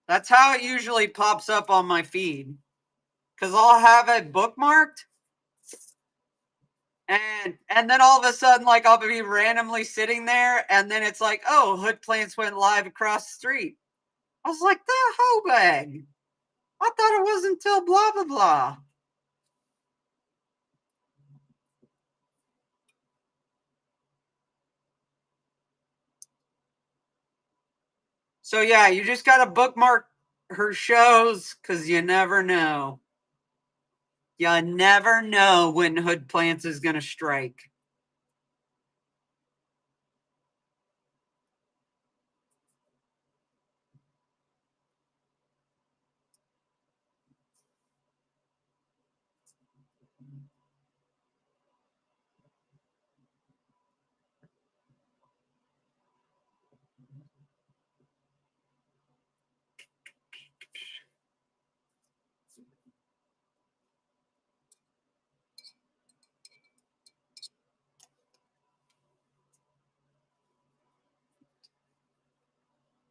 That's how it usually pops up on my feed. Because I'll have it bookmarked. And then all of a sudden, like, I'll be randomly sitting there, and then it's like, oh, Hood Plants went live across the street. I was like, the hoe bag. I thought it wasn't until blah, blah, blah. So, yeah, you just got to bookmark her shows because you never know. You never know when Hood Plants is going to strike.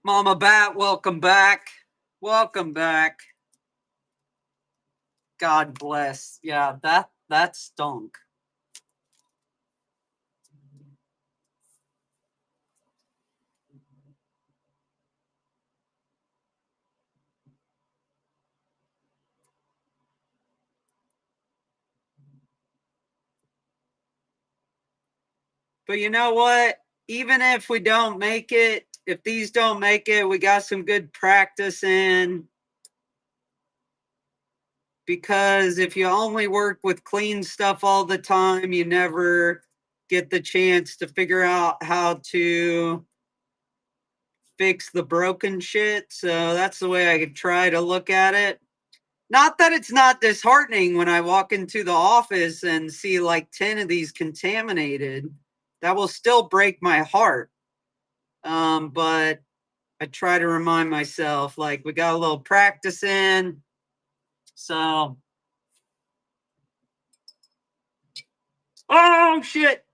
Mama Bat, welcome back. Welcome back. God bless. Yeah, that stunk. But you know what? Even if we don't make it, if these don't make it, we got some good practice in. Because if you only work with clean stuff all the time, you never get the chance to figure out how to fix the broken shit. So that's the way I could try to look at it. Not that it's not disheartening when I walk into the office and see like 10 of these contaminated. That will still break my heart. But I try to remind myself, like, we got a little practice in. So, oh, shit.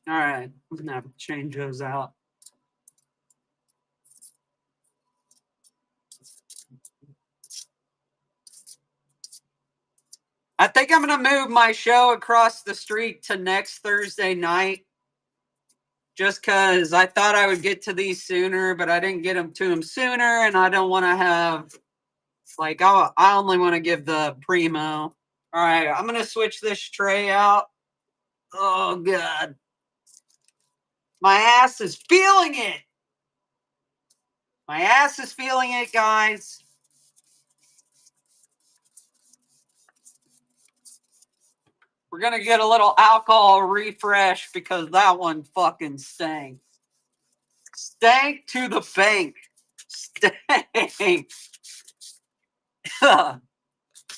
All right. I'm going to have to change those out. I think I'm going to move my show across the street to next Thursday night just because I thought I would get to these sooner, but I didn't get them to them sooner. And I don't want to have, like, I only want to give the primo. All right. I'm going to switch this tray out. Oh, God. My ass is feeling it. My ass is feeling it, guys. We're going to get a little alcohol refresh because that one fucking stank. Stank to the bank. Stank.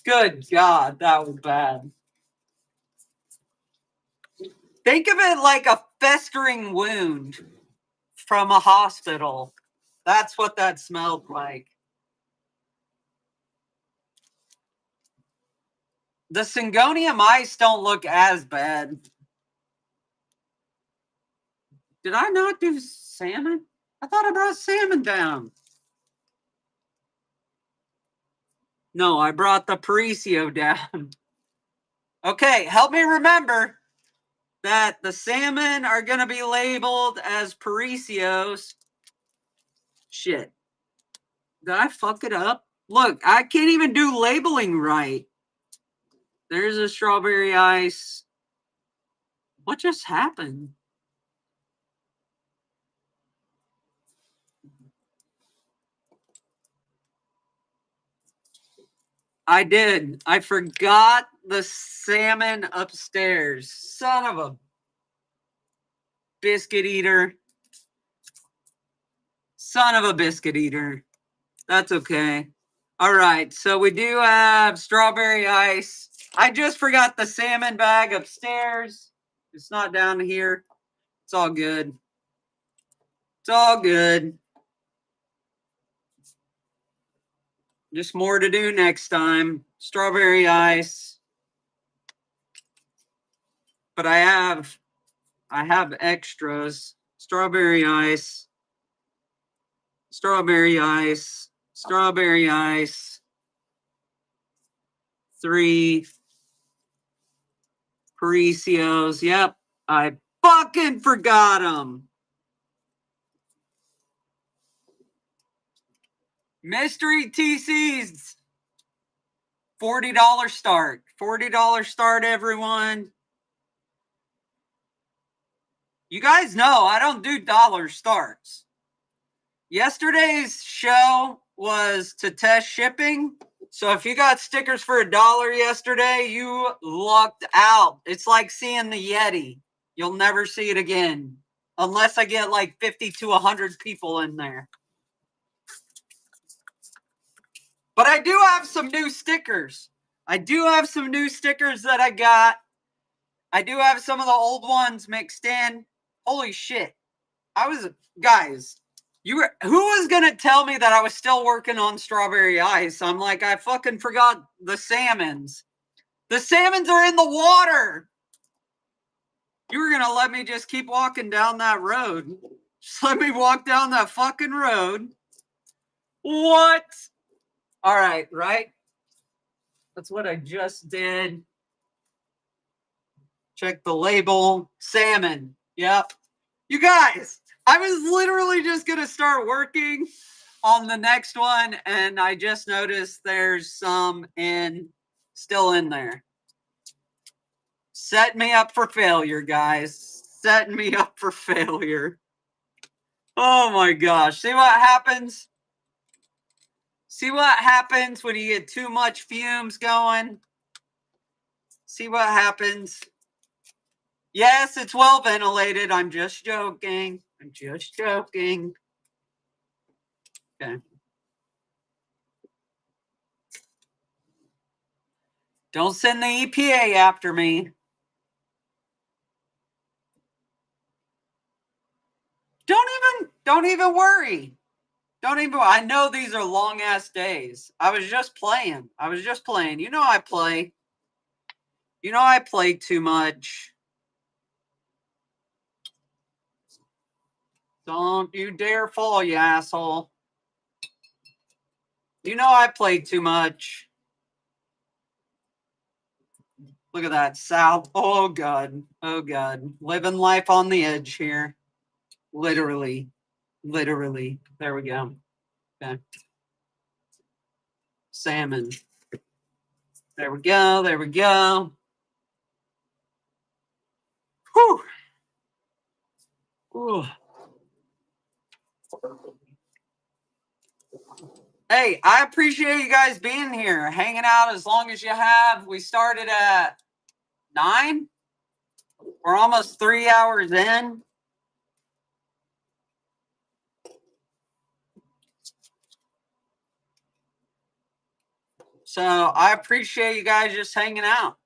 Good God, that was bad. Think of it like a festering wound from a hospital. That's what that smelled like. The Syngonium ice don't look as bad. Did I not do salmon? I thought I brought salmon down. No, I brought the Paricio down. Okay, help me remember that the salmon are going to be labeled as Paricios. Shit. Did I fuck it up? Look, I can't even do labeling right. There's a strawberry ice. What just happened? I did. I forgot the salmon upstairs. Son of a biscuit eater. Son of a biscuit eater. That's okay. All right. So we do have strawberry ice. I just forgot the salmon bag upstairs. It's not down here. It's all good. It's all good. Just more to do next time. Strawberry ice. But I have extras. Strawberry ice. Strawberry ice. Strawberry ice. 3 Paricios. Yep. I fucking forgot them. Mystery TCs. $40 start. $40 start, everyone. You guys know I don't do dollar starts. Yesterday's show was to test shipping. So if you got stickers for $1 yesterday, you lucked out. It's like seeing the Yeti. You'll never see it again. Unless I get like 50 to 100 people in there. But I do have some new stickers. I do have some new stickers that I got. I do have some of the old ones mixed in. Holy shit. Guys, who was going to tell me that I was still working on strawberry ice? I'm like, I fucking forgot the salmons. The salmons are in the water. You were going to let me just keep walking down that road. Just let me walk down that fucking road. What? All right, right? That's what I just did. Check the label. Salmon. Yep. You guys, I was literally just going to start working on the next one, and I just noticed there's some still in there. Set me up for failure, guys. Setting me up for failure. Oh my gosh. See what happens? See what happens when you get too much fumes going? See what happens? Yes, it's well ventilated. I'm just joking. I'm just joking. Okay. Don't send the EPA after me. Don't even worry. I know these are long ass days. I was just playing. You know I play. You know I play too much. Don't you dare fall, you asshole. You know I play too much. Look at that, Sal. Oh, God. Oh, God. Living life on the edge here. Literally. Literally. There we go. Okay. Salmon. There we go. There we go. Whew. Ooh. Hey, I appreciate you guys being here, hanging out as long as you have. We started at 9? We're almost 3 hours in. So I appreciate you guys just hanging out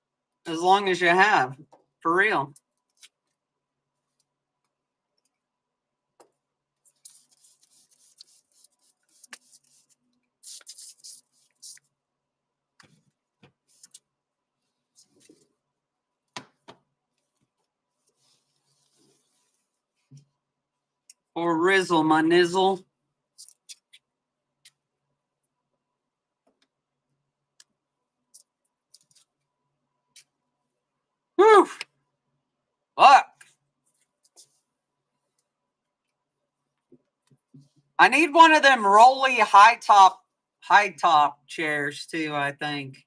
as long as you have, for real. Or Rizzle, my nizzle. Whew. Fuck. I need one of them rolly high top chairs too, I think.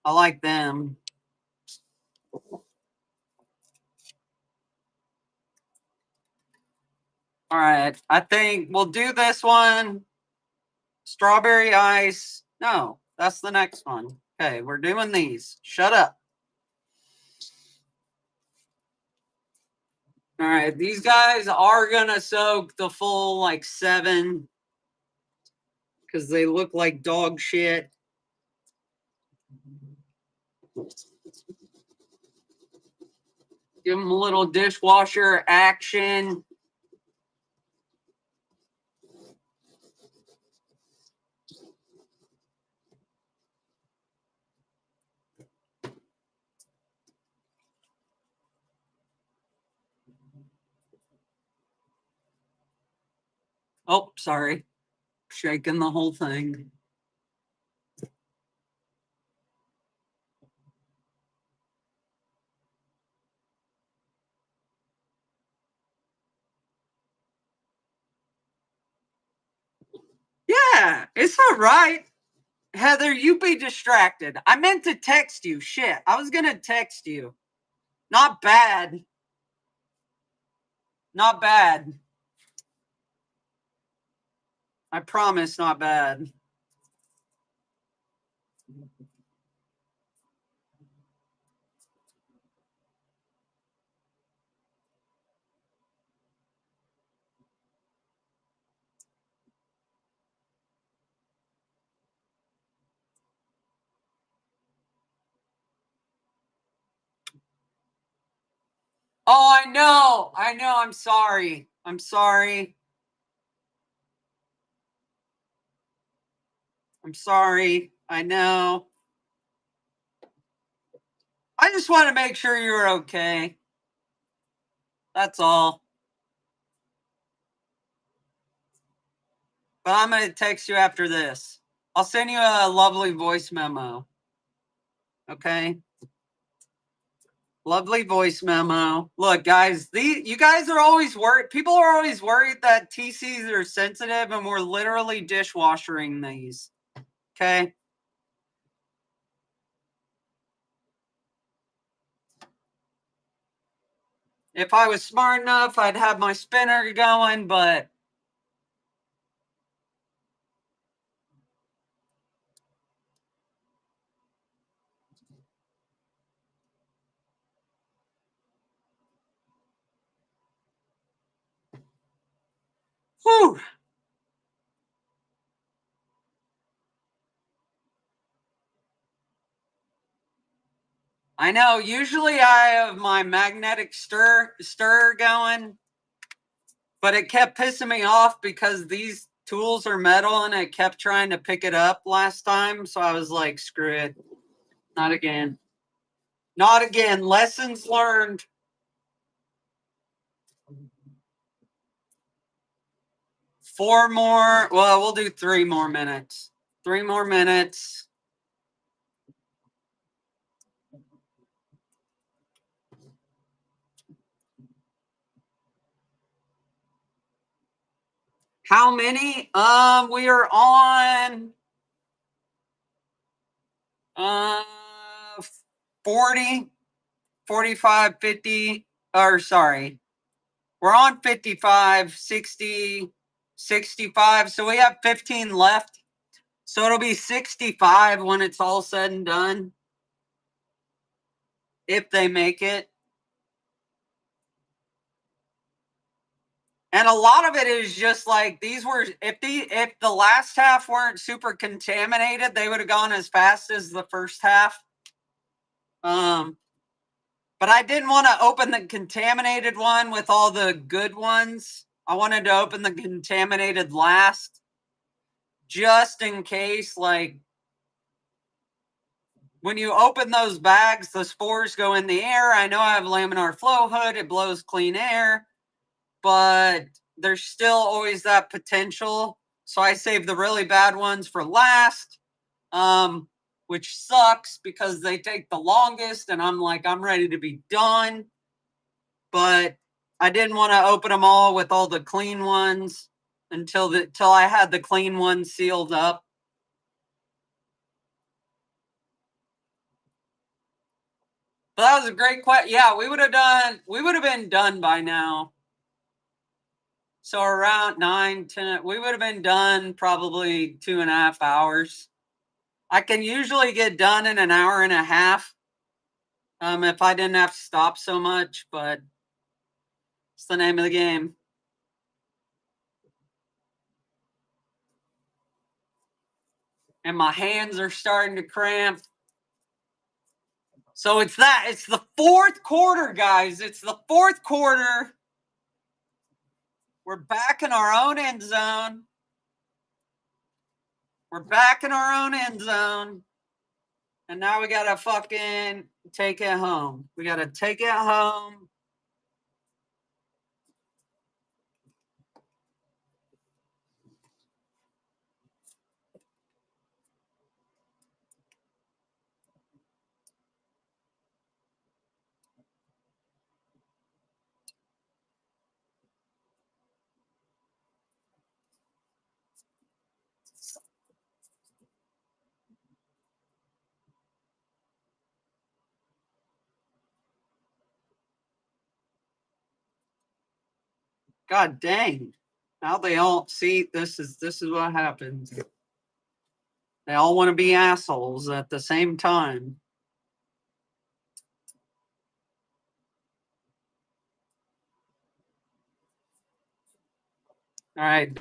I like them. All right. I think we'll do this one. Strawberry ice. No, that's the next one. Okay, we're doing these. Shut up. All right, these guys are gonna soak the full like 7 because they look like dog shit. Give them a little dishwasher action. Oh, sorry. Shaking the whole thing. Yeah, it's all right. Heather, you be distracted. I meant to text you. Shit. I was going to text you. Not bad. Not bad. I promise, not bad. Oh, I know. I know. I'm sorry. I'm sorry. I'm sorry. I know. I just want to make sure you're okay. That's all. But I'm going to text you after this. I'll send you a lovely voice memo. Okay? Lovely voice memo. Look, guys, you guys are always worried. People are always worried that TCs are sensitive, and we're literally dishwashering these. Okay? If I was smart enough, I'd have my spinner going, but whew. I know. Usually I have my magnetic stir going, but it kept pissing me off because these tools are metal and it kept trying to pick it up last time. So I was like, screw it. Not again. Not again. Lessons learned. Four more. Well, we'll do 3 more minutes. 3 more minutes. How many? We are on 40, 45, 50, or sorry. We're on 55, 60, 65. So we have 15 left. So it'll be 65 when it's all said and done. if they make it. And a lot of it is just like these were if the last half weren't super contaminated, they would have gone as fast as the first half. But I didn't want to open the contaminated one with all the good ones. I wanted to open the contaminated last, just in case, like, when you open those bags, the spores go in the air. I know I have laminar flow hood, it blows clean air, but there's still always that potential. So I save the really bad ones for last, which sucks because they take the longest, and I'm like, I'm ready to be done. But I didn't want to open them all with all the clean ones until I had the clean ones sealed up. But that was a great question. Yeah, we would have been done by now. So around 9, 10, we would have been done probably 2.5 hours. I can usually get done in an hour and a half. If I didn't have to stop so much, but it's the name of the game. And my hands are starting to cramp. So it's the fourth quarter, guys. It's the fourth quarter. We're back in our own end zone. We're back in our own end zone. And now we gotta fucking take it home. We gotta take it home. God dang. Now they all see this is what happens. They all want to be assholes at the same time. All right.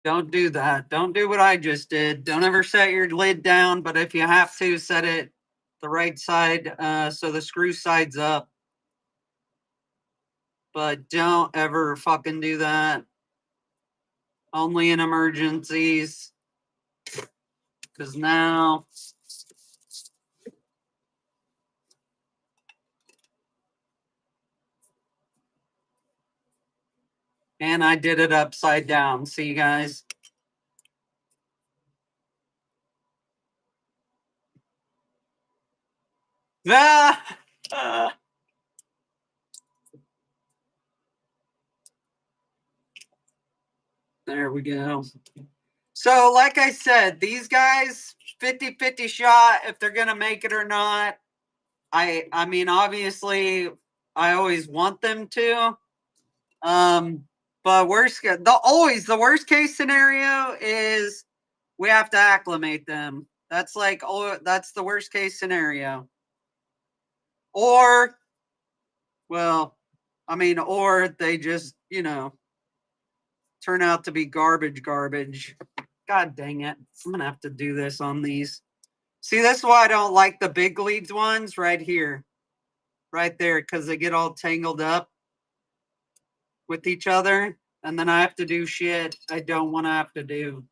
Don't do that. Don't do what I just did. Don't ever set your lid down, but if you have to, set it the right side so the screw side's up. But don't ever fucking do that. Only in emergencies. Because now. And I did it upside down. See you guys. Ah! There we go. So, like I said, these guys, 50-50 shot if they're going to make it or not. I mean, obviously, I always want them to. But the worst case scenario is we have to acclimate them. That's like, oh, that's the worst case scenario. Or, well, I mean, or they just, turn out to be garbage. God dang it. I'm going to have to do this on these. See, that's why I don't like the big leads ones right here. Right there, because they get all tangled up with each other. And then I have to do shit I don't want to have to do.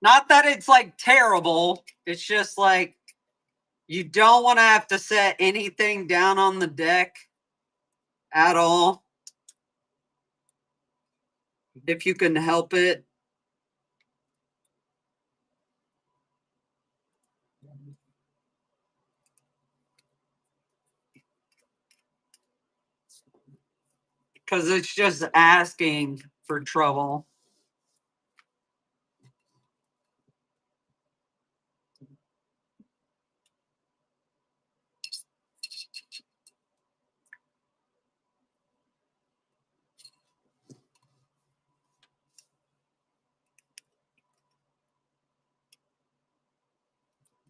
Not that it's like terrible. It's just like you don't want to have to set anything down on the deck at all. If you can help it. Because it's just asking for trouble.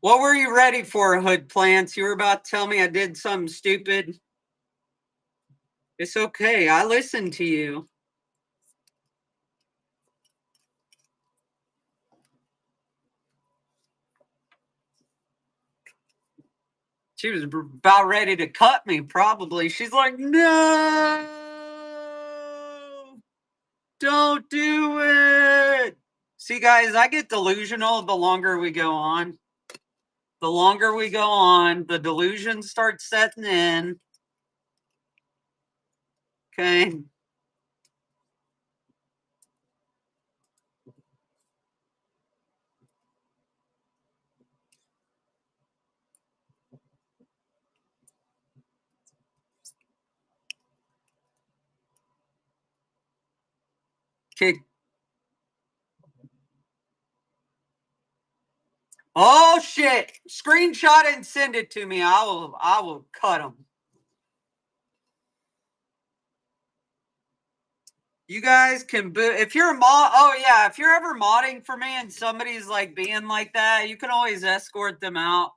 What were you ready for, Hood Plants? You were about to tell me I did something stupid. It's okay. I listened to you. She was about ready to cut me, probably. She's like, no, don't do it. See, guys, I get delusional the longer we go on. The longer we go on, the delusion starts setting in. Okay. Okay. Oh shit! Screenshot it and send it to me. I will cut them. You guys can if you're a mod. Oh yeah, if you're ever modding for me and somebody's like being like that, you can always escort them out.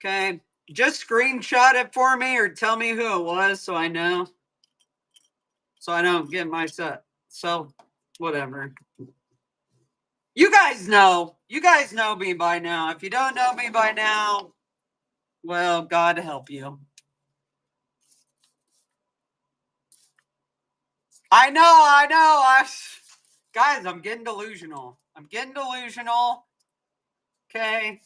Okay, just screenshot it for me or tell me who it was so I know. So I don't get myself. So whatever. You guys know. You guys know me by now. If you don't know me by now, well, God help you. I know. Guys, I'm getting delusional. Okay.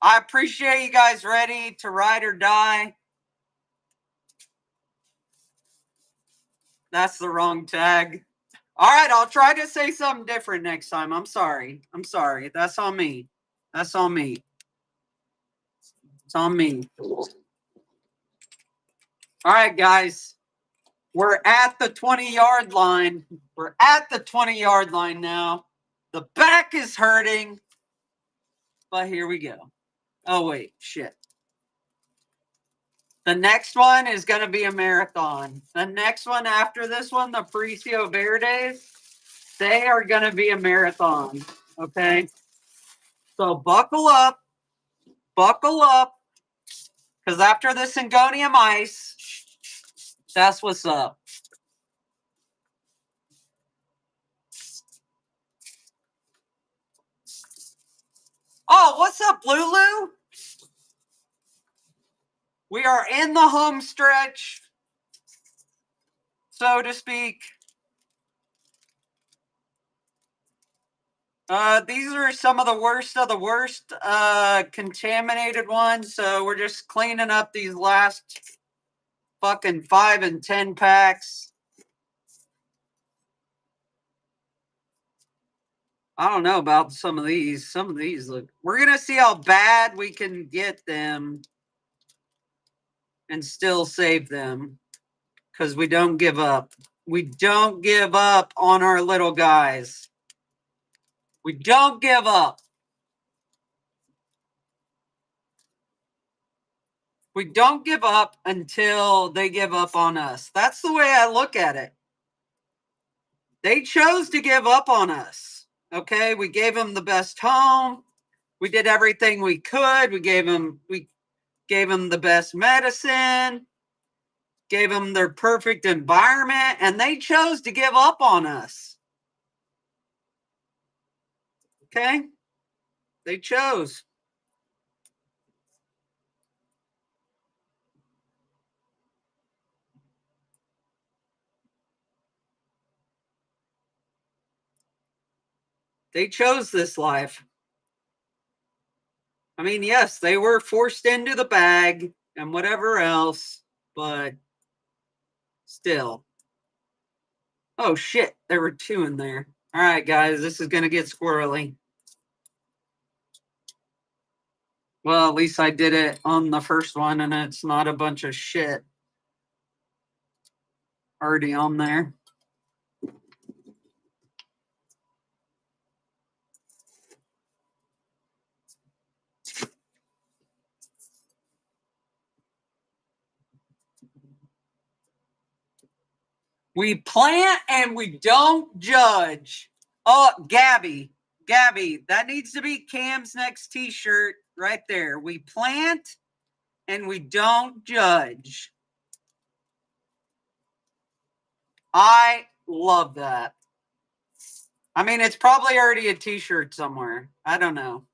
I appreciate you guys ready to ride or die. That's the wrong tag. All right, I'll try to say something different next time. I'm sorry. That's on me. It's on me. All right, guys. We're at the 20-yard line. We're at the 20-yard line now. The back is hurting. But here we go. Oh, wait. Shit. The next one is going to be a marathon. The next one after this one, the Aparicio Verdes, they are going to be a marathon. Okay? So buckle up. Because after the Syngonium Ice, that's what's up. Oh, what's up, Lulu? We are in the home stretch, so to speak. These are some of the worst contaminated ones. So we're just cleaning up these last fucking 5 and 10 packs. I don't know about some of these. Some of these look. We're gonna see how bad we can get them and still save them because we don't give up. We don't give up on our little guys. We don't give up. We don't give up until they give up on us. That's the way I look at it. They chose to give up on us. Okay, we gave them the best home. We did everything we could. We gave them the best medicine, gave them their perfect environment, and they chose to give up on us. Okay? They chose. They chose this life. I mean, yes, they were forced into the bag and whatever else, but still. Oh shit, there were 2 in there. All right, guys, this is going to get squirrely. Well, at least I did it on the first one and it's not a bunch of shit already on there. We plant and we don't judge. Oh, Gabby, that needs to be Cam's next t-shirt right there. We plant and we don't judge. I love that. I mean, it's probably already a t-shirt somewhere. I don't know.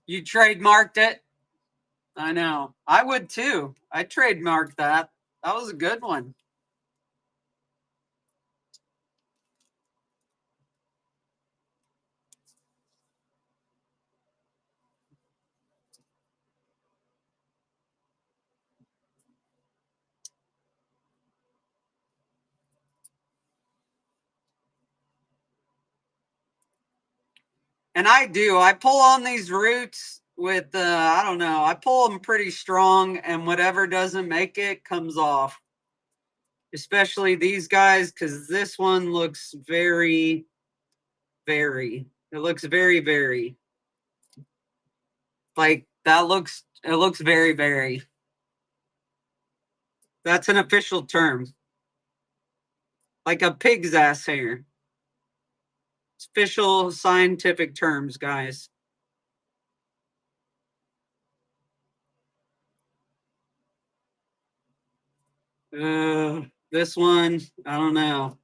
You trademarked it? I know. I would too. I trademarked that. That was a good one. And I do. I pull on these roots with, I don't know, I pull them pretty strong, and whatever doesn't make it comes off. Especially these guys, because this one looks very, very, it looks very, very, like that looks, it looks very, very. That's an official term. Like a pig's ass hair. It's official scientific terms, guys. This one, I don't know.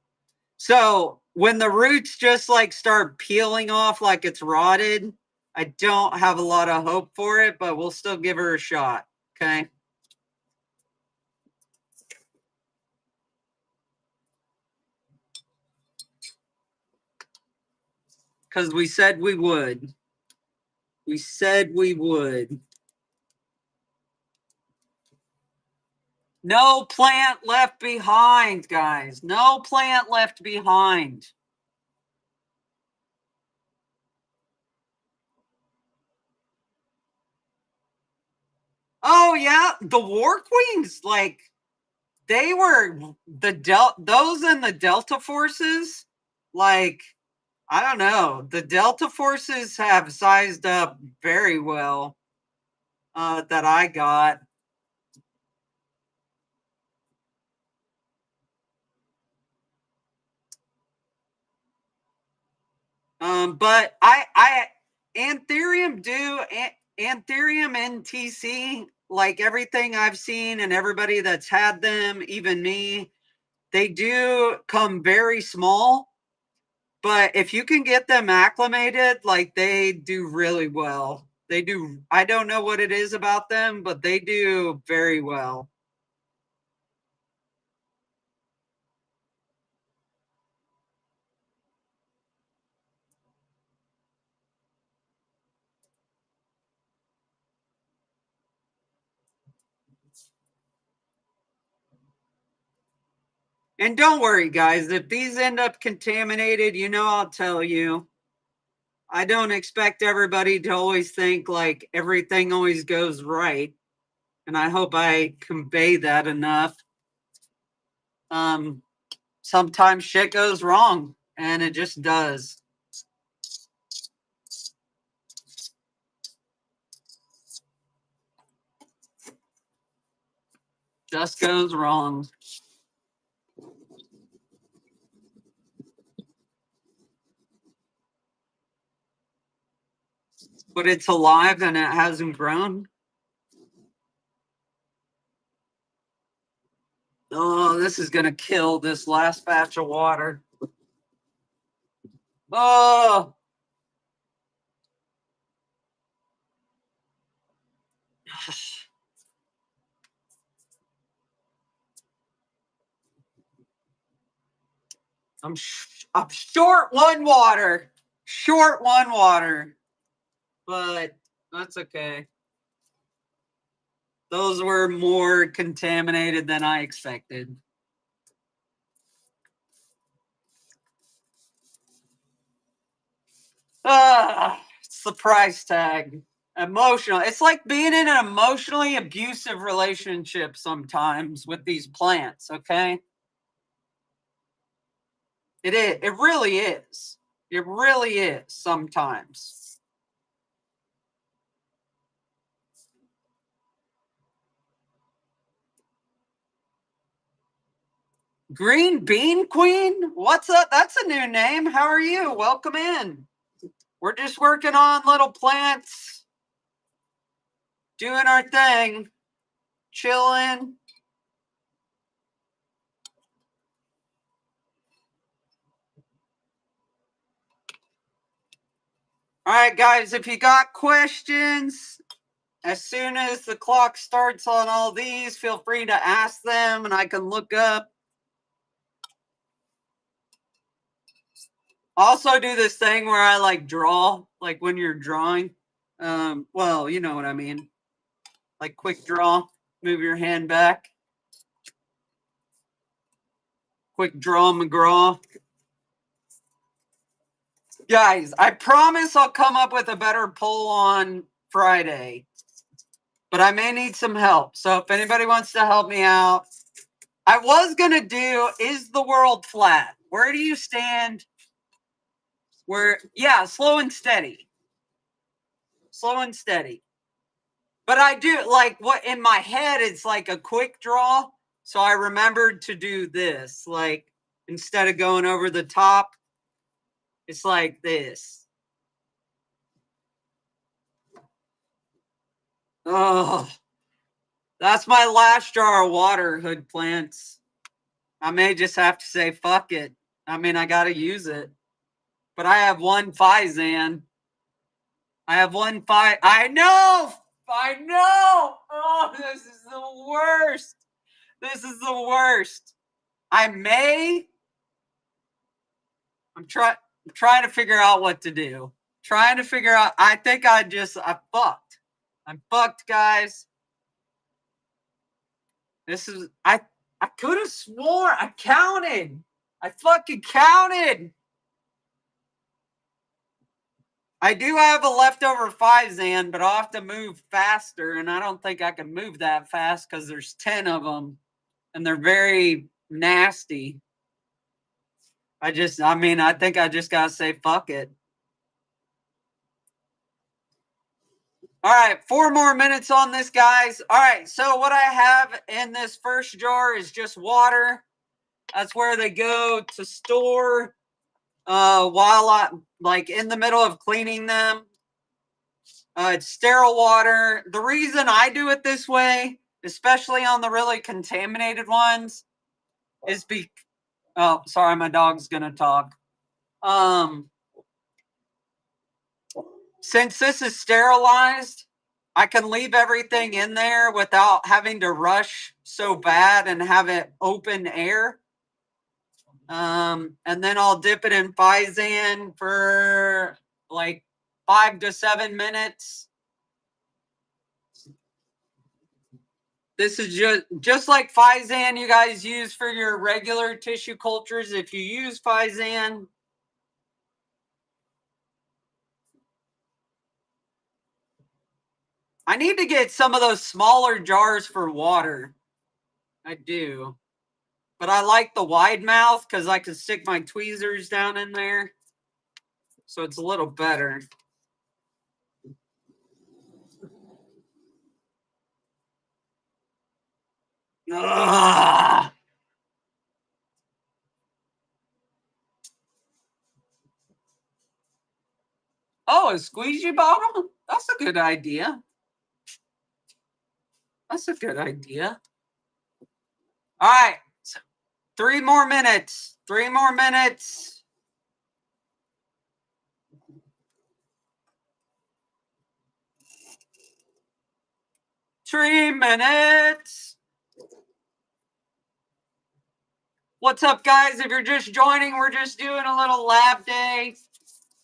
So when the roots just like start peeling off like it's rotted, I don't have a lot of hope for it, but we'll still give her a shot. Okay. Because we said we would. We said we would. No plant left behind, guys. No plant left behind. Oh yeah, the War Queens, like they were those in the Delta forces, like I don't know. The Delta forces have sized up very well, that I got. But Anthurium Anthurium NTC, like everything I've seen and everybody that's had them, even me, they do come very small. But if you can get them acclimated, like they do really well. They do. I don't know what it is about them, but they do very well. And don't worry, guys, if these end up contaminated, I'll tell you. I don't expect everybody to always think like everything always goes right. And I hope I convey that enough. Um, Sometimes shit goes wrong, and it just does. Just goes wrong. But it's alive and it hasn't grown. Oh, this is going to kill this last batch of water. Oh, I'm short one water. Short one water. But that's okay. Those were more contaminated than I expected. It's the price tag. Emotional. It's like being in an emotionally abusive relationship sometimes with these plants, okay? It is. It really is. It really is sometimes. Green Bean Queen? What's up? That's a new name. How are you? Welcome in. We're just working on little plants, doing our thing, chilling. All right, guys, if you got questions, as soon as the clock starts on all these, feel free to ask them and I can look up. Also do this thing where I like draw, like when you're drawing. Well, you know what I mean. Like quick draw, move your hand back. Quick draw McGraw. Guys, I promise I'll come up with a better poll on Friday. But I may need some help. So if anybody wants to help me out, I was going to do, is the world flat? Where do you stand? Yeah, slow and steady. Slow and steady. But I do, like, what in my head, it's like a quick draw. So I remembered to do this. Like, instead of going over the top, it's like this. Oh, that's my last jar of water, hood plants. I may just have to say, fuck it. I mean, I got to use it. But I have one Fizan. I know! I know! Oh, this is the worst. This is the worst. I'm trying to figure out what to do. Trying to figure out. I think I fucked. I'm fucked, guys. I could have swore I counted. I fucking counted. I do have a leftover Fizan, but I'll have to move faster, and I don't think I can move that fast because there's 10 of them, and they're very nasty. I think I just gotta say fuck it. All right, 4 more minutes on this, guys. All right, so what I have in this first jar is just water. That's where they go to store while I'm like in the middle of cleaning them. It's sterile water. The reason I do it this way, especially on the really contaminated ones, is oh, sorry, my dog's gonna talk. Since this is sterilized, I can leave everything in there without having to rush so bad and have it open air. And then I'll dip it in Fizan for like 5 to 7 minutes. This is just like Fizan you guys use for your regular tissue cultures. If you use Fizan, I need to get some of those smaller jars for water. I do. But I like the wide mouth because I can stick my tweezers down in there. So it's a little better. Ugh. Oh, a squeegee bottle? That's a good idea. That's a good idea. All right. 3 more minutes. 3 more minutes. 3 minutes. What's up, guys? If you're just joining, we're just doing a little lab day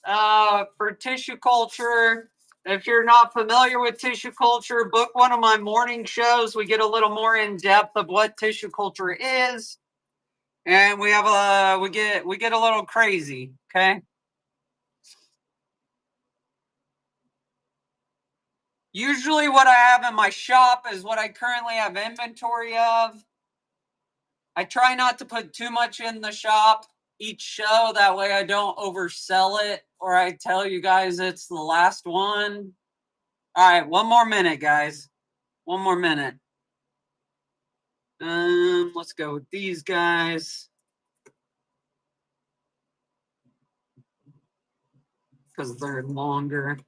for tissue culture. If you're not familiar with tissue culture, book one of my morning shows. We get a little more in depth of what tissue culture is, and we have we get a little crazy. Okay. Usually, what I have in my shop is what I currently have inventory of. I try not to put too much in the shop each show. That way I don't oversell it or I tell you guys it's the last one. All right, one more minute, guys. One more minute. Let's go with these guys. Because they're longer.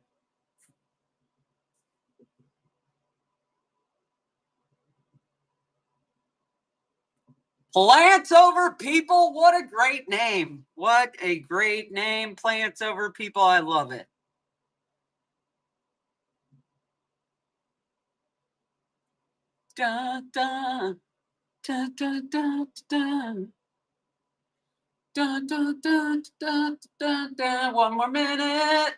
Plants Over People. What a great name. What a great name. Plants Over People. I love it. Da, da, da, da, da, da. Da, da, da, da, da, da. One more minute.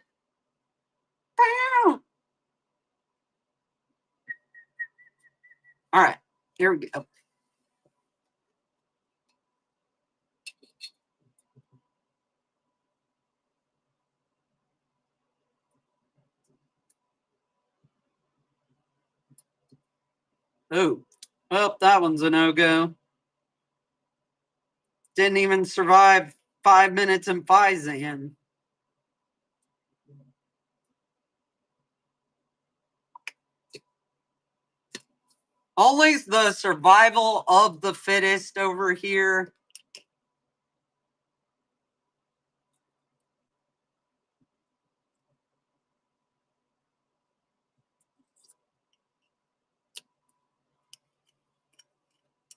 All right, here we go. Oh, well, that one's a no-go. Didn't even survive 5 minutes in Pfizer. Only the survival of the fittest over here.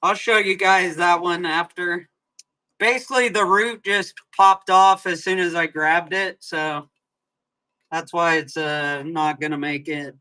I'll show you guys that one after. Basically, the root just popped off as soon as I grabbed it, so that's why it's not going to make it.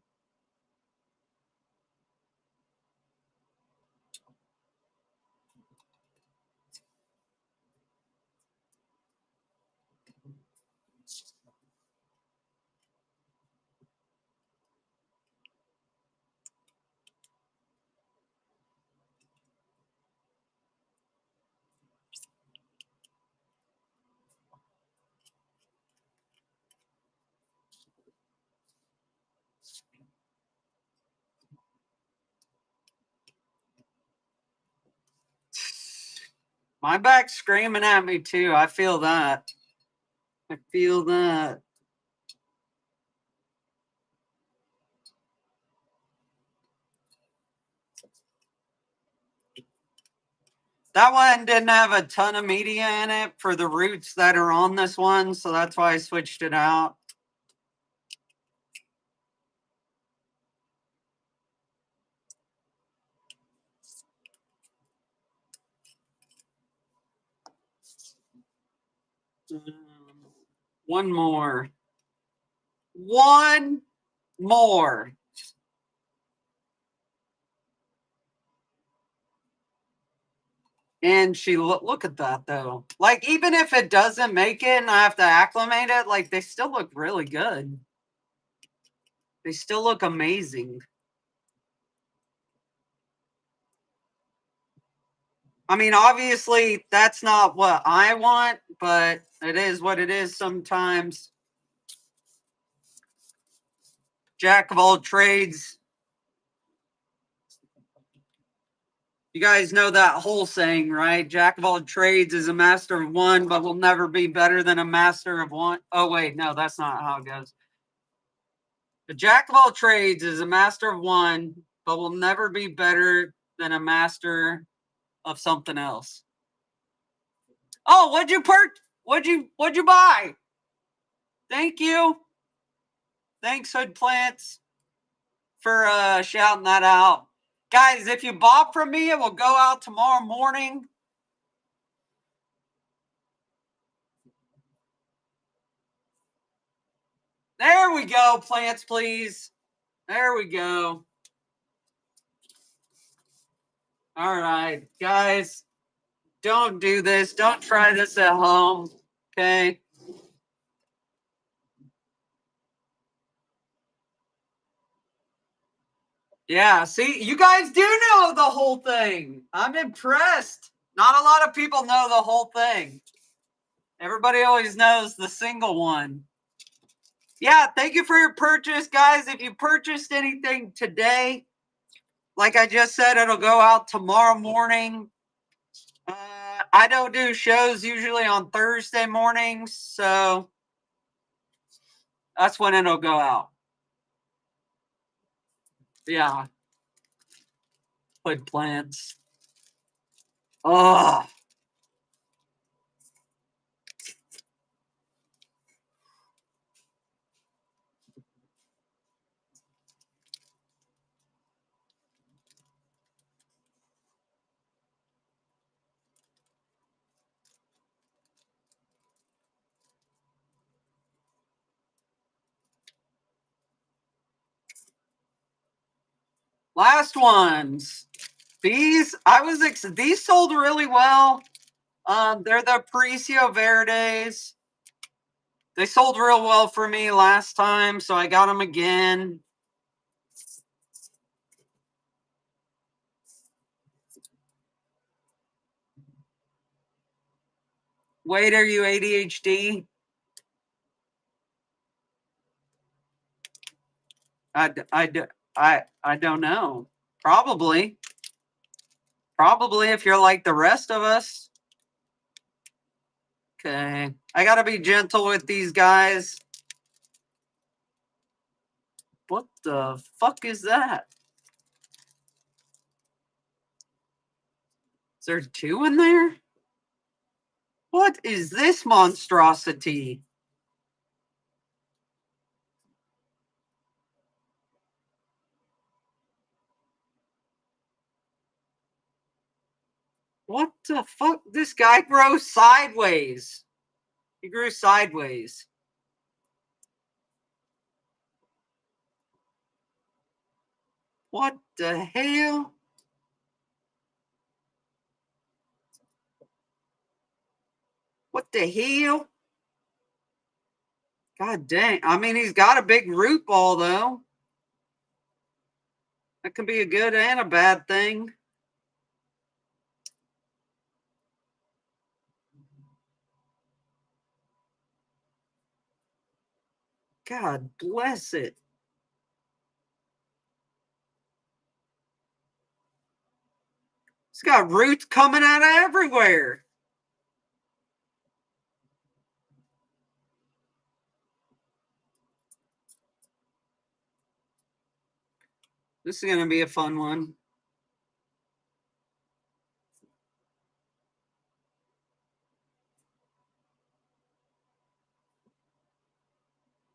My back's screaming at me, too. I feel that. I feel that. That one didn't have a ton of media in it for the roots that are on this one, so that's why I switched it out. One more. One more. And she look at that though. Like even if it doesn't make it and I have to acclimate it, like they still look really good. They still look amazing. I mean, obviously that's not what I want, but it is what it is sometimes. Jack of all trades. You guys know that whole saying, right? Jack of all trades is a master of one, but will never be better than a master of one. Oh, wait, no, that's not how it goes. The jack of all trades is a master of one, but will never be better than a master of something else. Oh, what'd you What'd you buy? Thank you. Thanks, Hood Plants, for shouting that out. Guys, if you bought from me, it will go out tomorrow morning. There we go, plants, please. There we go. All right, guys, don't do this. Don't try this at home. Okay. Yeah, see, you guys do know the whole thing. I'm impressed. Not a lot of people know the whole thing. Everybody always knows the single one. Yeah, thank you for your purchase, guys. If you purchased anything today, like I just said, it'll go out tomorrow morning. I don't do shows usually on Thursday mornings, so that's when it'll go out. Yeah. Put plants. Oh. Last ones. These these sold really well. They're the Aparicio Verdes. They sold real well for me last time, so I got them again. Wait, are you ADHD? I don't know. Probably. Probably if you're like the rest of us. Okay. I gotta be gentle with these guys. What the fuck is that? Is there two in there? What is this monstrosity? What the fuck? This guy grows sideways. He grew sideways. What the hell? What the hell? God dang. I mean, he's got a big root ball, though. That can be a good and a bad thing. God bless it. It's got roots coming out of everywhere. This is going to be a fun one.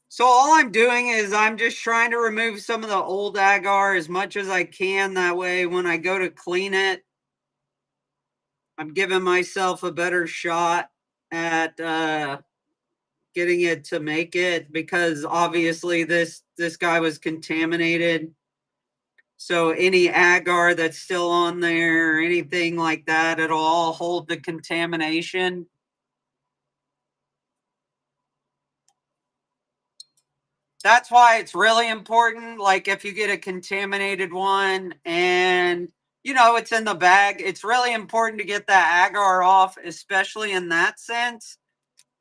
So all I'm doing is I'm just trying to remove some of the old agar as much as I can. That way, when I go to clean it, I'm giving myself a better shot at getting it to make it, because obviously this guy was contaminated. So any agar that's still on there or anything like that, it'll all hold the contamination. That's why it's really important. Like if you get a contaminated one and it's in the bag, it's really important to get that agar off, especially in that sense,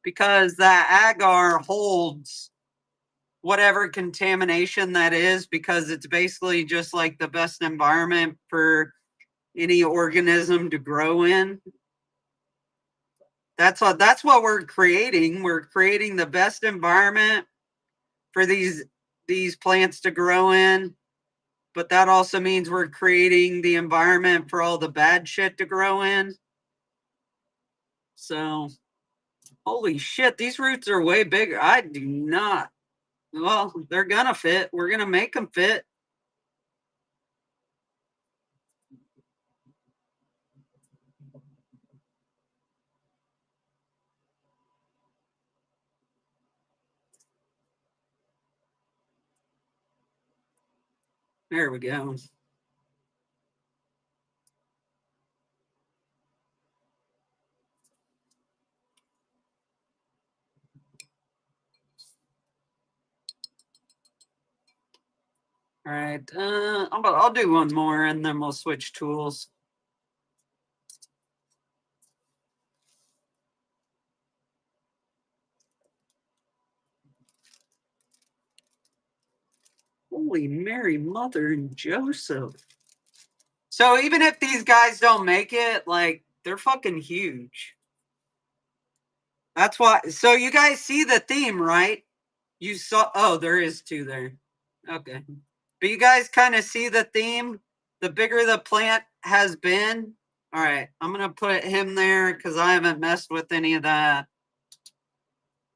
because that agar holds whatever contamination that is, because it's basically just like the best environment for any organism to grow in. That's what we're creating. We're creating the best environment for these plants to grow in, but that also means we're creating the environment for all the bad shit to grow in. So, holy shit, these roots are way bigger. I do not. Well, they're gonna fit. We're gonna make them fit. There we go. All right. I'll do one more and then we'll switch tools. Holy Mary, Mother, and Joseph. So even if these guys don't make it, like, they're fucking huge. That's why. So you guys see the theme, right? You saw. Oh, there is two there. Okay. But you guys kind of see the theme. The bigger the plant has been. All right. I'm going to put him there because I haven't messed with any of that.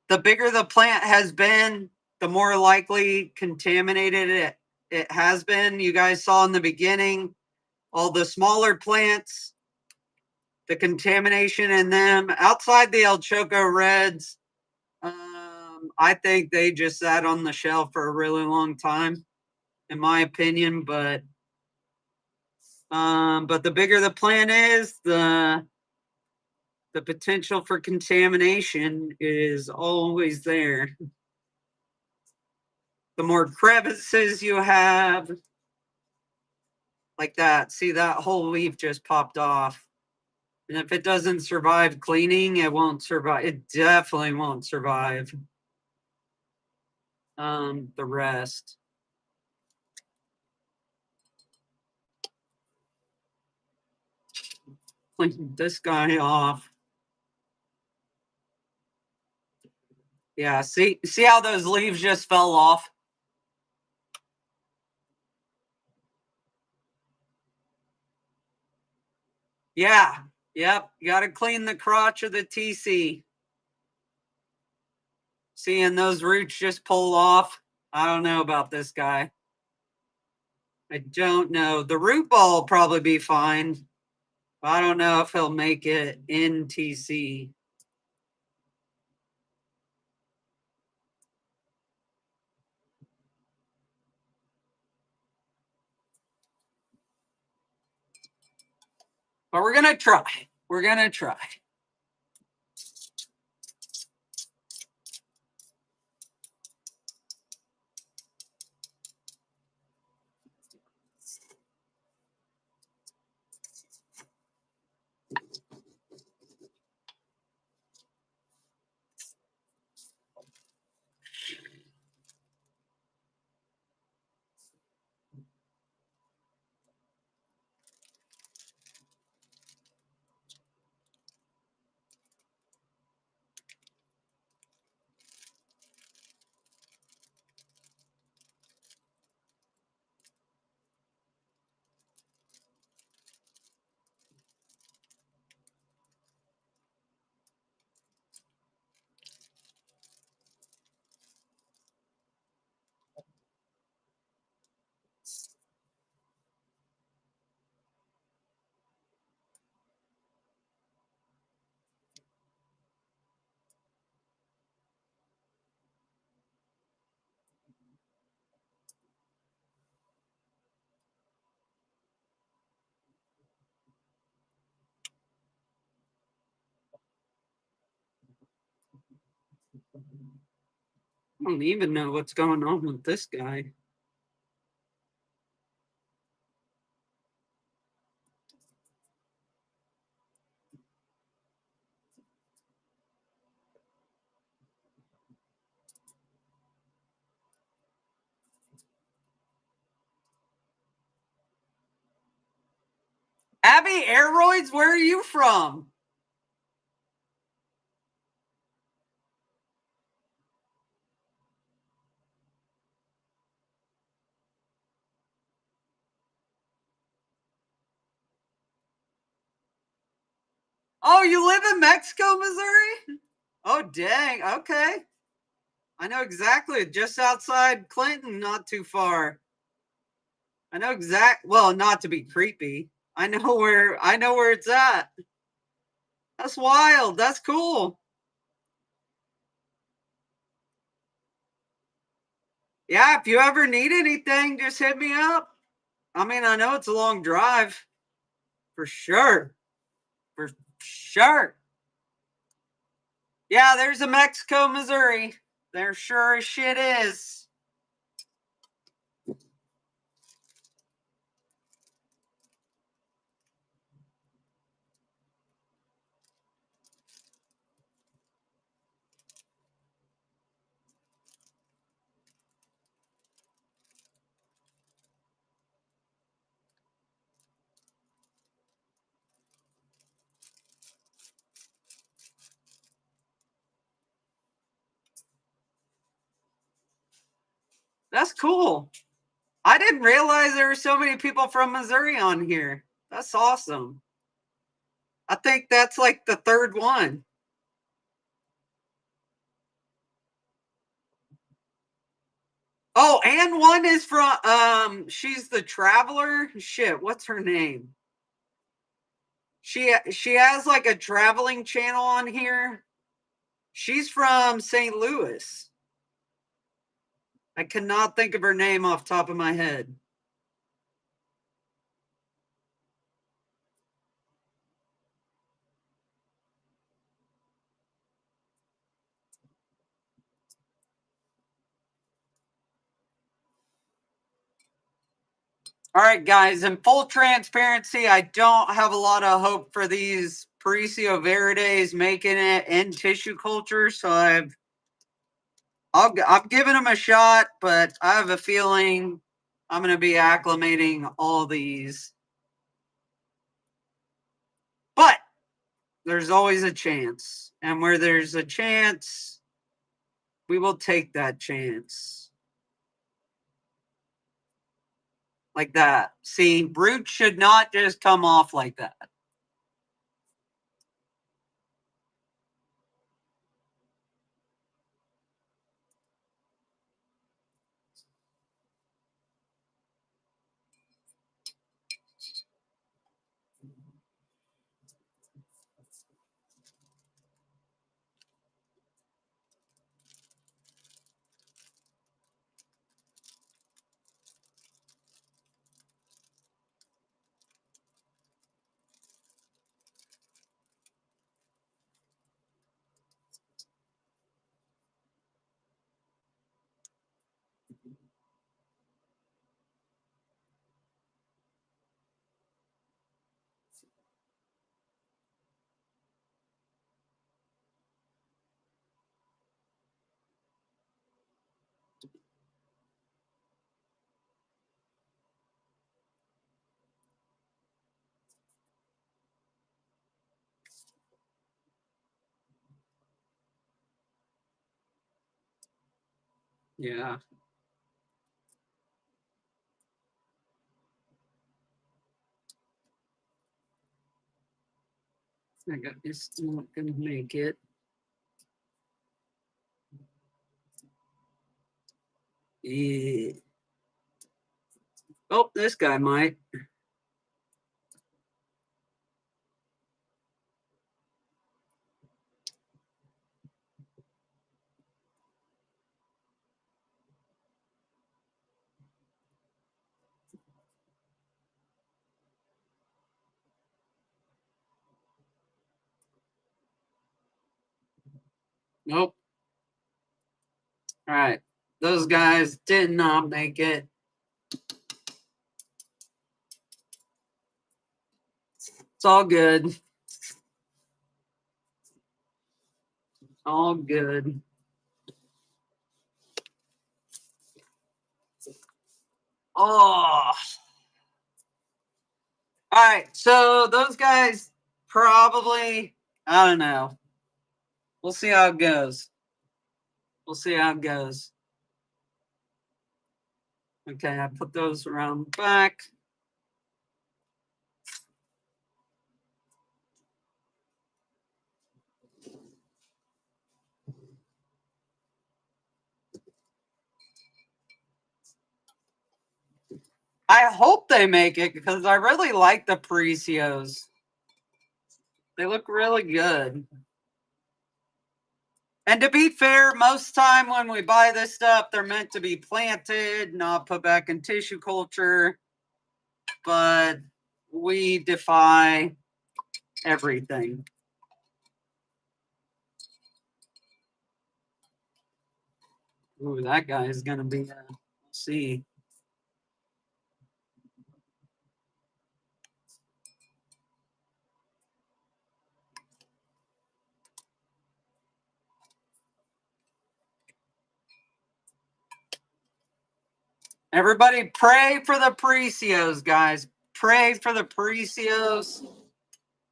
The bigger the plant has been, the more likely contaminated it has been. You guys saw in the beginning all the smaller plants, the contamination in them. Outside the El Choco Reds, I think they just sat on the shelf for a really long time, in my opinion. But the bigger the plant is, the potential for contamination is always there. The more crevices you have, like that. See, that whole leaf just popped off. And if it doesn't survive cleaning, it won't survive. It definitely won't survive the rest. Clean this guy off. Yeah, see how those leaves just fell off? Yeah, yep. You got to clean the crotch of the TC. Seeing those roots just pull off. I don't know about this guy. I don't know. The root ball will probably be fine. But I don't know if he'll make it in TC. But we're going to try. We're going to try. I don't even know what's going on with this guy. Abby Aeroids, where are you from? Oh, you live in Mexico, Missouri? Oh, dang. Okay. I know exactly. Just outside Clinton, not too far. I know well, not to be creepy. I know where it's at. That's wild. That's cool. Yeah, if you ever need anything, just hit me up. I mean, I know it's a long drive. For sure. For sure. Yeah, there's a Mexico, Missouri. There sure as shit is. That's cool. I didn't realize there were so many people from Missouri on here. That's awesome. I think that's like the third one. Oh, and one is from she's the traveler. Shit, what's her name? She has like a traveling channel on here. She's from St. Louis. I cannot think of her name off the top of my head. All right, guys, in full transparency, I don't have a lot of hope for these Paricio Verdes making it in tissue culture, so I've given them a shot, but I have a feeling I'm going to be acclimating all these. But there's always a chance, and where there's a chance, we will take that chance. Like that. See, brute should not just come off like that. Yeah. I got this not gonna make it. Yeah. Oh, this guy might. Nope. All right. Those guys did not make it. It's all good. All good. Oh. All right. So those guys probably, I don't know. We'll see how it goes. We'll see how it goes. Okay, I put those around back. I hope they make it because I really like the Parisios. They look really good. And to be fair, most time when we buy this stuff, they're meant to be planted, not put back in tissue culture. But we defy everything. Ooh, that guy is gonna be. We'll see. Everybody, pray for the Parisios, guys. Pray for the Parisios.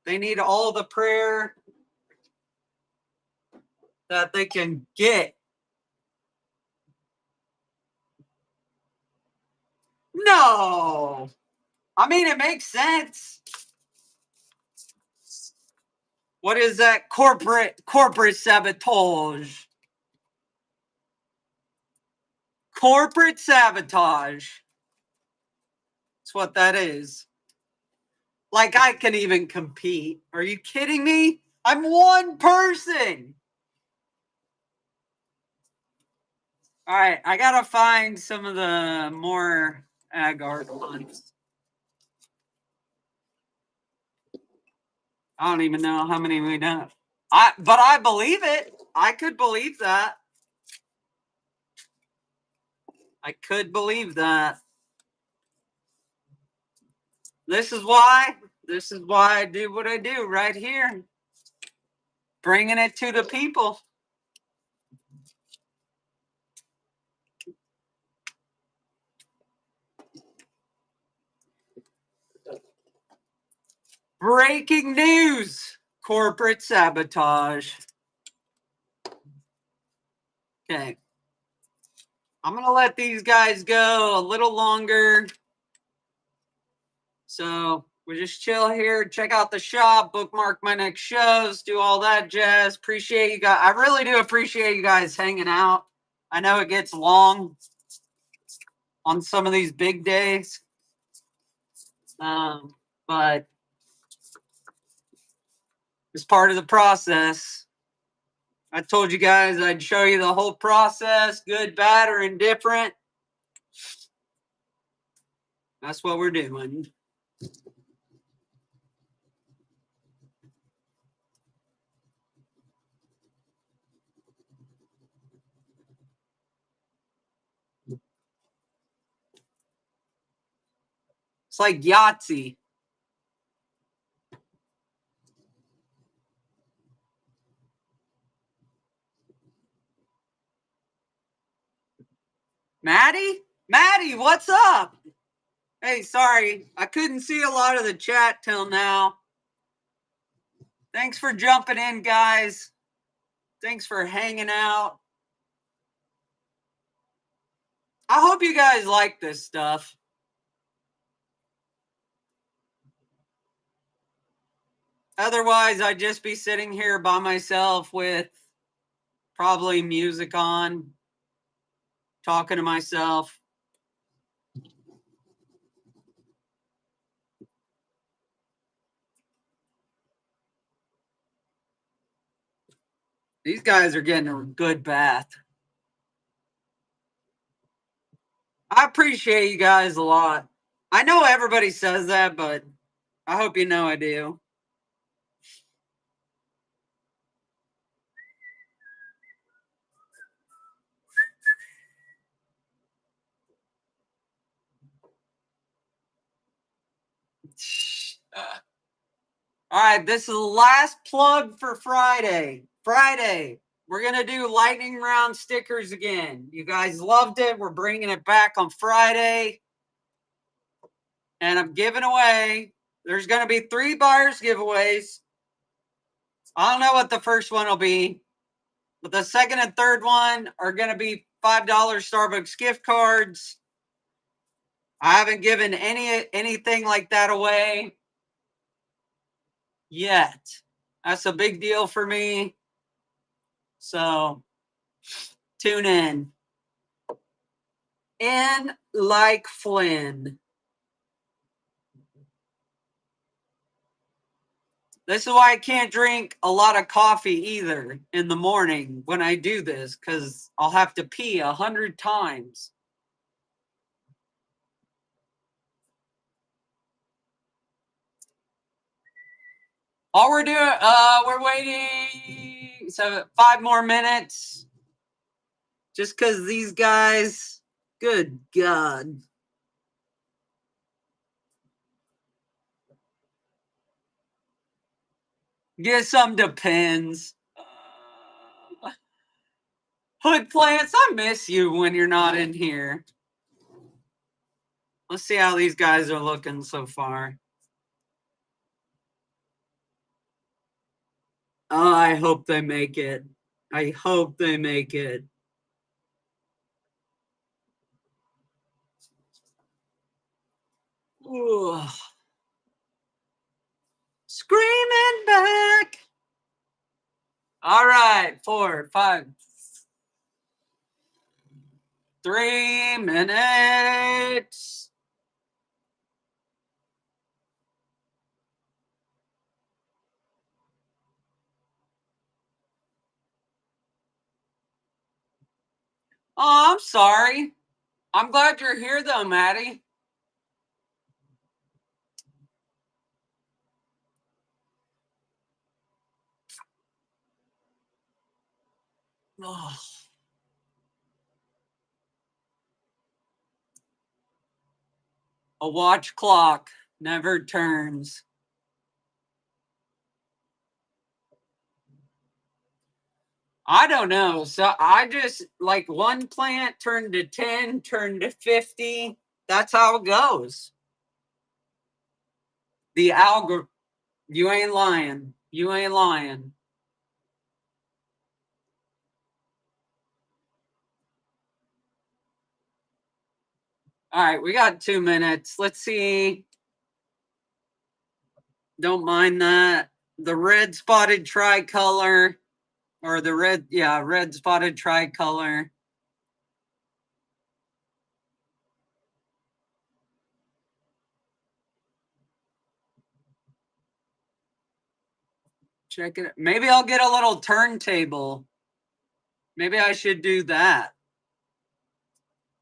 They need all the prayer that they can get. No. I mean, it makes sense. What is that? Corporate sabotage. Corporate sabotage. That's what that is. Like, I can even compete. Are you kidding me? I'm one person. All right, I gotta find some of the more Agard ones. I don't even know how many we know. But I believe it. I could believe that. I could believe that. This is why I do what I do right here. Bringing it to the people. Breaking news. Corporate sabotage. Okay. I'm going to let these guys go a little longer. So we just chill here, check out the shop, bookmark my next shows, do all that jazz. Appreciate you guys. I really do appreciate you guys hanging out. I know it gets long on some of these big days. But it's part of the process. I told you guys I'd show you the whole process, good, bad, or indifferent. That's what we're doing. It's like Yahtzee. Maddie, what's up? Hey, sorry, I couldn't see a lot of the chat till now. Thanks for jumping in, guys. Thanks for hanging out. I hope you guys like this stuff. Otherwise, I'd just be sitting here by myself with probably music on, talking to myself. These guys are getting a good bath. I appreciate you guys a lot. I know everybody says that, but I hope you know I do. All right, this is the last plug for Friday. We're going to do lightning round stickers again. You guys loved it. We're bringing it back on Friday. And I'm giving away, there's going to be 3 buyers giveaways. I don't know what the first one will be, but the second and third one are going to be $5 Starbucks gift cards. I haven't given anything like that away yet. That's a big deal for me. So tune in. And like Flynn. This is why I can't drink a lot of coffee either in the morning when I do this, because I'll have to pee 100 times. All we're doing, we're waiting 5 more minutes. Just because these guys, good God. Get some Depends. Hood Plants, I miss you when you're not in here. Let's see how these guys are looking so far. Oh, I hope they make it. I hope they make it. Ooh. Screaming back. All right, 4, 5, 3 minutes. Oh, I'm sorry. I'm glad you're here, though, Maddie. Oh. A watch clock never turns. I don't know. So I just like one plant turned to 10, turned to 50. That's how it goes. The algorithm. You ain't lying. You ain't lying. All right, we got 2 minutes. Let's see. Don't mind that. The red spotted tricolor, or the red spotted tricolor. Check it. Maybe I'll get a little turntable. Maybe I should do that.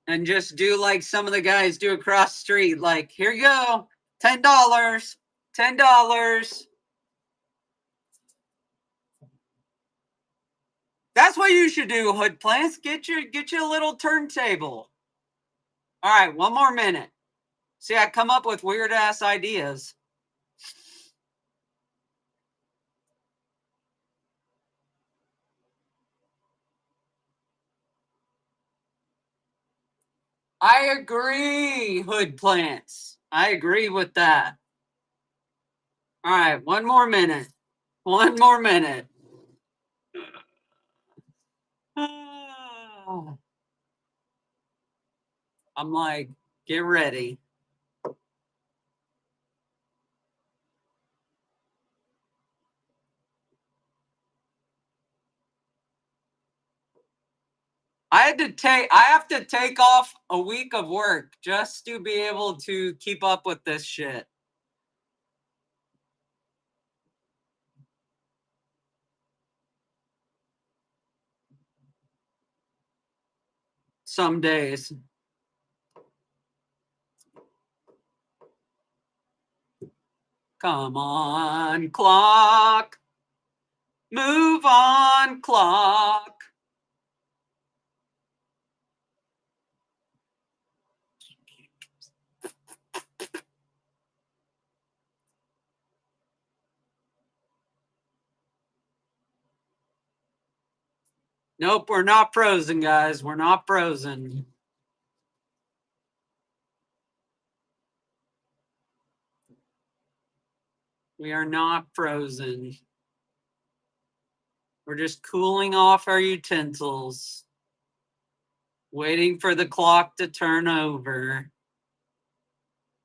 And just do like some of the guys do across the street. Like, here you go, $10, $10. That's what you should do, hood plants. Get you a little turntable. All right, 1 more minute. See, I come up with weird ass ideas. I agree, hood plants. I agree with that. All right, 1 more minute. 1 more minute. I'm like, get ready. I have to take off a week of work just to be able to keep up with this shit. Some days. Come on, clock. Move on, clock. Nope, we're not frozen, guys. We're not frozen. We are not frozen. We're just cooling off our utensils, waiting for the clock to turn over.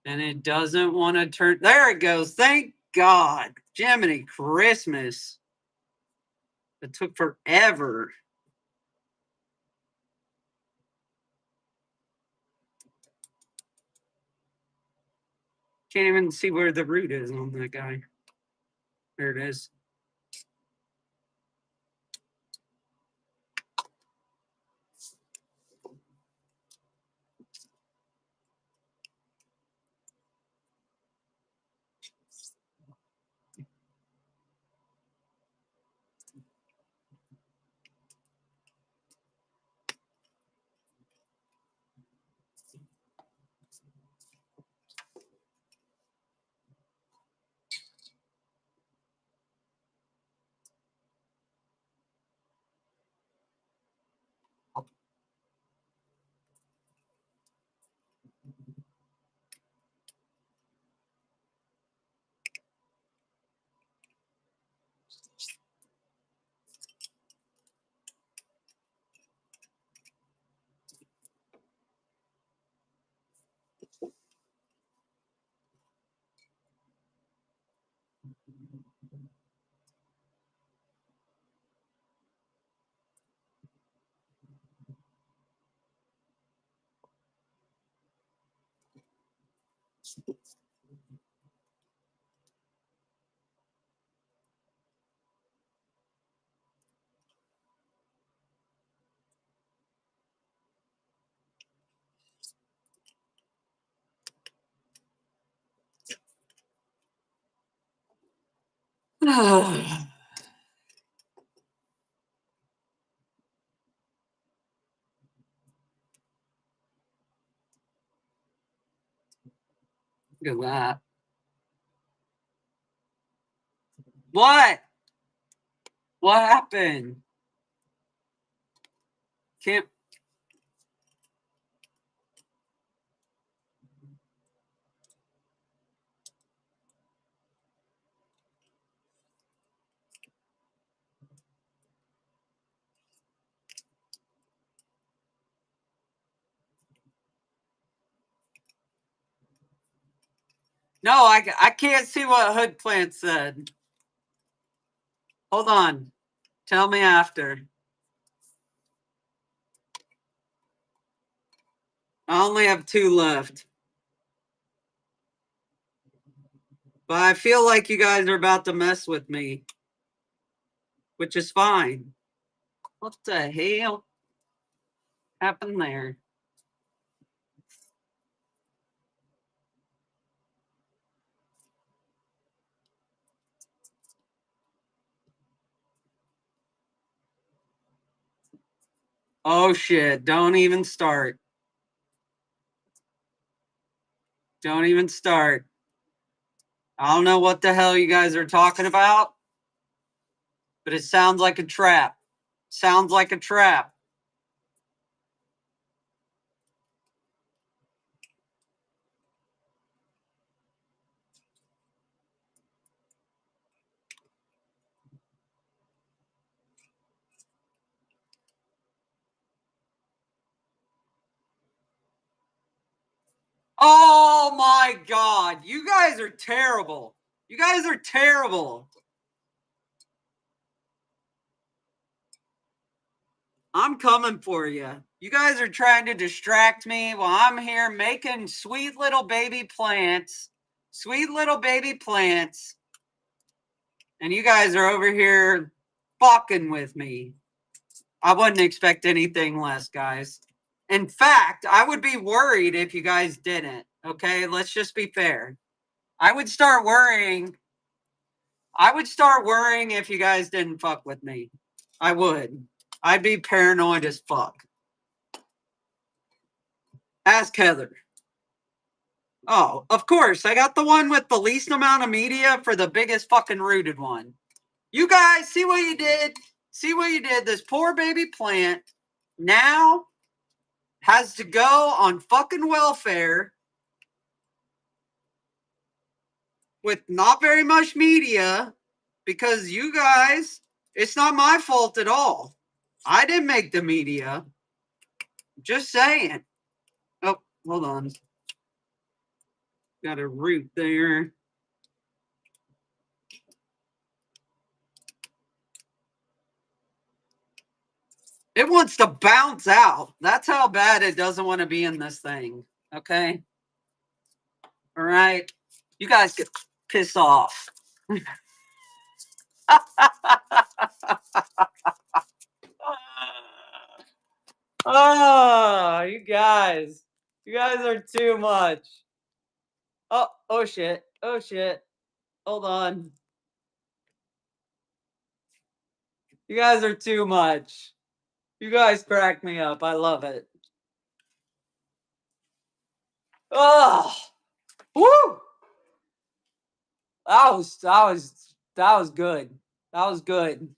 And it doesn't want to turn. There it goes. Thank God. Jiminy Christmas. It took forever. Can't even see where the root is on that guy. There it is. Look at that. What? What happened? Can't. No, I can't see what Hood Plant said. Hold on. Tell me after. I only have 2 left. But I feel like you guys are about to mess with me, which is fine. What the hell happened there? Oh shit, don't even start. Don't even start. I don't know what the hell you guys are talking about, but it sounds like a trap. Sounds like a trap. Oh my god, you guys are terrible. You guys are terrible. I'm coming for you. You guys are trying to distract me while I'm here making sweet little baby plants. Sweet little baby plants. And you guys are over here fucking with me. I wouldn't expect anything less, guys. In fact, I would be worried if you guys didn't. Okay, let's just be fair. I would start worrying. I would start worrying if you guys didn't fuck with me. I would. I'd be paranoid as fuck. Ask Heather. Oh, of course. I got the one with the least amount of media for the biggest fucking rooted one. You guys, see what you did? See what you did? This poor baby plant now has to go on fucking welfare with not very much media because you guys, it's not my fault at all. I didn't make the media. Just saying. Oh, hold on. Got a root there. It wants to bounce out. That's how bad it doesn't want to be in this thing. Okay. All right. You guys get pissed off. Oh, you guys. You guys are too much. Oh shit. Oh shit. Hold on. You guys are too much. You guys crack me up. I love it. Oh, woo! That was good. That was good.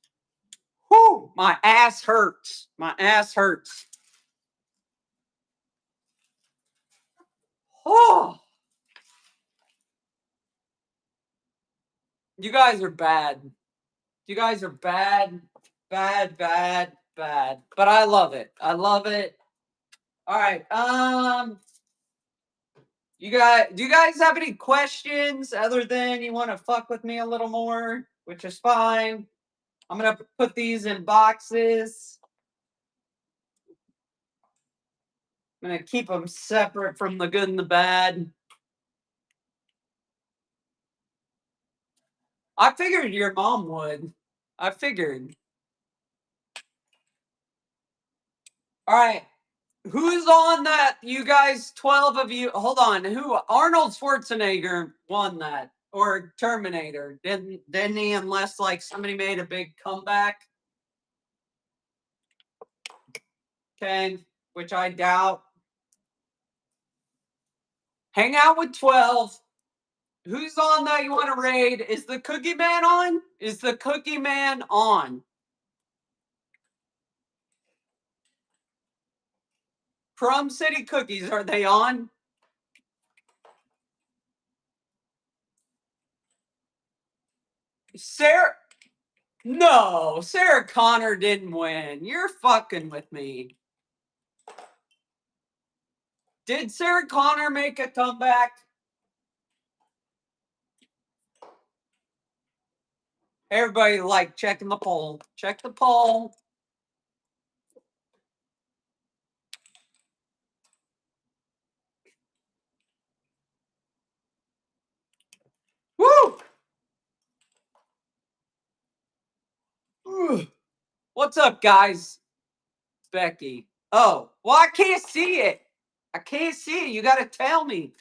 Whoo! My ass hurts. My ass hurts. Oh, you guys are bad. You guys are bad, bad, bad, bad. But I love it. I love it. All right. Do you guys have any questions other than you want to fuck with me a little more, which is fine. I'm gonna put these in boxes. I'm gonna keep them separate from the good and the bad. I figured your mom would. I figured. All right. Who's on that? You guys, 12 of you. Hold on. Who? Arnold Schwarzenegger won that. Or Terminator. Didn't he? Unless like somebody made a big comeback. Okay. Which I doubt. Hang out with 12. Who's on that you want to raid? Is the Cookie Man on? Is the Cookie Man on? Crumb City Cookies, are they on? Sarah. No, Sarah Connor didn't win. You're fucking with me. Did Sarah Connor make a comeback? Everybody like checking the poll. Check the poll. Woo! What's up, guys? Becky. Oh, well, I can't see it. I can't see it. You got to tell me.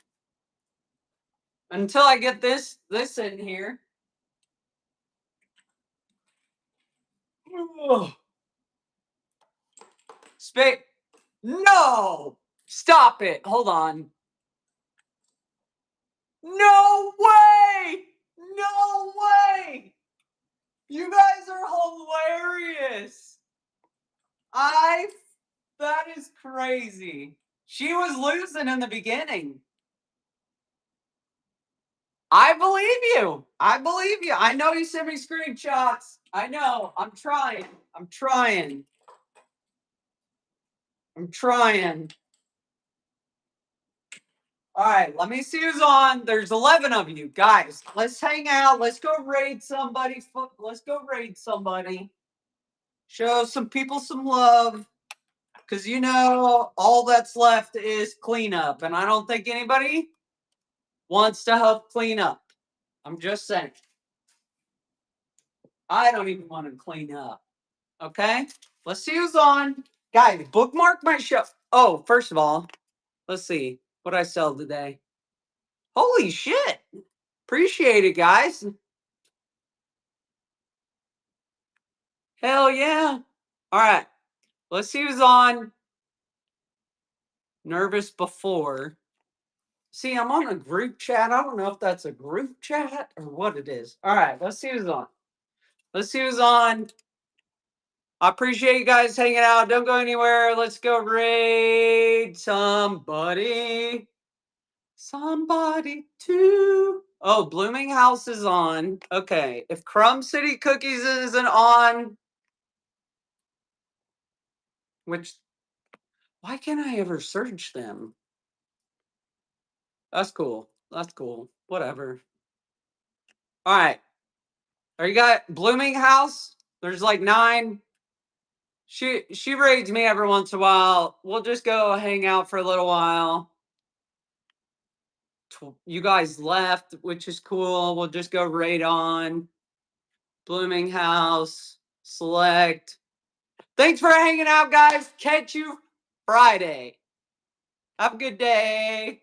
Until I get this in here. Spit. No! Stop it. Hold on. No way! No way! You guys are hilarious. That is crazy. She was losing in the beginning. I believe you. I believe you. I know you sent me screenshots. I know. I'm trying. I'm trying. I'm trying. All right, let me see who's on. There's 11 of you. Guys, let's hang out. Let's go raid somebody. Let's go raid somebody. Show some people some love. Because you know, all that's left is cleanup. And I don't think anybody wants to help clean up. I'm just saying. I don't even want to clean up. Okay? Let's see who's on. Guys, bookmark my show. Oh, first of all, let's see what I sell today. Holy shit. Appreciate it, guys. Hell yeah. All right. Let's see who's on. Nervous before. See, I'm on a group chat. I don't know if that's a group chat or what it is. All right. Let's see who's on. Let's see who's on. I appreciate you guys hanging out. Don't go anywhere. Let's go raid somebody. Somebody to. Oh, Blooming House is on. Okay. If Crumb City Cookies isn't on, which, why can't I ever search them? That's cool. That's cool. Whatever. All right. Are you got Blooming House? There's like 9. She raids me every once in a while. We'll just go hang out for a little while. You guys left, which is cool. We'll just go raid on. Blooming House. Select. Thanks for hanging out, guys. Catch you Friday. Have a good day.